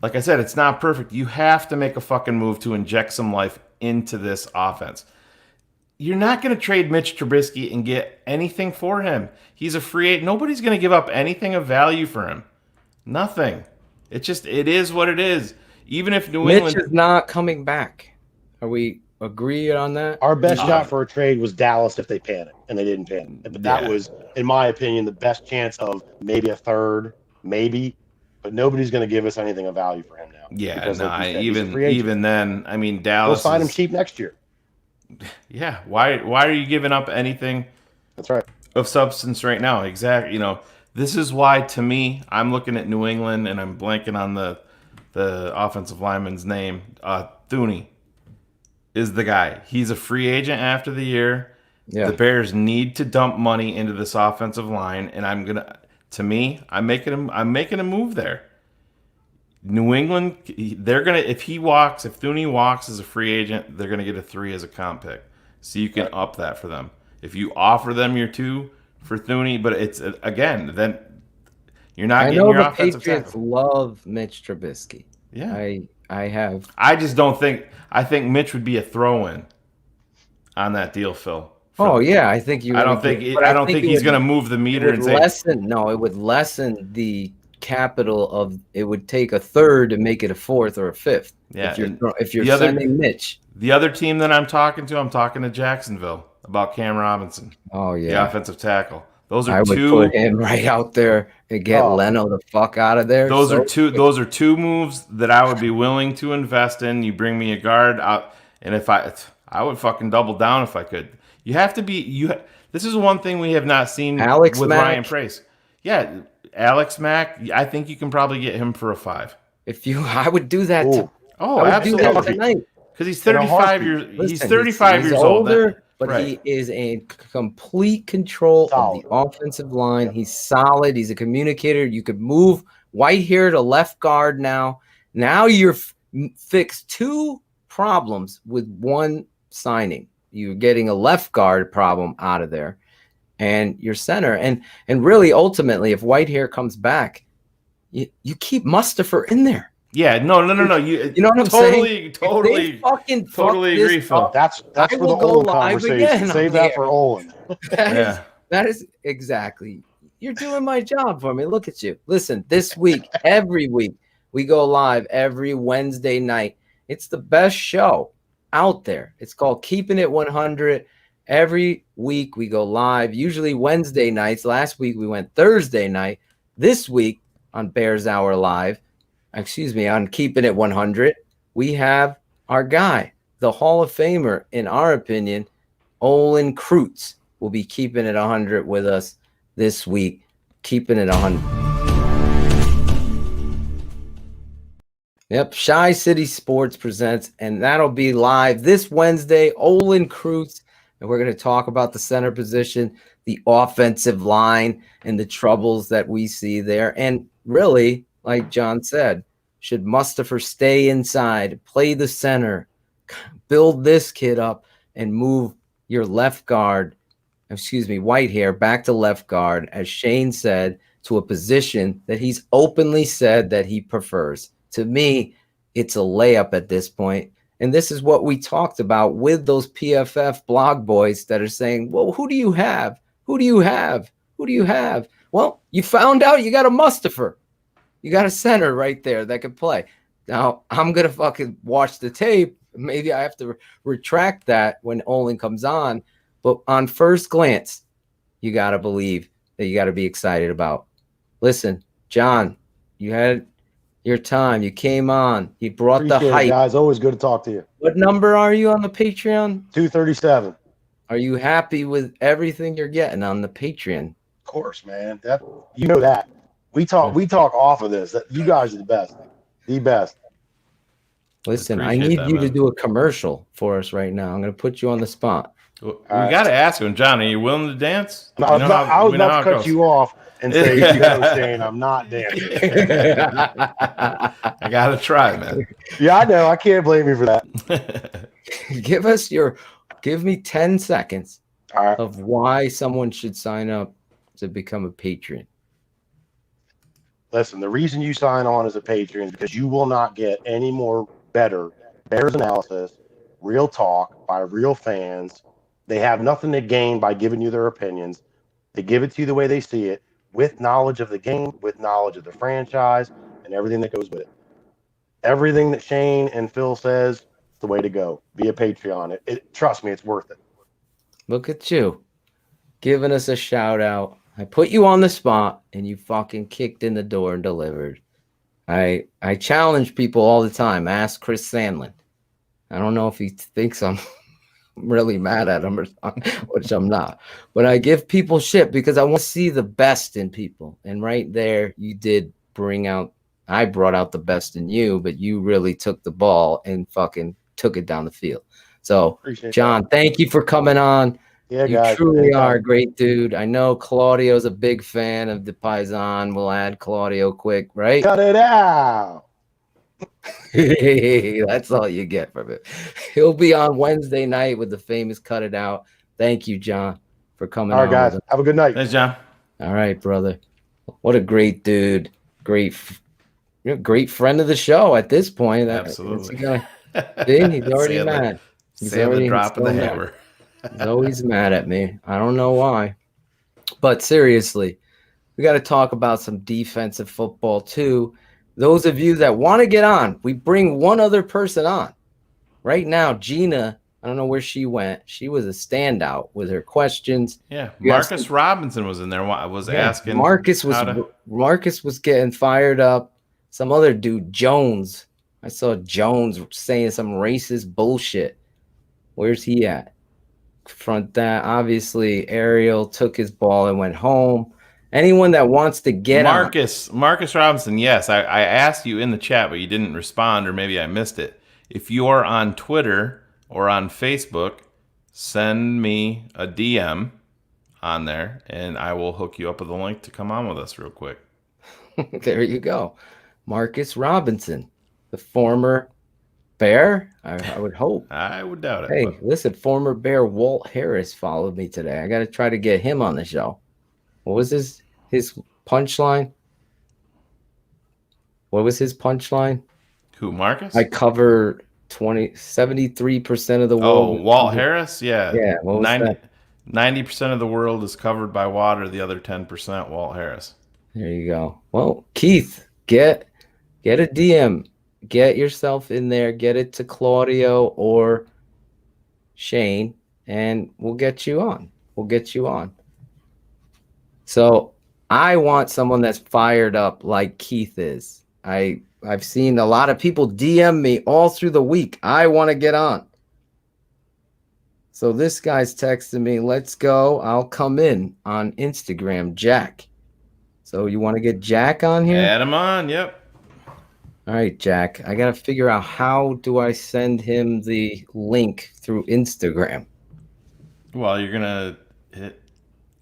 Like I said, it's not perfect. You have to make a fucking move to inject some life into this offense. You're not going to trade Mitch Trubisky and get anything for him. He's a free agent. Nobody's going to give up anything of value for him. Nothing. It is what it is. Even if Mitch is not coming back. Are we agreed on that? Our best shot for a trade was Dallas if they panic, and they didn't panic. But that was, in my opinion, the best chance of maybe a third, maybe. But nobody's going to give us anything of value for him now. Yeah, even then, I mean, Dallas. We'll sign him cheap next year. Yeah, why are you giving up anything? That's right. Of substance right now? Exactly. This is why, to me, I'm looking at New England and I'm blanking on the offensive lineman's name. Thuney is the guy. He's a free agent after the year. Yeah. The Bears need to dump money into this offensive line, and I'm making a move there. New England, if Thuney walks as a free agent, they're gonna get a 3 as a comp pick, so you can up that for them. If you offer them your 2 for Thuney, but it's then you're not getting your offensive tackle. I know the Patriots love Mitch Trubisky. Yeah, I have. I just don't think. I think Mitch would be a throw-in on that deal, Phil. Oh yeah, I think you. I don't think he's going to move the meter and say. It would lessen the capital of. It would take a third to make it a fourth or a fifth. Yeah, if you're sending Mitch. The other team that I'm talking to Jacksonville about Cam Robinson. Oh yeah, the offensive tackle. Those are I would put him right out there and get Leno the fuck out of there. Those are two moves that I would be willing to invest in. You bring me a guard out, and if I would fucking double down if I could. You have to be This is one thing we have not seen with Ryan Pace. Yeah, Alex Mack. I think you can probably get him for a 5. I would do that. Absolutely. Because he's 35 years. He's 35 years older, but he is in complete control of the offensive line. He's solid. He's a communicator. You could move Whitehair to left guard now. Now you're fixed 2 problems with 1 signing. You're getting a left guard problem out of there, and your center, and really ultimately, if Whitehair comes back, you keep Mustafa in there. Yeah, no. You know what I'm saying? Totally agree, Phil. That's I for the will go Olin live conversation. again Save on that the for air. Olin. That is exactly. You're doing my job for me. Look at you. Listen, this week, every week, we go live every Wednesday night. It's the best show out there. It's called Keeping It 100. Every week we go live, usually Wednesday nights. Last week we went Thursday night. This week on Bears Hour Live, on Keeping It 100, we have our guy, the Hall of Famer, in our opinion, Olin Kreutz, will be keeping it 100 with us this week. Keeping it 100. Yep, Shy City Sports presents, and that'll be live this Wednesday. Olin Kreutz, and we're going to talk about the center position, the offensive line, and the troubles that we see there. And really, like John said, should Mustafa stay inside, play the center, build this kid up, and move your left guard, Whitehair, back to left guard, as Shane said, to a position that he's openly said that he prefers. To me, it's a layup at this point. And this is what we talked about with those PFF blog boys that are saying, well, who do you have? Who do you have? Who do you have? Well, you found out you got a Mustafa. You got a center right there that can play. Now, I'm going to fucking watch the tape. Maybe I have to retract that when Olin comes on. But on first glance, you got to believe that you got to be excited about. Listen, John, you had your time. You came on. You brought Appreciate the hype. it, guys. Always good to talk to you. What number are you on the Patreon? 237. Are you happy with everything you're getting on the Patreon? Of course, man. That you know that. We talk off of this. You guys are the best. The best. Listen, I need you to do a commercial for us right now. I'm going to put you on the spot. We got to ask him, John, are you willing to dance? No, I was about to cut you off and say, Shane, I'm not dancing. I got to try, man. Yeah, I know. I can't blame you for that. Give me 10 seconds of why someone should sign up to become a patron. Listen, the reason you sign on as a patron is because you will not get any more better Bears analysis, real talk by real fans. They have nothing to gain by giving you their opinions. They give it to you the way they see it, with knowledge of the game, with knowledge of the franchise, and everything that goes with it. Everything that Shane and Phil says, it's the way to go. Be a Patreon. Trust me, it's worth it. Look at you, giving us a shout out. I put you on the spot, and you fucking kicked in the door and delivered. I challenge people all the time. Ask Chris Sandlin. I don't know if he thinks I'm really mad at him or something, which I'm not. But I give people shit because I want to see the best in people. And right there, you did I brought out the best in you, but you really took the ball and fucking took it down the field. So, Appreciate John, that. Thank you for coming on. Yeah, you guys, truly anytime. are a great dude. I know Claudio's a big fan of the Paisan. We'll add Claudio quick, right? Cut it out. That's all you get from it. He'll be on Wednesday night with the famous Cut It Out. Thank you, John, for coming on. All right, guys. Have a good night. Thanks, John. All right, brother. What a great dude. Great friend of the show at this point. Absolutely. He's already mad. He's already dropping the hammer. He's always mad at me. I don't know why. But seriously, we got to talk about some defensive football too. Those of you that want to get on, we bring one other person on. Right now, Gina, I don't know where she went. She was a standout with her questions. Yeah, Marcus Robinson was in there. Asking. Marcus was getting fired up. Some other dude, Jones. I saw Jones saying some racist bullshit. Where's he at? Front that. Obviously, Ariel took his ball and went home. Anyone that wants to get Marcus Robinson, yes. I asked you in the chat, but you didn't respond, or maybe I missed it. If you're on Twitter or on Facebook, send me a DM on there, and I will hook you up with a link to come on with us real quick. There you go. Marcus Robinson, the former Bear, I would hope. I would doubt it. Hey, listen, former Bear Walt Harris followed me today. I got to try to get him on the show. What was his punchline? what was his punchline? Who, Marcus? I cover 73% of the Oh, world. Walt Harris? Yeah. Yeah, what was that? 90% of the world is covered by water, the other 10% Walt Harris. There you go. Well, Keith, get a DM. Get yourself in there. Get it to Claudio or Shane, and we'll get you on. So I want someone that's fired up like Keith is. I've seen a lot of people DM me all through the week. I want to get on. So this guy's texting me, let's go. I'll come in on Instagram, Jack. So you want to get Jack on here? Add him on, yep. All right, Jack. I got to figure out how do I send him the link through Instagram. Well, you're going to hit...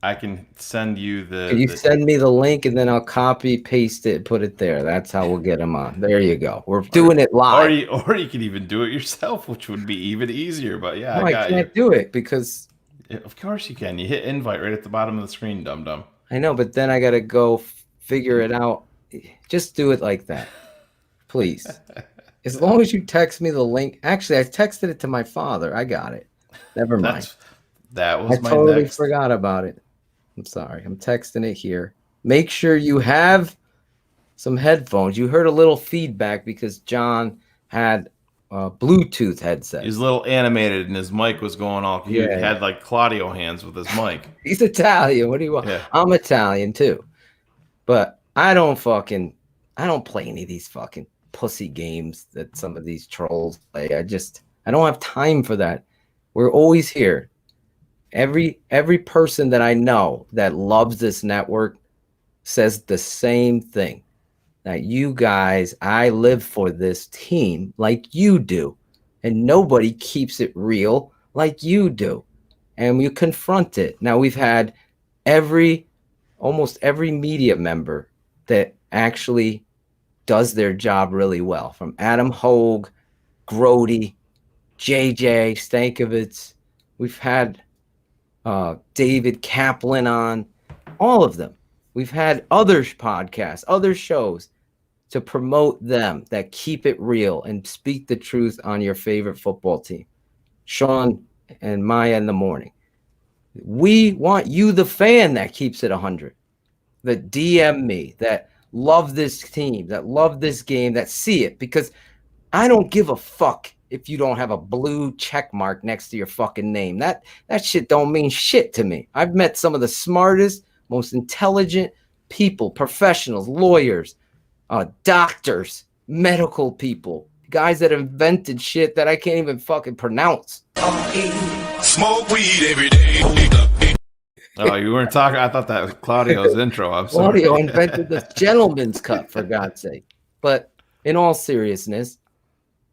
I can send you the... Can you send me the link and then I'll copy, paste it, put it there. That's how we'll get him on. There you go. We're doing it live. Or you could even do it yourself, which would be even easier. But yeah, No, I got can't do it because... Yeah, of course you can. You hit invite right at the bottom of the screen, dum-dum. I know, but then I got to go figure it out. Just do it like that. Please. As long as you text me the link. Actually, I texted it to my father. I got it. Never mind. That was my totally next... forgot about it. I'm sorry. I'm texting it here. Make sure you have some headphones. You heard a little feedback because John had a Bluetooth headset. He's a little animated and his mic was going off. He had like Claudio hands with his mic. He's Italian. What do you want? Yeah. I'm Italian too. But I don't play any of these fucking pussy games that some of these trolls play. I don't have time for that. We're always here. Every person that I know that loves this network says the same thing. That you guys, I live for this team like you do. And nobody keeps it real like you do. And you confront it. Now we've had almost every media member that actually does their job really well. From Adam Hogue, Grody, JJ, Stankovitz. We've had David Kaplan on, all of them. We've had other podcasts, other shows to promote them that keep it real and speak the truth on your favorite football team. Sean and Maya in the morning. We want you, the fan that keeps it 100, that DM me, that love this team, that love this game, that see it, because I don't give a fuck if you don't have a blue check mark next to your fucking name. That shit don't mean shit to me. I've met some of the smartest, most intelligent people, professionals, lawyers, doctors, medical people, guys that invented shit that I can't even fucking pronounce. Smoke weed every day. Oh, you weren't talking. I thought that was Claudio's intro. I'm sorry. Claudio invented the gentleman's cup, for God's sake. But in all seriousness,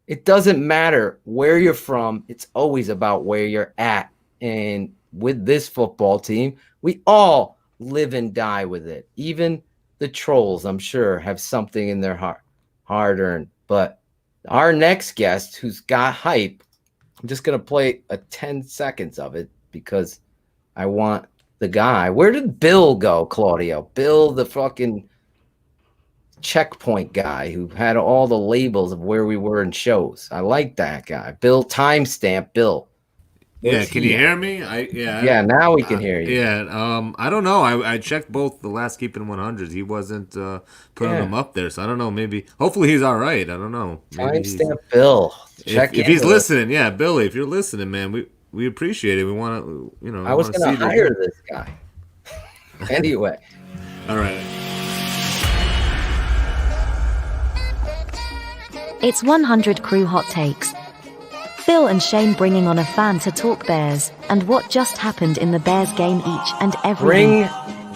it doesn't matter where you're from. It's always about where you're at. And with this football team, we all live and die with it. Even the trolls, I'm sure, have something in their hard-earned. But our next guest, who's got hype, I'm just going to play 10 seconds of it because I want the guy. Where did Bill go, Claudio? Bill, the fucking checkpoint guy who had all the labels of where we were in shows. I like that guy. Bill, timestamp Bill. Yeah, can you hear me? Yeah, now we can hear you. Yeah, I don't know. I checked both the last Keeping 100s. He wasn't putting them up there, so I don't know. Maybe, hopefully, he's all right. I don't know. Timestamp Bill. If he's listening, yeah, Billy, if you're listening, man, we appreciate it. We want to, I was going to hire this guy. Anyway. All right. It's 100 Crew Hot Takes. Phil and Shane bringing on a fan to talk Bears and what just happened in the Bears game each and every week.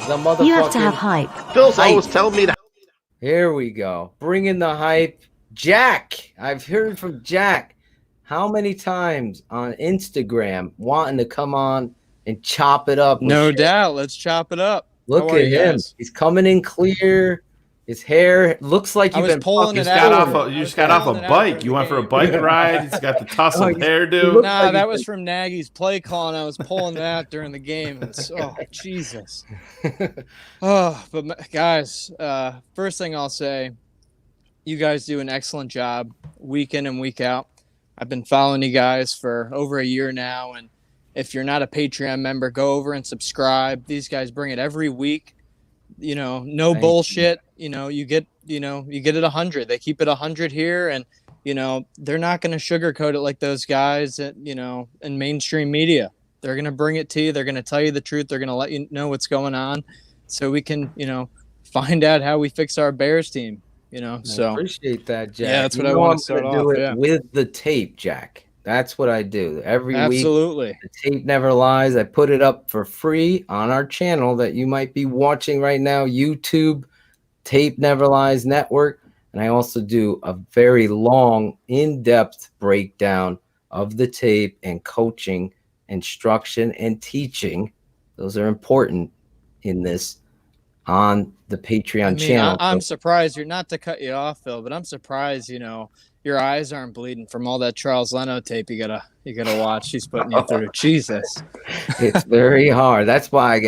The motherfucking... You have to have hype. Phil's always telling me to... Here we go. Bring in the hype. Jack. I've heard from Jack how many times on Instagram wanting to come on and chop it up. No doubt. Let's chop it up. Look at him. Guys? He's coming in clear. His hair looks like you've been pulling it out. You just got off a bike. You went for a bike ride. He's got the tousled hairdo. Nah, that was from Nagy's play call, and I was pulling it out during the game. Oh, Jesus. Oh, but guys, first thing I'll say, you guys do an excellent job week in and week out. I've been following you guys for over a year now, and if you're not a Patreon member, go over and subscribe. These guys bring it every week. No Thank bullshit. You get it 100. They keep it 100 here, and they're not going to sugarcoat it like those guys at, in mainstream media. They're going to bring it to you. They're going to tell you the truth. They're going to let you know what's going on, so we can find out how we fix our Bears team. So I appreciate that, Jack. Yeah, that's what I want to start off. Do it Yeah. with the tape, Jack. That's what I do every Absolutely. week. The tape never lies. I put it up for free on our channel that you might be watching right now, YouTube, Tape Never Lies Network. And I also do a very long, in-depth breakdown of the tape and coaching, instruction, and teaching. Those are important in this on the Patreon channel. I'm surprised, you're not to cut you off, Phil, but I'm surprised, your eyes aren't bleeding from all that Charles Leno tape you gotta watch. He's putting you through. Jesus. It's very hard. That's why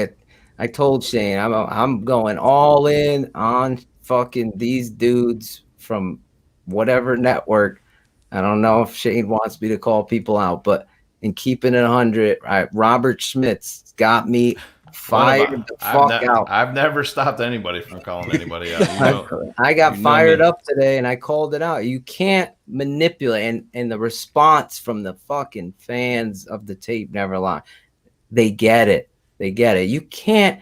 I told Shane I'm going all in on fucking these dudes from whatever network. I don't know if Shane wants me to call people out, but in keeping it 100, right, Robert Schmitz got me fired the fuck out. I've never stopped anybody from calling anybody out. I got fired up today and I called it out. You can't manipulate, and the response from the fucking fans of the Tape Never Lie. They get it. They get it. You can't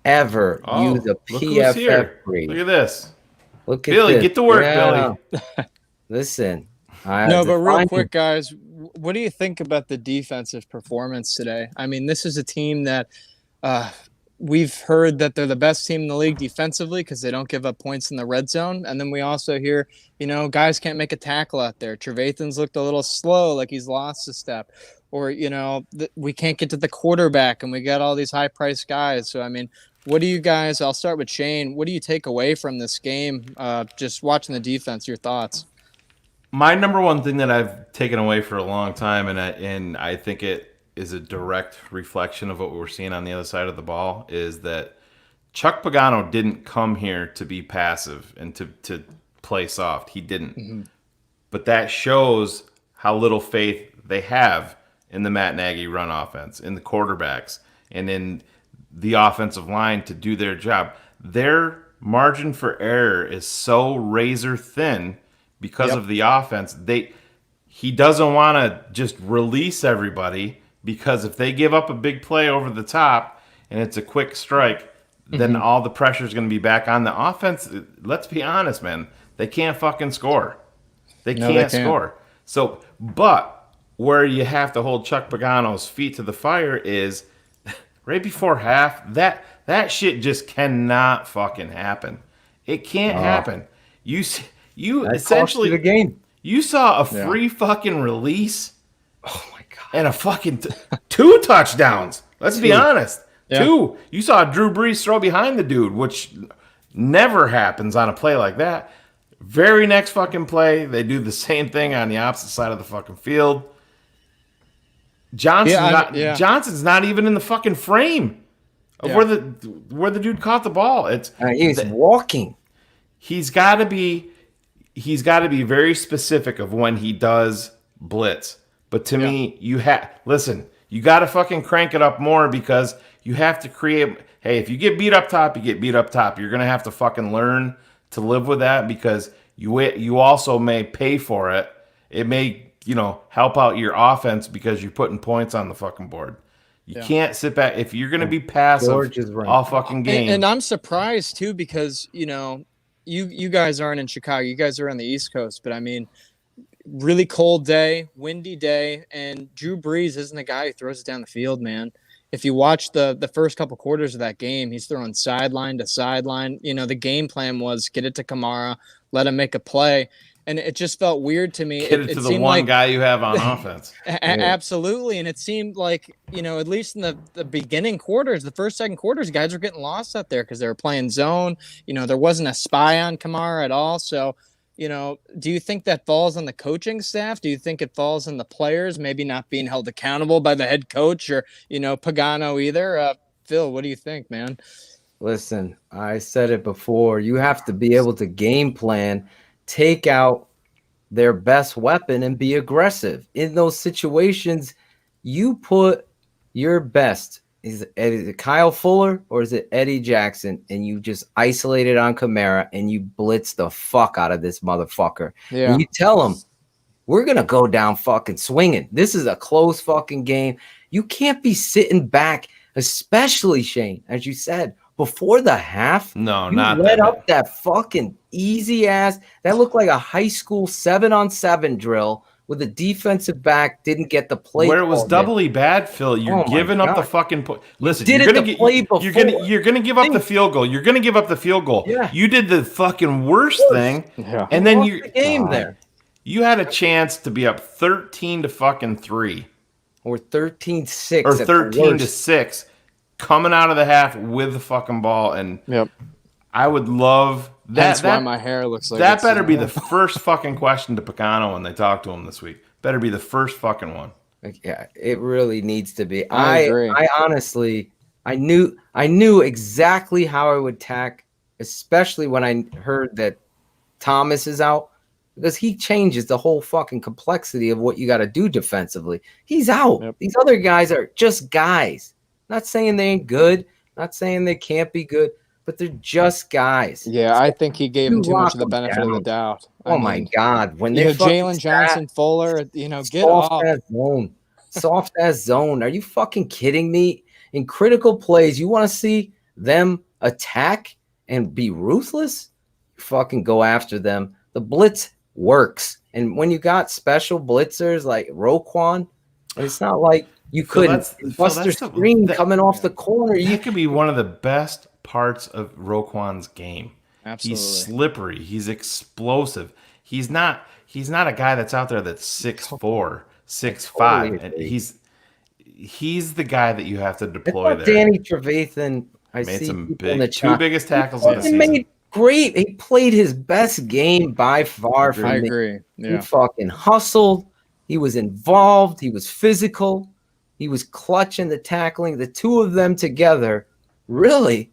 ever use a PFF grade. Look at this. Look at Billy, this. get to work, Billy. Listen. No, but real quick, guys, what do you think about the defensive performance today? I mean, this is a team that we've heard that they're the best team in the league defensively because they don't give up points in the red zone. And then we also hear, guys can't make a tackle out there. Trevathan's looked a little slow, like he's lost a step. Or, we can't get to the quarterback and we got all these high-priced guys. So, I mean, what do you guys – I'll start with Shane. What do you take away from this game, just watching the defense, your thoughts? My number one thing that I've taken away for a long time, and I think it is a direct reflection of what we're seeing on the other side of the ball, is that Chuck Pagano didn't come here to be passive and to play soft. He didn't. Mm-hmm. But that shows how little faith they have in the Matt Nagy run offense, in the quarterbacks, and in the offensive line to do their job. Their margin for error is so razor thin because of the offense. He doesn't want to just release everybody, because if they give up a big play over the top and it's a quick strike, then all the pressure is going to be back on the offense. Let's be honest, man. They can't fucking score. They can't score. So, but where you have to hold Chuck Pagano's feet to the fire is right before half. That shit just cannot fucking happen. It can't happen. You essentially the game. You saw a free fucking release. Oh my god! And a fucking 2 touchdowns. Let's be honest. Yeah. 2. You saw Drew Brees throw behind the dude, which never happens on a play like that. Very next fucking play, they do the same thing on the opposite side of the fucking field. Johnson's not even in the fucking frame of where the dude caught the ball. He's walking. He's got to be very specific of when he does blitz. But to me, you got to fucking crank it up more, because you have to create. Hey, if you get beat up top, you get beat up top. You're gonna have to fucking learn to live with that, because you also may pay for it. It may help out your offense because you're putting points on the fucking board. You can't sit back if you're gonna be passive all fucking game. And I'm surprised too, because you guys aren't in Chicago. You guys are on the East Coast, but I mean, really cold day, windy day, and Drew Brees isn't a guy who throws it down the field, man. If you watch the first couple quarters of that game, he's throwing sideline to sideline. The game plan was get it to Kamara, let him make a play. And it just felt weird to me. Get it to the one guy you have on offense. Absolutely. And it seemed like, at least in the beginning quarters, the first, second quarters, guys were getting lost out there because they were playing zone. There wasn't a spy on Kamara at all. So, do you think that falls on the coaching staff? Do you think it falls on the players, maybe not being held accountable by the head coach or, Pagano either? Phil, what do you think, man? Listen, I said it before. You have to be able to game plan take out their best weapon and be aggressive. In those situations, you put your best. Is it Kyle Fuller or is it Eddie Jackson? And you just isolate it on Kamara and you blitz the fuck out of this motherfucker. Yeah. And you tell him, we're going to go down fucking swinging. This is a close fucking game. You can't be sitting back, especially Shane, as you said, before the half. No, you not let that. up that fucking easy ass. That looked like a high school 7-on-7 drill with a defensive back didn't get the play. Where it was called yet. doubly bad, Phil. You're Oh my giving up the God. fucking point. Listen, did you're it gonna the get play you're gonna give up the field goal. You're gonna give up the field goal. Yeah. You did the fucking worst thing, and then lost you the game there. You had a chance to be up 13 to fucking 3. Or 13-6. Or at the 13 to worst. 6 coming out of the half with the fucking ball. And I would love that. That's why my hair looks like that. it's Better be in the first fucking question to Picano when they talk to him this week. Better be the first fucking one. Yeah, it really needs to be. I agree. I honestly, I knew exactly how I would tack, especially when I heard that Thomas is out, because he changes the whole fucking complexity of what you got to do defensively. He's out. These other guys are just guys. Not saying they ain't good, not saying they can't be good, but they're just guys. Yeah, I think he gave him too much of the lock them benefit of the down. doubt. Oh my God. When they Jalen Johnson, Fuller, get soft up. ass zone. Soft ass zone. Are you fucking kidding me? In critical plays, you want to see them attack and be ruthless? You fucking go after them. The blitz works. And when you got special blitzers like Roquan, it's not like you couldn't Buster Screen coming off the corner. That could be one of the best parts of Roquan's game. Absolutely. He's slippery. He's explosive. He's not a guy that's out there that's 6'4", 6'5". And he's the guy that you have to deploy there. Danny Trevathan, I made see some in the two chat. biggest tackles of the He season. made great. He played his best game by far for me. I agree. Yeah. He fucking hustled. He was involved. He was physical. He was clutch in the tackling. The two of them together, really,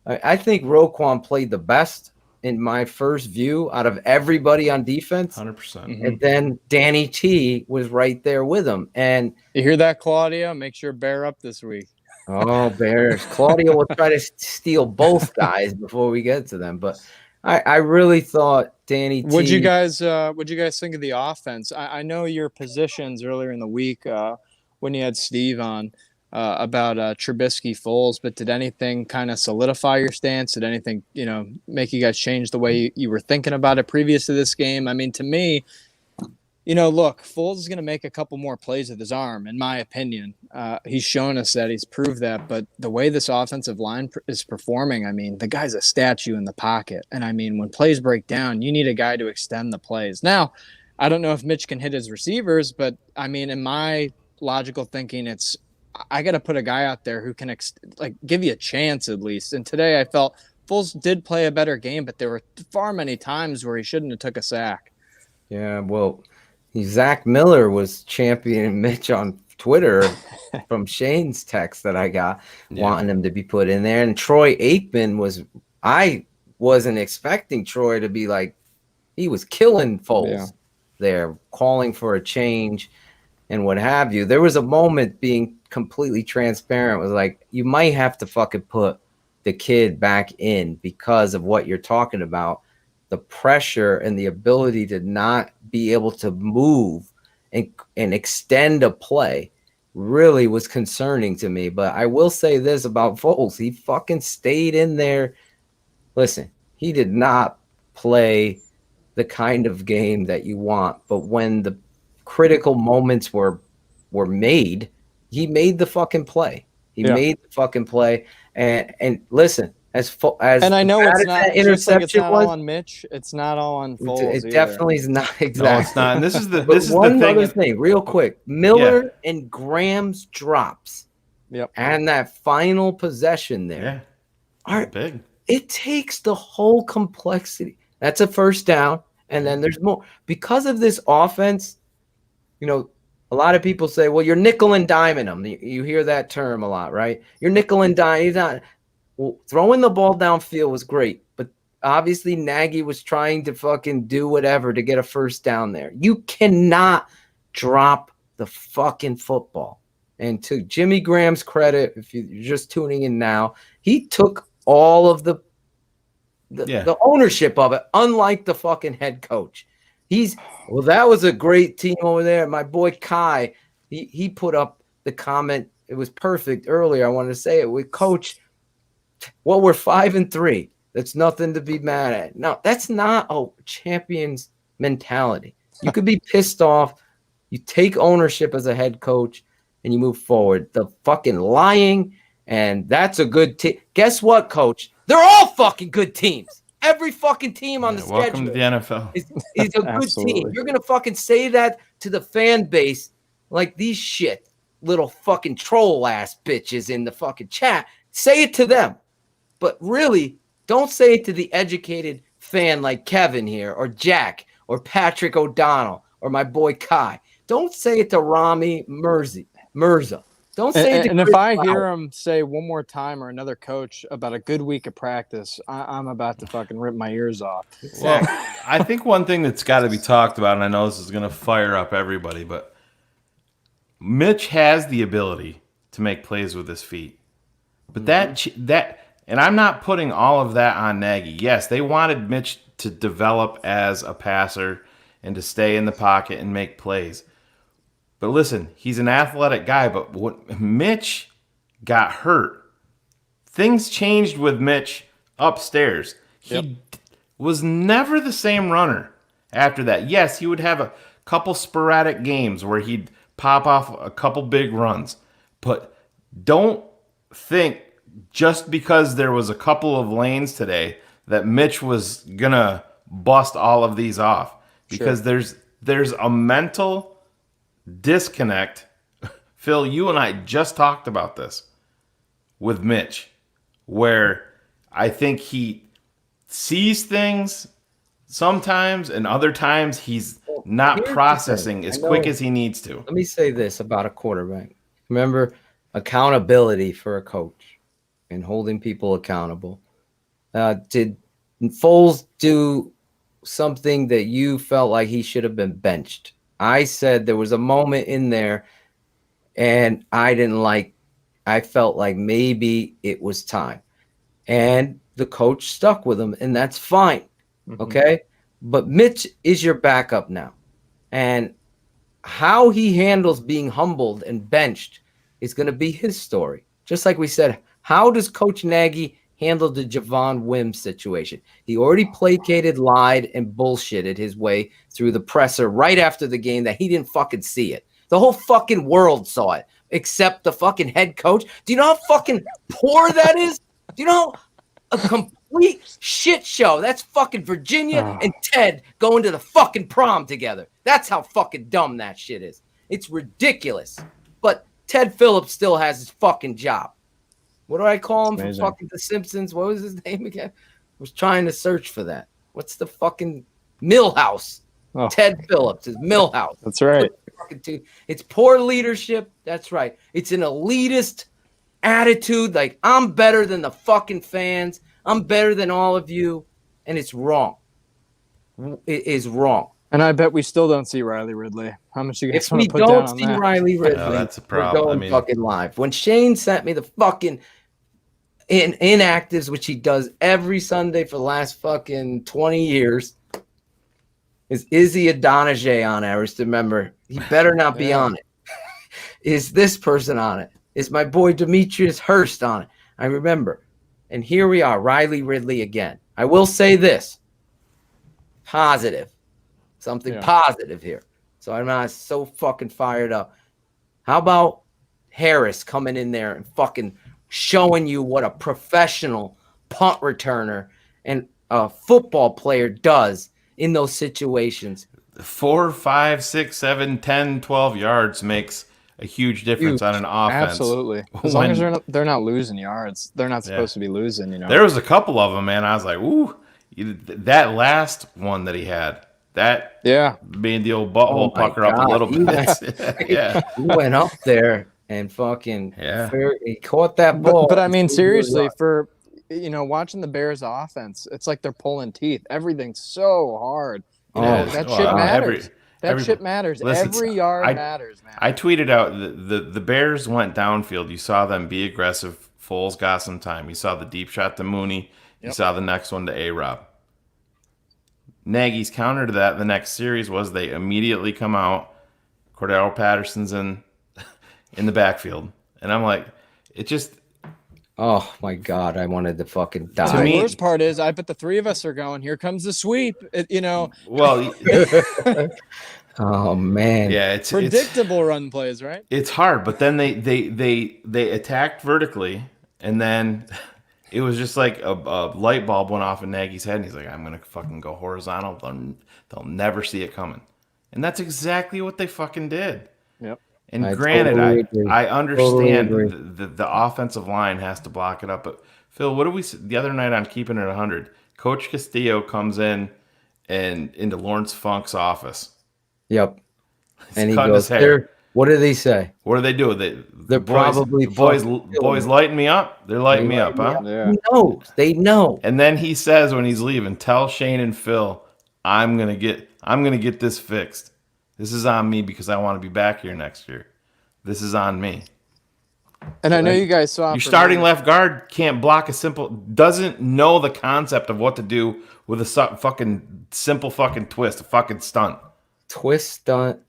I think Roquan played the best in my first view out of everybody on defense. 100%. And then Danny T was right there with him. And you hear that, Claudia? Make sure Bear up this week. oh, Bears. Claudia will try to steal both guys before we get to them. But I really thought Danny T. What'd you guys think of the offense? I know your positions earlier in the week when you had Steve on about Trubisky, Foles, but did anything kind of solidify your stance? Did anything, make you guys change the way you were thinking about it previous to this game? I mean, to me, look, Foles is going to make a couple more plays with his arm, in my opinion. He's shown us that, he's proved that. But the way this offensive line is performing, I mean, the guy's a statue in the pocket. And I mean, when plays break down, you need a guy to extend the plays. Now, I don't know if Mitch can hit his receivers, but I mean, in my logical thinking, I got to put a guy out there who can give you a chance at least. And today I felt Foles did play a better game, but there were far many times where he shouldn't have took a sack. Yeah, well, Zach Miller was championing Mitch on Twitter from Shane's text that I got, wanting him to be put in there. And Troy Aikman I wasn't expecting Troy to be he was killing Foles there, calling for a change and what have you. There was a moment, being completely transparent, was you might have to fucking put the kid back in because of what you're talking about. The pressure and the ability to not be able to move and extend a play really was concerning to me. But I will say this about Foles. He fucking stayed in there. Listen, he did not play the kind of game that you want. But when the critical moments were made, he made the fucking play. He made the fucking play. And listen, as and I know it's not interception it's not all on Mitch. It's not all on Foles. It definitely is not exactly. No, it's not. And this is the one thing. other thing, real quick. Miller and Graham's drops. Yep. And that final possession there are big. It takes the whole complexity. That's a first down, and then there's more. Because of this offense, a lot of people say, well, you're nickel and diming them. You hear that term a lot, right? You're nickel and dime. Well, throwing the ball downfield was great, but Obviously, Nagy was trying to fucking do whatever to get a first down there. You cannot drop the fucking football. And to Jimmy Graham's credit, if you're just tuning in now, he took all of the ownership of it, unlike the fucking head coach. That was a great team over there. My boy Kai, he put up the comment. It was perfect earlier. I wanted to say it with Coach. Well, we're 5-3. That's nothing to be mad at. No, that's not a champion's mentality. You could be pissed off. You take ownership as a head coach and you move forward. The fucking lying, and that's a good team. Guess what, Coach? They're all fucking good teams. Every fucking team on the schedule. Welcome to the NFL. Is a good team. You're going to fucking say that to the fan base like these shit little fucking troll ass bitches in the fucking chat. Say it to them. But really, don't say it to the educated fan like Kevin here or Jack or Patrick O'Donnell or my boy Kai. Don't say it to Rami Mirza. Don't say it to And if Chris I hear Bauer. him say one more time or another coach about a good week of practice, I'm about to fucking rip my ears off. Well, I think one thing that's got to be talked about, and I know this is going to fire up everybody, but Mitch has the ability to make plays with his feet. But that, and I'm not putting all of that on Nagy. Yes, they wanted Mitch to develop as a passer and to stay in the pocket and make plays. But listen, he's an athletic guy, but when Mitch got hurt, things changed with Mitch upstairs. He was never the same runner after that. Yes, he would have a couple sporadic games where he'd pop off a couple big runs. But don't think just because there was a couple of lanes today that Mitch was going to bust all of these off. Because there's a mental disconnect. Phil, you and I just talked about this with Mitch, where I think he sees things sometimes and other times he's not processing as quick as he needs to. Let me say this about a quarterback. Remember, accountability for a coach and holding people accountable. Did Foles do something that you felt like he should have been benched? I said there was a moment in there and I felt like maybe it was time. And the coach stuck with him, and that's fine. Okay? But Mitch is your backup now. And how he handles being humbled and benched is going to be his story. Just like we said, how does Coach Nagy handle the Javon Wims situation? He already placated, lied, and bullshitted his way through the presser right after the game that he didn't fucking see it. The whole fucking world saw it, except the fucking head coach. Do you know how fucking poor that is? Do you know a complete shit show? That's fucking Virginia and Ted going to the fucking prom together. That's how fucking dumb that shit is. It's ridiculous. But Ted Phillips still has his fucking job. What do I call him from fucking The Simpsons? What was his name again? I was trying to search for that. What's the fucking Millhouse? Oh. Ted Phillips is Millhouse. That's right. It's poor leadership. That's right. It's an elitist attitude. Like, I'm better than the fucking fans. I'm better than all of you. And it's wrong. It is wrong. And I bet we still don't see Riley Ridley. How much you guys If want we to put down don't on see that? Riley Ridley, that's a we're problem. going fucking live. When Shane sent me the fucking inactives, which he does every Sunday for the last fucking 20 years, is Izzy Adonijay on it? I just remember, he better not be on it. Is this person on it? Is my boy Demetrius Hurst on it? I remember. And here we are, Riley Ridley again. I will say this. Positive. Something positive here. So I'm not so fucking fired up. How about Harris coming in there and fucking showing you what a professional punt returner and a football player does in those situations? 4, 5, 6, 7, 10, 12 yards makes a huge difference on an offense. Absolutely. As long as they're not losing yards, they're not supposed to be losing. You know, there was a couple of them, man. I was like, ooh, that last one that he had, that made the old butthole pucker up a little bit. He went up there and fucking he caught that ball. But I mean, seriously, for watching the Bears offense, it's like they're pulling teeth. Everything's so hard. That shit I mean, matters. That shit matters. Listen, Every yard matters, man. I tweeted out the Bears went downfield. You saw them be aggressive. Foles got some time. You saw the deep shot to Mooney. You saw the next one to A-Rob. Nagy's counter to that the next series was they immediately come out. Cordero Patterson's in the backfield. And I'm like, it just... Oh, my God. I wanted to fucking die. So the worst part is I bet the three of us are going, here comes the sweep. Well... Oh, man. Yeah, it's... Predictable run plays, right? It's hard, but then they attacked vertically, and then... It was just like a light bulb went off in Nagy's head, and he's like, I'm going to fucking go horizontal. They'll never see it coming. And that's exactly what they fucking did. Yep. And granted, I understand the offensive line has to block it up. But, Phil, what did we see the other night on Keeping It 100? Coach Castillo comes in and into Lawrence Funk's office. Yep. And he cutting goes, his hair. What do they say? What do they do? They're probably boys lighting me up. They're lighting me up, huh? Yeah. They know. And then he says when he's leaving, tell Shane and Phil, I'm gonna get this fixed. This is on me because I want to be back here next year. This is on me. And I know you guys saw your starting left guard can't block doesn't know the concept of what to do with a fucking simple fucking twist, a fucking stunt. Twist stunt.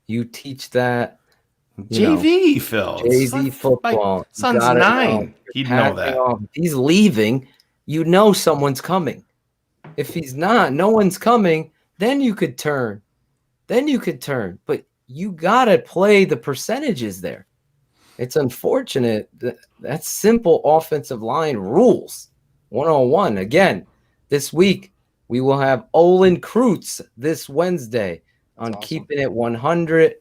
You teach that. JV, Phil. JV football. Son's 9. He'd know that. If he's leaving, you know someone's coming. If he's not, no one's coming, then you could turn. But you got to play the percentages there. It's unfortunate. That's simple offensive line rules. 101. Again, this week, we will have Olin Kreutz this Wednesday on Keeping It 100.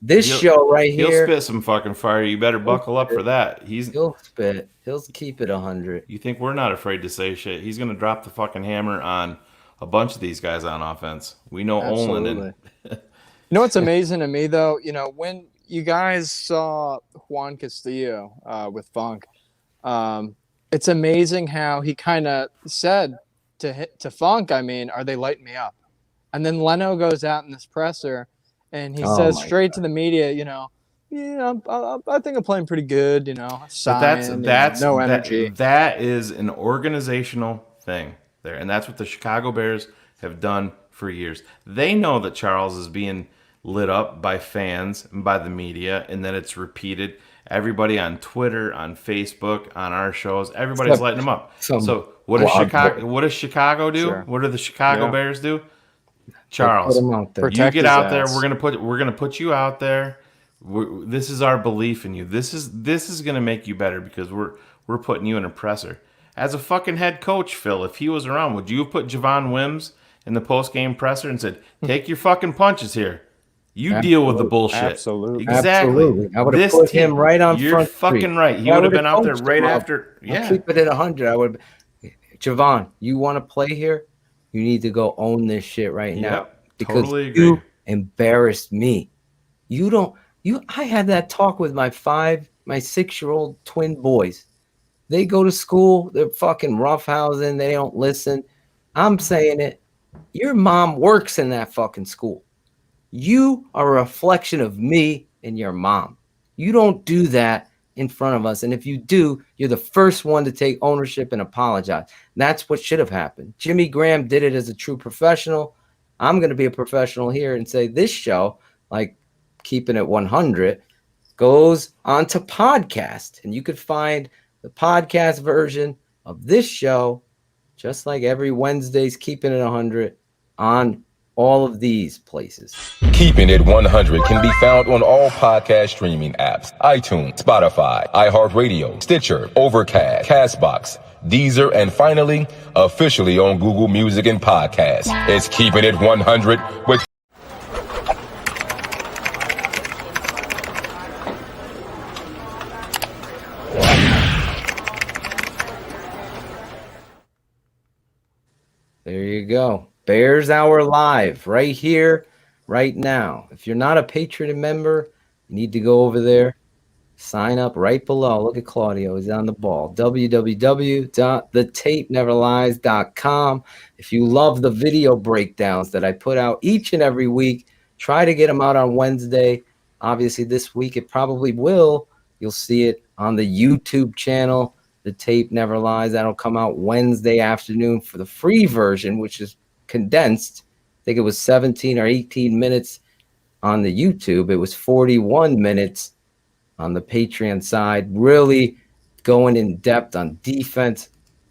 This show right here. He'll spit some fucking fire. You better buckle up for that. He'll spit. He'll keep it 100. You think we're not afraid to say shit? He's going to drop the fucking hammer on a bunch of these guys on offense. We know Olin. You know what's amazing to me, though? When you guys saw Juan Castillo with Funk, it's amazing how he kind of said to Funk, are they lighting me up? And then Leno goes out in this presser, and he says straight to the media, I think I'm playing pretty good, that's no energy. That is an organizational thing there, and that's what the Chicago Bears have done for years. They know that Charles is being lit up by fans and by the media, and that it's repeated. Everybody on Twitter, on Facebook, on our shows, everybody's lighting him up. So what does Chicago do? Sure. What do the Chicago Bears do? Charles, you get out there. We're gonna put you out there. This is our belief in you. This is gonna make you better because we're putting you in a presser. As a fucking head coach, Phil, if he was around, would you have put Javon Wims in the post game presser and said, "Take your fucking punches here. You deal with the bullshit." Absolutely, exactly. I would have put him right on You're front. Fucking right. He would have been out there right after. Yeah, keep it at 100. I would. Javon, you want to play here? You need to go own this shit right now because totally agree. You embarrassed me. I had that talk with my 6-year-old twin boys. They go to school. They're fucking roughhousing. They don't listen. I'm saying it. Your mom works in that fucking school. You are a reflection of me and your mom. You don't do that in front of us. And if you do, you're the first one to take ownership and apologize. That's what should have happened. Jimmy Graham did it as a true professional. I'm going to be a professional here and say this show, like Keeping It 100, goes onto podcast. And you could find the podcast version of this show, just like every Wednesday's Keeping It 100, on all of these places. Keeping It 100 can be found on all podcast streaming apps: iTunes, Spotify, iHeartRadio, Stitcher, Overcast, Castbox, Deezer, and finally, officially on Google Music and Podcasts. It's Keeping It 100 with There you go. Bears Hour Live right here, right now. If you're not a Patreon member, you need to go over there, Sign up right below. Look at Claudio. He's on the ball. www.thetapeneverlies.com. If you love the video breakdowns that I put out each and every week, try to get them out on Wednesday. Obviously, this week it probably will. You'll see it on the YouTube channel, The Tape Never Lies. That'll come out Wednesday afternoon for the free version, which is condensed. I think it was 17 or 18 minutes on the YouTube. It was 41 minutes on the Patreon side, really going in depth on defense,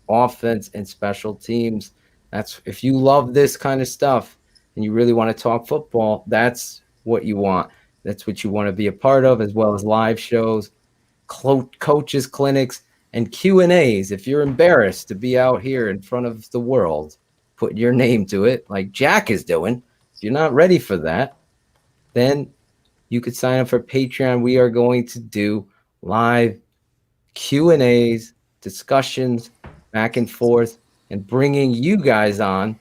offense, and special teams. That's if you love this kind of stuff and you really want to talk football, that's what you want. That's what you want to be a part of, as well as live shows, coaches clinics, and Q&As. If you're embarrassed to be out here in front of the world, put your name to it like Jack is doing. If you're not ready for that, then you could sign up for Patreon. We are going to do live Q&As, discussions, back and forth, and bringing you guys on.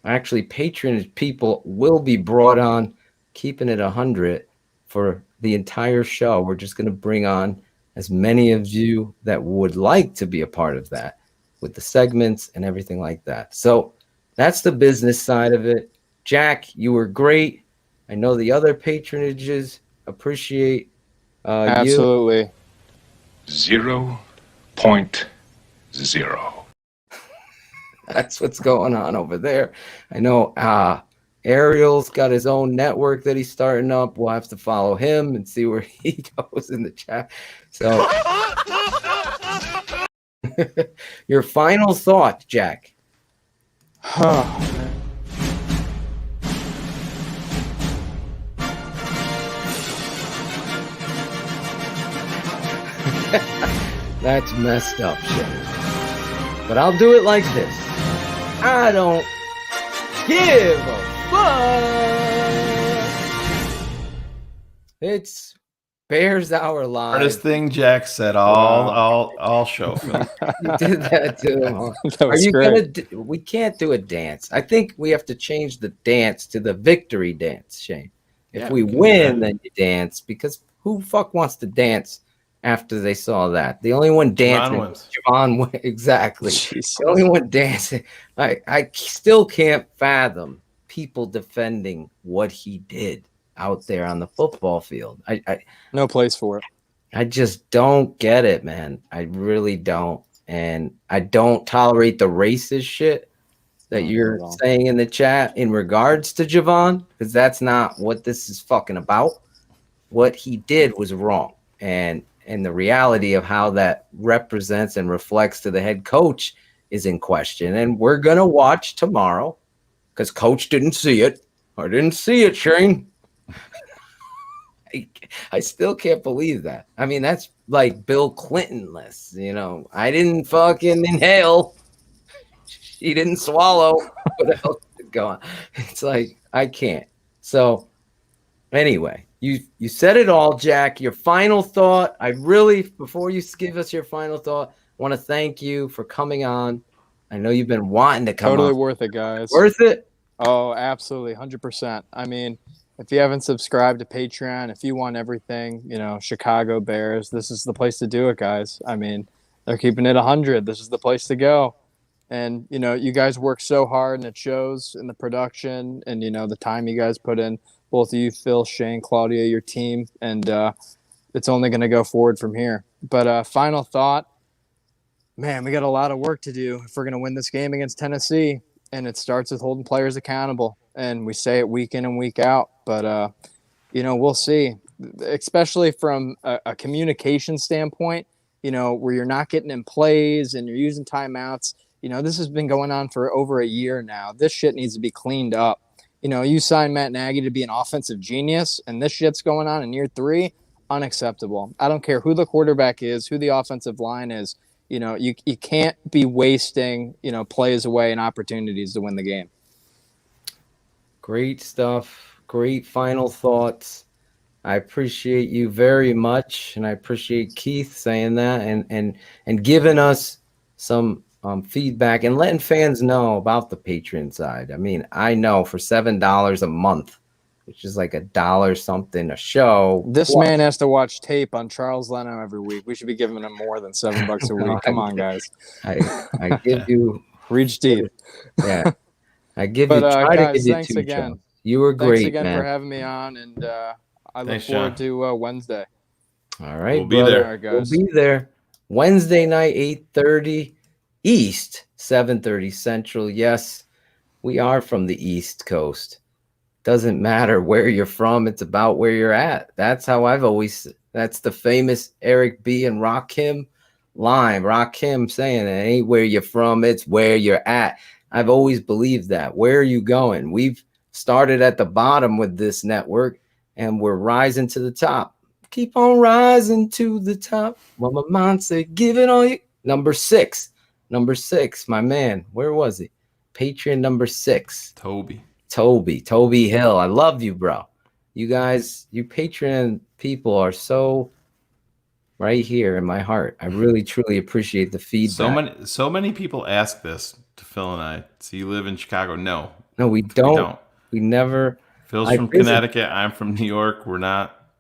Actually, Patreon people will be brought on, keeping it 100 for the entire show. We're just going to bring on as many of you that would like to be a part of that with the segments and everything like that. So that's the business side of it. Jack, you were great. I know the other patronages appreciate Absolutely. you. 0.0. That's what's going on over there. I know Ariel's got his own network that he's starting up. We'll have to follow him and see where he goes in the chat. So your final thought, Jack. That's messed up shit. But I'll do it like this. I don't give a fuck. It's Bears Hour Live. Hardest thing Jack said all show. You did that to him. That was great. We can't do a dance. I think we have to change the dance to the victory dance, Shane. If Yeah, we we can do win, that. then you dance, because who fuck wants to dance after they saw that? The only one dancing was Javon Wims. Exactly. Jesus. The only one dancing. I still can't fathom people defending what he did out there on the football field. I No place for it. I just don't get it, man. I really don't. And I don't tolerate the racist shit that you're saying in the chat in regards to Javon, because that's not what this is fucking about. What he did was wrong. And the reality of how that represents and reflects to the head coach is in question. And we're going to watch tomorrow, because coach didn't see it. I didn't see it, Shane. I still can't believe that. I mean, that's like Bill Clinton-less, you know. I didn't fucking inhale. She didn't swallow. What else is going on? It's like, I can't. So anyway, you said it all, Jack. Your final thought. I really, before you give us your final thought, want to thank you for coming on. I know you've been wanting to come Totally on. worth it, guys. Worth it? Oh, absolutely. 100%. I mean, if you haven't subscribed to Patreon, if you want everything, you know, Chicago Bears, this is the place to do it, guys. I mean, they're keeping it 100. This is the place to go. And, you know, you guys work so hard, and it shows in the production and, you know, the time you guys put in, both of you, Phil, Shane, Claudia, your team. And it's only going to go forward from here. But final thought, man, we got a lot of work to do if we're going to win this game against Tennessee. And it starts with holding players accountable. And we say it week in and week out. But, you know, we'll see, especially from a communication standpoint, you know, where you're not getting in plays and you're using timeouts. You know, this has been going on for over a year now. This shit needs to be cleaned up. You know, you signed Matt Nagy to be an offensive genius, and this shit's going on in year 3. Unacceptable. I don't care who the quarterback is, who the offensive line is. You know, you can't be wasting, you know, plays away and opportunities to win the game. Great stuff. Great final thoughts. I appreciate you very much, and I appreciate Keith saying that and giving us some feedback and letting fans know about the Patreon side. I mean, I know for $7 a month, which is like $1 something a show. This Plus- man has to watch tape on Charles Leno every week. We should be giving him more than $7 a No, week. Come on, guys. I give you reach deep. Yeah, I give But you try guys, to give you thanks 2 again. jobs. You were Thanks great, again man. for having me on, and I look Thanks, forward John. to Wednesday. All right, We'll be brother. there. All right, We'll guys. be there Wednesday night, 8:30 East, 7:30 Central. Yes, we are from the East Coast. Doesn't matter where you're from, it's about where you're at. That's how I've always, that's the famous Eric B. and Rakim line. Rakim saying it ain't where you're from, it's where you're at. I've always believed that. Where are you going? We've started at the bottom with this network and we're rising to the top. Keep on rising to the top. Well, my mom said, give it all you. Number 6, my man. Where was he? Patreon number 6. Toby Hill. I love you, bro. You guys, you Patreon people are so right here in my heart. I really, truly appreciate the feedback. So many people ask this to Phil and I. So you live in Chicago? No, we don't. We never. Phil's I from visit. Connecticut. I'm from New York. We're not.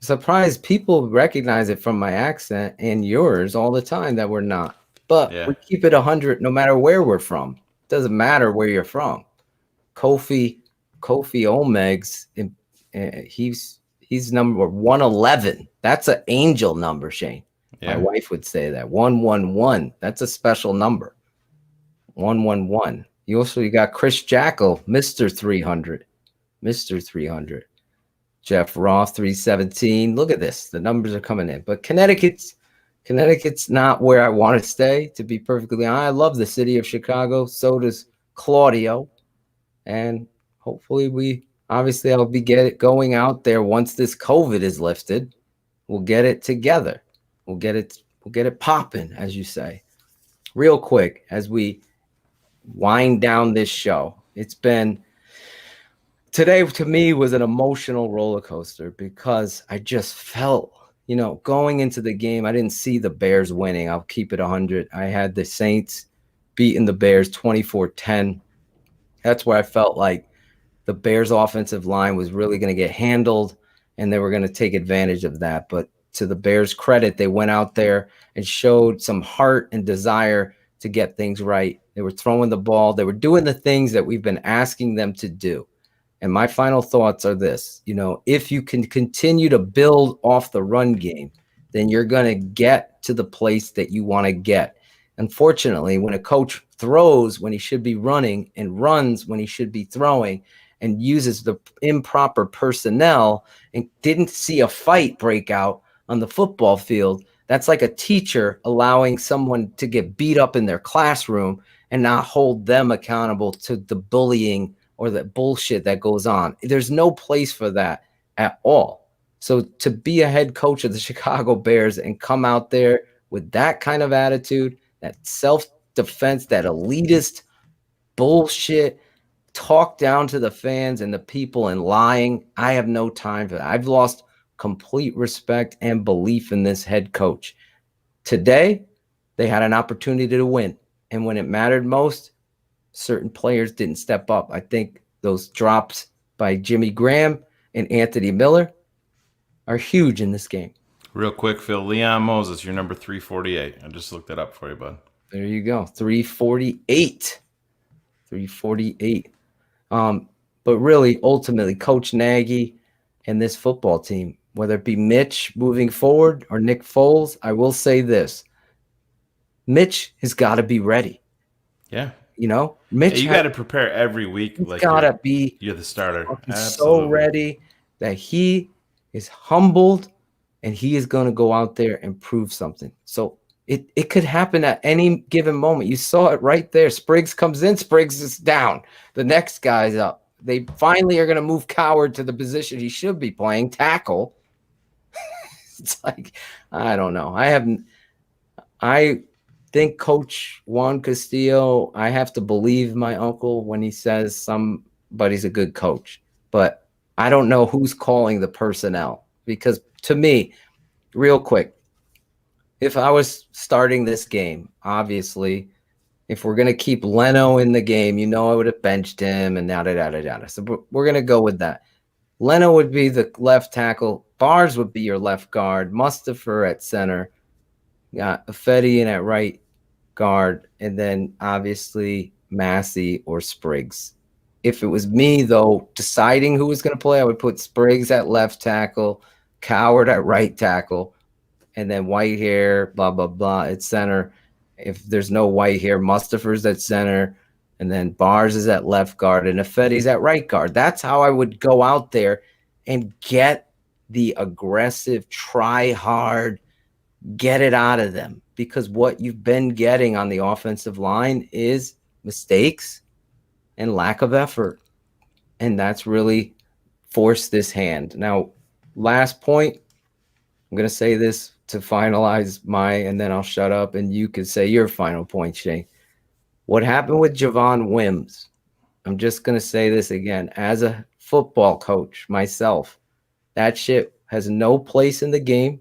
Surprised people recognize it from my accent and yours all the time that we're not. But we keep it 100 no matter where we're from. Doesn't matter where you're from. Kofi Omegs, he's number 111. That's an angel number, Shane. Yeah. My wife would say that 111. That's a special number. 111. You got Chris Jackal, Mr. 300. Jeff Roth 317. Look at this. The numbers are coming in. But Connecticut's not where I want to stay, to be perfectly honest. I love the city of Chicago. So does Claudio. And hopefully I'll be going out there once this COVID is lifted. We'll get it together. We'll get it popping, as you say. Real quick, as we wind down this show, today to me was an emotional roller coaster because I just felt, going into the game, I didn't see the Bears winning. I'll keep it 100. I had the Saints beating the Bears 24-10. That's where I felt like the Bears offensive line was really going to get handled and they were going to take advantage of that. But to the Bears' credit, they went out there and showed some heart and desire to get things right. They were throwing the ball. They were doing the things that we've been asking them to do. And my final thoughts are this, if you can continue to build off the run game, then you're going to get to the place that you want to get. Unfortunately, when a coach throws when he should be running and runs when he should be throwing and uses the improper personnel and didn't see a fight break out on the football field, that's like a teacher allowing someone to get beat up in their classroom and not hold them accountable to the bullying or the bullshit that goes on. There's no place for that at all. So to be a head coach of the Chicago Bears and come out there with that kind of attitude, that self-defense, that elitist bullshit, talk down to the fans and the people and lying, I have no time for that. I've lost complete respect and belief in this head coach. Today, they had an opportunity to win. And when it mattered most, certain players didn't step up. I think those drops by Jimmy Graham and Anthony Miller are huge in this game. Real quick, Phil, Leon Moses, you're number 348. I just looked that up for you, bud. There you go. 348. But really, ultimately, Coach Nagy and this football team, whether it be Mitch moving forward or Nick Foles, I will say this. Mitch has got to be ready. Yeah. Mitch, you got to prepare every week. Like you're the starter. So ready that he is humbled and he is going to go out there and prove something. So it could happen at any given moment. You saw it right there. Spriggs comes in, Spriggs is down. The next guy's up. They finally are going to move Coward to the position he should be playing, tackle. It's like, I don't know. I think Coach Juan Castillo, I have to believe my uncle when he says somebody's a good coach. But I don't know who's calling the personnel. Because to me, real quick, if I was starting this game, obviously, if we're going to keep Leno in the game, I would have benched him and yada, yada, yada. So we're going to go with that. Leno would be the left tackle. Bars would be your left guard. Mustafa at center. Got Fetty in at right guard. And then obviously Massey or Spriggs. If it was me, though, deciding who was going to play, I would put Spriggs at left tackle, Coward at right tackle, and then Whitehair, blah, blah, blah, at center. If there's no Whitehair, Mustafa's at center, and then Bars is at left guard, and Ifedi's at right guard. That's how I would go out there and get the aggressive, try hard, get it out of them. Because what you've been getting on the offensive line is mistakes and lack of effort. And that's really forced this hand. Now, last point, I'm going to say this to finalize and then I'll shut up and you can say your final point, Shane. What happened with Javon Wims? I'm just going to say this again. As a football coach myself, that shit has no place in the game.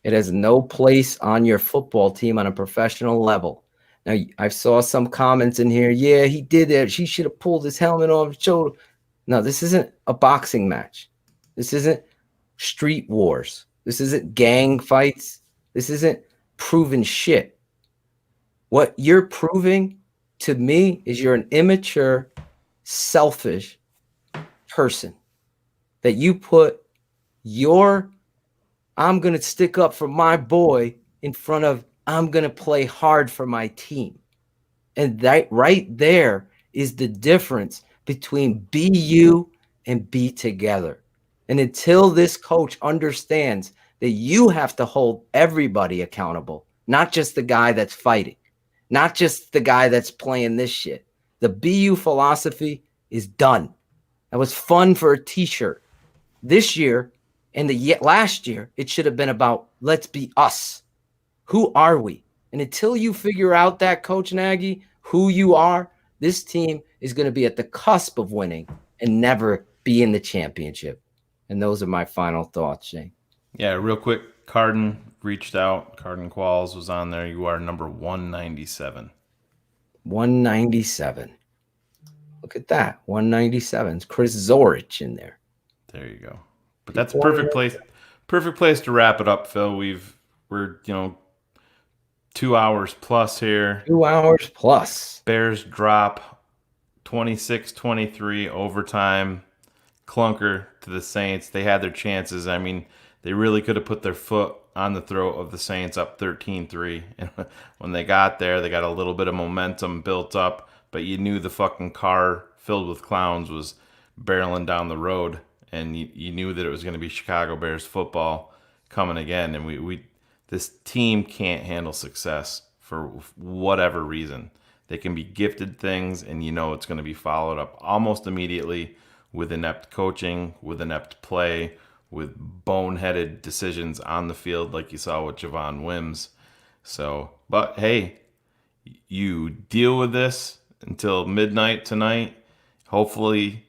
It has no place on your football team on a professional level. Now, I saw some comments in here. Yeah, he did it. He should have pulled his helmet off his shoulder. No, this isn't a boxing match. This isn't street wars. This isn't gang fights. This isn't proven shit. What you're proving to me is you're an immature, selfish person. That you put I'm going to stick up for my boy in front of I'm going to play hard for my team. And that right there is the difference between be you and be together. And until this coach understands that you have to hold everybody accountable, not just the guy that's fighting, not just the guy that's playing this shit. The BU philosophy is done. That was fun for a t-shirt. This year and last year, it should have been about let's be us. Who are we? And until you figure out that, Coach Nagy, who you are, this team is going to be at the cusp of winning and never be in the championship. And those are my final thoughts, Shane. Yeah, real quick, Carden reached out. Carden Qualls was on there. You are number 197. 197. Look at that. 197. Chris Zorich in there. There you go. But that's a perfect place to wrap it up, Phil. We're 2 hours plus here. 2 hours plus. Bears drop 26-23 overtime. Clunker to the Saints. They had their chances. I mean, they really could have put their foot on the throat of the Saints up 13-3. And when they got there, they got a little bit of momentum built up, but you knew the fucking car filled with clowns was barreling down the road, and you knew that it was going to be Chicago Bears football coming again. And this team can't handle success for whatever reason. They can be gifted things, and it's going to be followed up almost immediately with inept coaching, with inept play, with boneheaded decisions on the field like you saw with Javon Wims. So, but hey, you deal with this until midnight tonight. Hopefully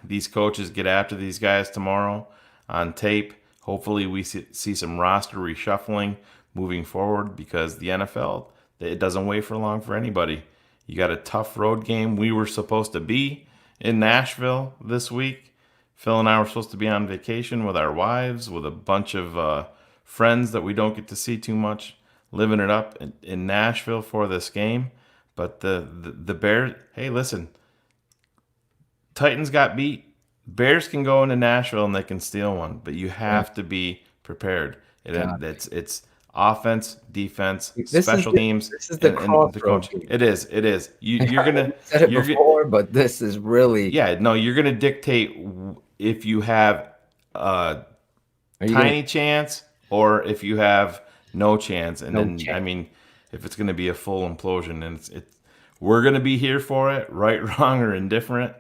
these coaches get after these guys tomorrow on tape. Hopefully we see some roster reshuffling moving forward, because the NFL, it doesn't wait for long for anybody. You got a tough road game. We were supposed to be in Nashville this week. Phil and I were supposed to be on vacation with our wives, with a bunch of friends that we don't get to see too much, living it up in Nashville for this game. But the Bears, hey, listen, Titans got beat. Bears can go into Nashville and they can steal one, but you have to be prepared. It's offense, defense, special teams. This is the coach. It is. You're gonna said it before, but this is really you're gonna dictate if you have a tiny chance or if you have no chance. And I mean, if it's gonna be a full implosion, and we're gonna be here for it, right, wrong, or indifferent.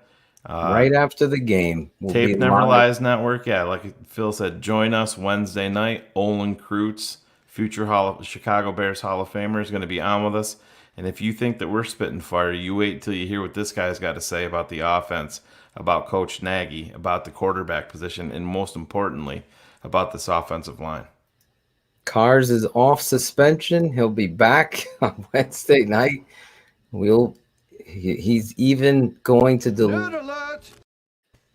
Right after the game. Tape Never Lies Network. Yeah, like Phil said, join us Wednesday night. Olin Kreutz, future Chicago Bears Hall of Famer, is going to be on with us. And if you think that we're spitting fire, you wait until you hear what this guy's got to say about the offense, about Coach Nagy, about the quarterback position, and most importantly, about this offensive line. Cars is off suspension. He'll be back on Wednesday night. He's even going to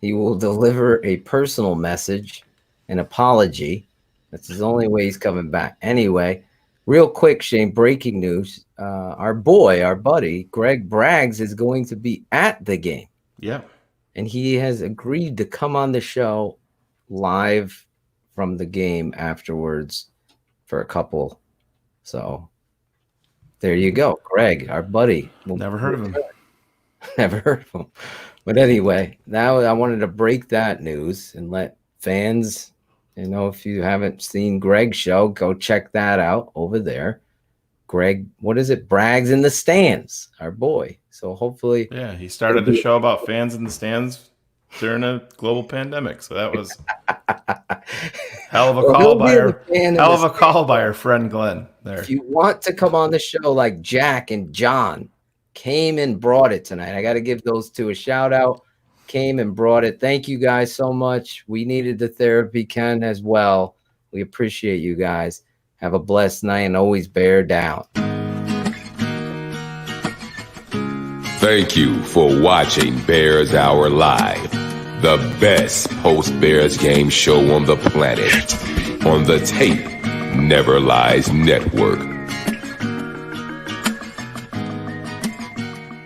He will deliver a personal message, an apology. That's his only way he's coming back. Anyway, real quick, Shane, breaking news. Our buddy, Greg Braggs, is going to be at the game. Yeah. And he has agreed to come on the show live from the game afterwards for a couple. So there you go. Greg, our buddy. Never heard of him. Never heard of him. But anyway, now I wanted to break that news and let fans, if you haven't seen Greg's show, go check that out over there. Greg, what is it? Braggs in the Stands, our boy. So hopefully. Yeah, he started the show about fans in the stands during a global pandemic. So that was hell of a call by our friend Glenn there. If you want to come on the show like Jack and John came and brought it tonight, I got to give those two a shout out. Came and brought it. Thank you guys so much. We needed the therapy, Ken, as well. We appreciate you guys. Have a blessed night and always bear down. Thank you for watching Bears Hour Live, the best post-Bears game show on the planet, on the Tape Never Lies Network.